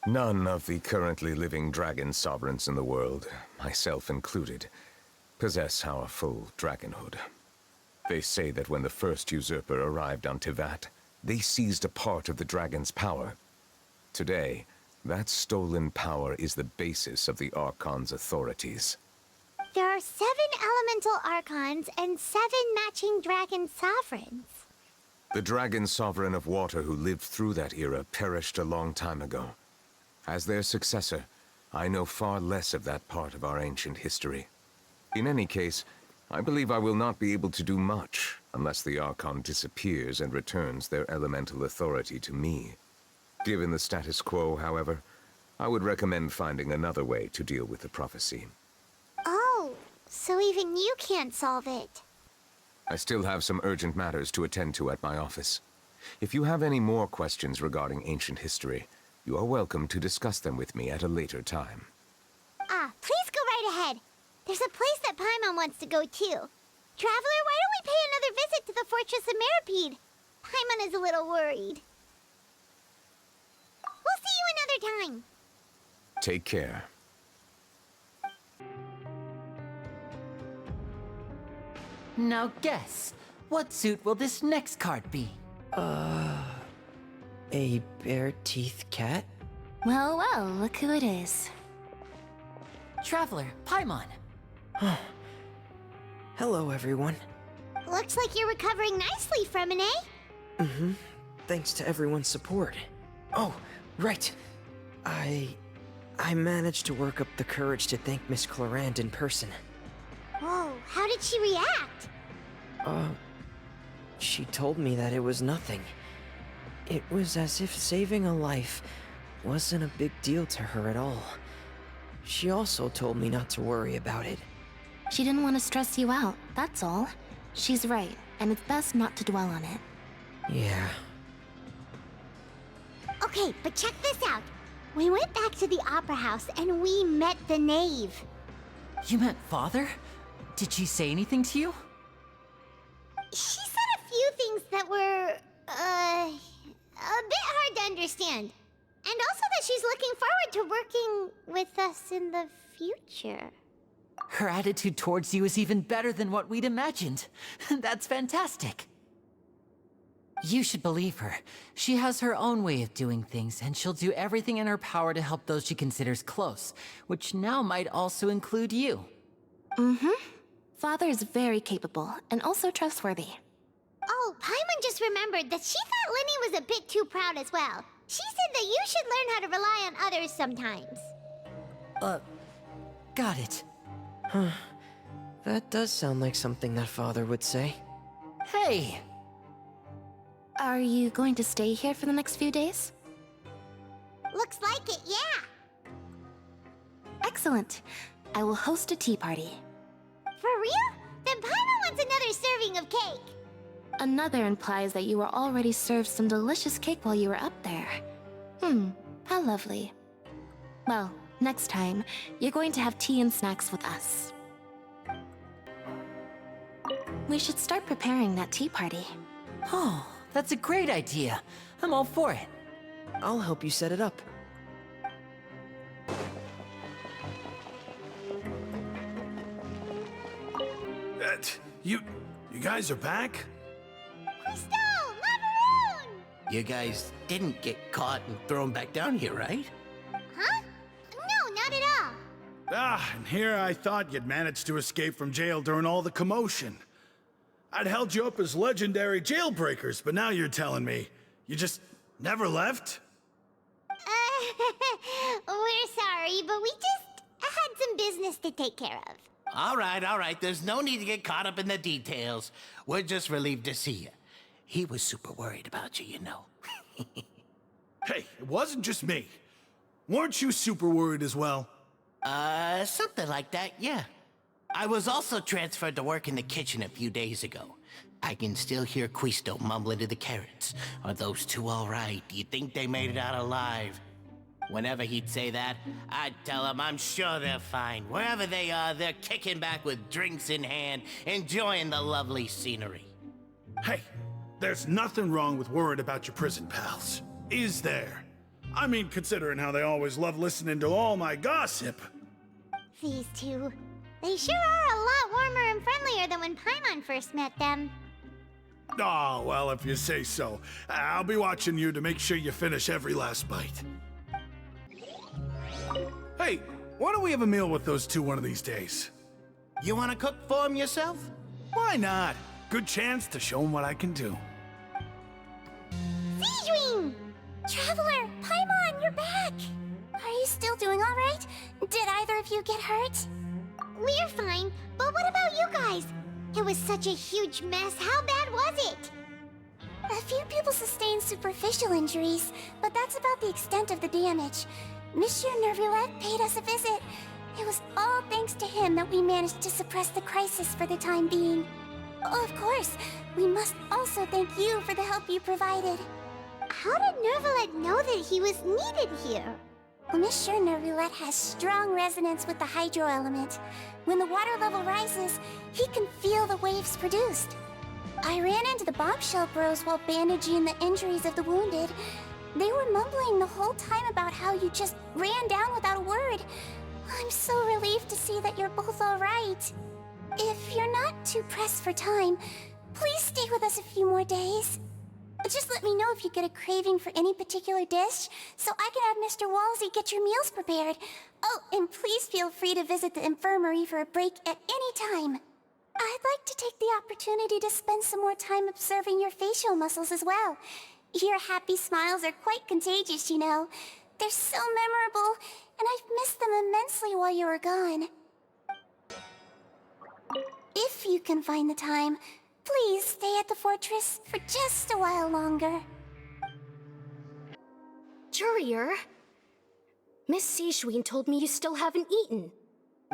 None of the currently living dragon sovereigns in the world, myself included, possess our full dragonhood. They say that when the first usurper arrived on Tivat, they seized a part of the dragon's power. Today, that stolen power is the basis of the Archon's authorities. There are 7 elemental archons and 7 matching dragon sovereigns. The dragon sovereign of water who lived through that era perished a long time ago. As their successor, I know far less of that part of our ancient history. In any case, I believe I will not be able to do much unless the Archon disappears and returns their elemental authority to me. Given the status quo, however, I would recommend finding another way to deal with the prophecy. Oh, so even you can't solve it. I still have some urgent matters to attend to at my office. If you have any more questions regarding ancient history, you are welcome to discuss them with me at a later time. Please go right ahead. There's a place that Paimon wants to go too. Traveler, why don't we pay another visit to the Fortress of Meropide? Paimon is a little worried. We'll see you another time. Take care. Now guess, what suit will this next card be? A bare-teeth cat? Well, well, look who it is. Traveler, Paimon. Hello, everyone. Looks like you're recovering nicely from it, eh? Mm-hmm. Thanks to everyone's support. Oh, right. I managed to work up the courage to thank Miss Clorand in person. Whoa, how did she react? She told me that it was nothing. It was as if saving a life wasn't a big deal to her at all. She also told me not to worry about it. She didn't want to stress you out, that's all. She's right, and it's best not to dwell on it. Yeah. Okay, but check this out. We went back to the Opera House and we met the knave. You met Father? Did she say anything to you? She said a few things that were, a bit hard to understand. And also that she's looking forward to working with us in the future. Her attitude towards you is even better than what we'd imagined. That's fantastic. You should believe her. She has her own way of doing things, and she'll do everything in her power to help those she considers close, which now might also include you. Mm-hmm. Father is very capable, and also trustworthy. Oh, Paimon just remembered that she thought Linny was a bit too proud as well. She said that you should learn how to rely on others sometimes. Got it. Huh. That does sound like something that Father would say. Hey! Are you going to stay here for the next few days? Looks like it, yeah. Excellent. I will host a tea party. For real? Then Paimon wants another serving of cake. Another implies that you were already served some delicious cake while you were up there. How lovely. Well, next time, you're going to have tea and snacks with us. We should start preparing that tea party. Oh, that's a great idea. I'm all for it. I'll help you set it up. You guys are back? Quisto! Laveroon! You guys didn't get caught and thrown back down here, right? Huh? No, not at all. And here I thought you'd managed to escape from jail during all the commotion. I'd held you up as legendary jailbreakers, but now you're telling me you just never left? We're sorry, but we just had some business to take care of. All right. There's no need to get caught up in the details. We're just relieved to see you. He was super worried about you, you know. Hey, it wasn't just me. Weren't you super worried as well? Something like that, yeah. I was also transferred to work in the kitchen a few days ago. I can still hear Quisto mumbling to the carrots. Are those two all right? Do you think they made it out alive? Whenever he'd say that, I'd tell him I'm sure they're fine. Wherever they are, they're kicking back with drinks in hand, enjoying the lovely scenery. Hey, there's nothing wrong with worrying about your prison pals. Is there? I mean, considering how they always love listening to all my gossip. These two. They sure are a lot warmer and friendlier than when Paimon first met them. Oh, well, if you say so. I'll be watching you to make sure you finish every last bite. Hey, why don't we have a meal with those two one of these days? You want to cook for them yourself? Why not? Good chance to show them what I can do. Sijuin! Traveler, Paimon, you're back! Are you still doing all right? Did either of you get hurt? We're fine, but what about you guys? It was such a huge mess. How bad was it? A few people sustained superficial injuries, but that's about the extent of the damage. Monsieur Nervulette paid us a visit. It was all thanks to him that we managed to suppress the crisis for the time being. Of course, we must also thank you for the help you provided. How did Nervulette know that he was needed here? Monsieur Nervulette has strong resonance with the hydro element. When the water level rises, he can feel the waves produced. I ran into the bombshell bros while bandaging the injuries of the wounded. They were mumbling the whole time about how you just ran down without a word. I'm so relieved to see that you're both all right. If you're not too pressed for time, please stay with us a few more days. Just let me know if you get a craving for any particular dish, so I can have Mr. Walsey get your meals prepared. Oh, and please feel free to visit the infirmary for a break at any time. I'd like to take the opportunity to spend some more time observing your facial muscles as well. Your happy smiles are quite contagious, you know. They're so memorable, and I've missed them immensely while you were gone. If you can find the time, please stay at the fortress for just a while longer. Jurier, Miss Sijuin told me you still haven't eaten.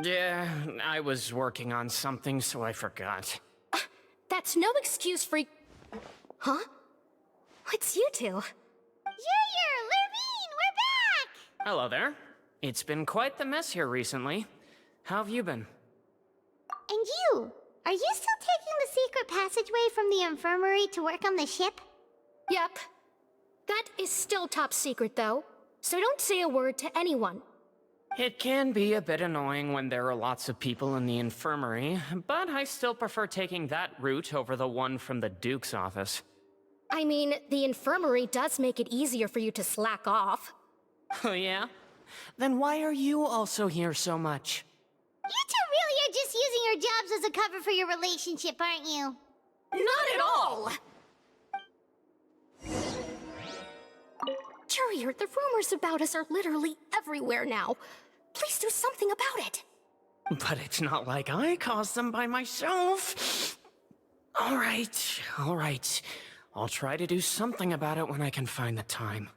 Yeah, I was working on something, so I forgot. That's no excuse for... Huh? It's you two. Jurier, Lurvine, we're back! Hello there. It's been quite the mess here recently. How have you been? And you? Are you still taking the secret passageway from the infirmary to work on the ship? Yep. That is still top secret, though. So don't say a word to anyone. It can be a bit annoying when there are lots of people in the infirmary, but I still prefer taking that route over the one from the Duke's office. I mean, the infirmary does make it easier for you to slack off. Oh yeah? Then why are you also here so much? You two really are just using your jobs as a cover for your relationship, aren't you? Not at all! Jurier, the rumors about us are literally everywhere now. Please do something about it. But it's not like I caused them by myself. All right. I'll try to do something about it when I can find the time.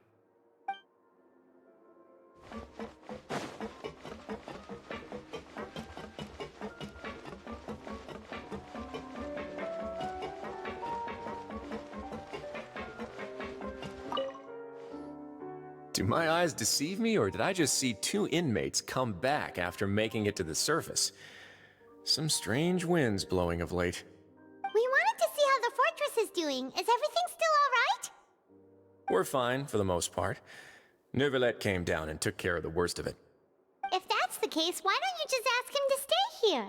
Do my eyes deceive me, or did I just see two inmates come back after making it to the surface? Some strange winds blowing of late. We wanted to see how the fortress is doing. Is everything still all right? We're fine, for the most part. Nervulette came down and took care of the worst of it. If that's the case, why don't you just ask him to stay here?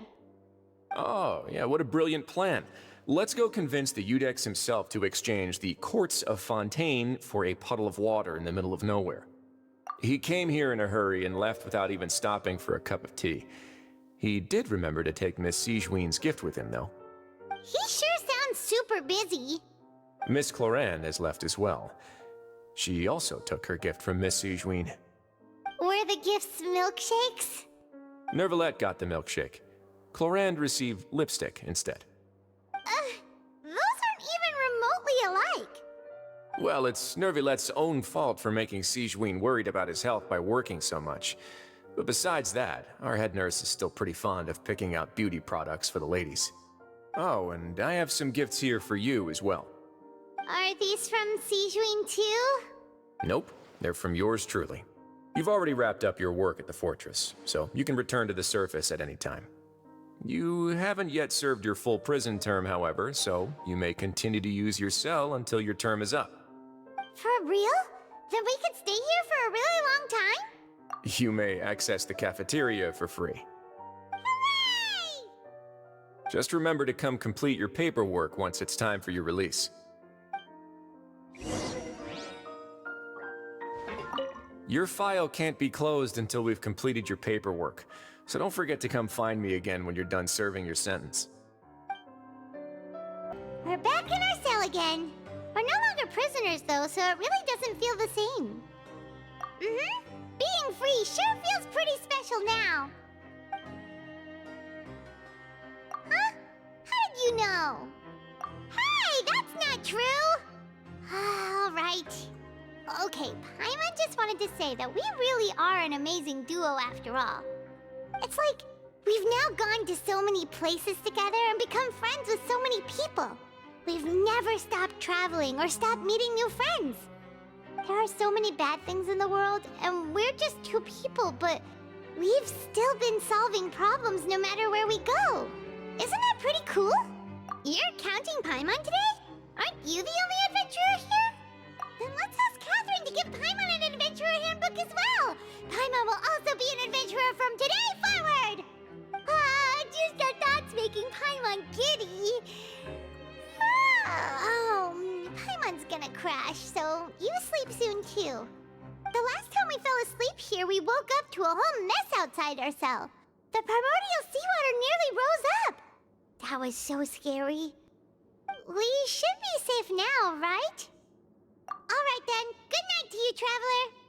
Oh, yeah, what a brilliant plan. Let's go convince the Eudex himself to exchange the Courts of Fontaine for a puddle of water in the middle of nowhere. He came here in a hurry and left without even stopping for a cup of tea. He did remember to take Miss Sijuin's gift with him, though. He sure sounds super busy. Miss Cloran has left as well. She also took her gift from Miss Sijuin. Were the gifts milkshakes? Nervulette got the milkshake. Cloran received lipstick instead. Those aren't even remotely alike. Well, it's Nervulette's own fault for making Sijuin worried about his health by working so much. But besides that, our head nurse is still pretty fond of picking out beauty products for the ladies. Oh, and I have some gifts here for you as well. Are these from Sijuin too? Nope, they're from yours truly. You've already wrapped up your work at the fortress, so you can return to the surface at any time. You haven't yet served your full prison term, however, so you may continue to use your cell until your term is up. For real? Then we could stay here for a really long time? You may access the cafeteria for free. Hooray! Just remember to come complete your paperwork once it's time for your release. Your file can't be closed until we've completed your paperwork, so don't forget to come find me again when you're done serving your sentence. We're back in our cell again. We're no longer prisoners though, so it really doesn't feel the same. Being free sure feels pretty special now. Huh? How did you know? Hey, that's not true! Alright. Okay, Paimon just wanted to say that we really are an amazing duo after all. It's like we've now gone to so many places together and become friends with so many people. We've never stopped traveling or stopped meeting new friends. There are so many bad things in the world, and we're just two people, but we've still been solving problems no matter where we go. Isn't that pretty cool? You're counting Paimon today? Aren't you the only adventurer here? Then let's ask Catherine to give Paimon an adventurer handbook as well. Paimon will also be an adventurer from today forward. Just our thoughts making Paimon giddy. Paimon's gonna crash, so you sleep soon too. The last time we fell asleep here, we woke up to a whole mess outside our cell. The primordial seawater nearly rose up. That was so scary. We should be safe now, right? All right then. Good night to you, traveler.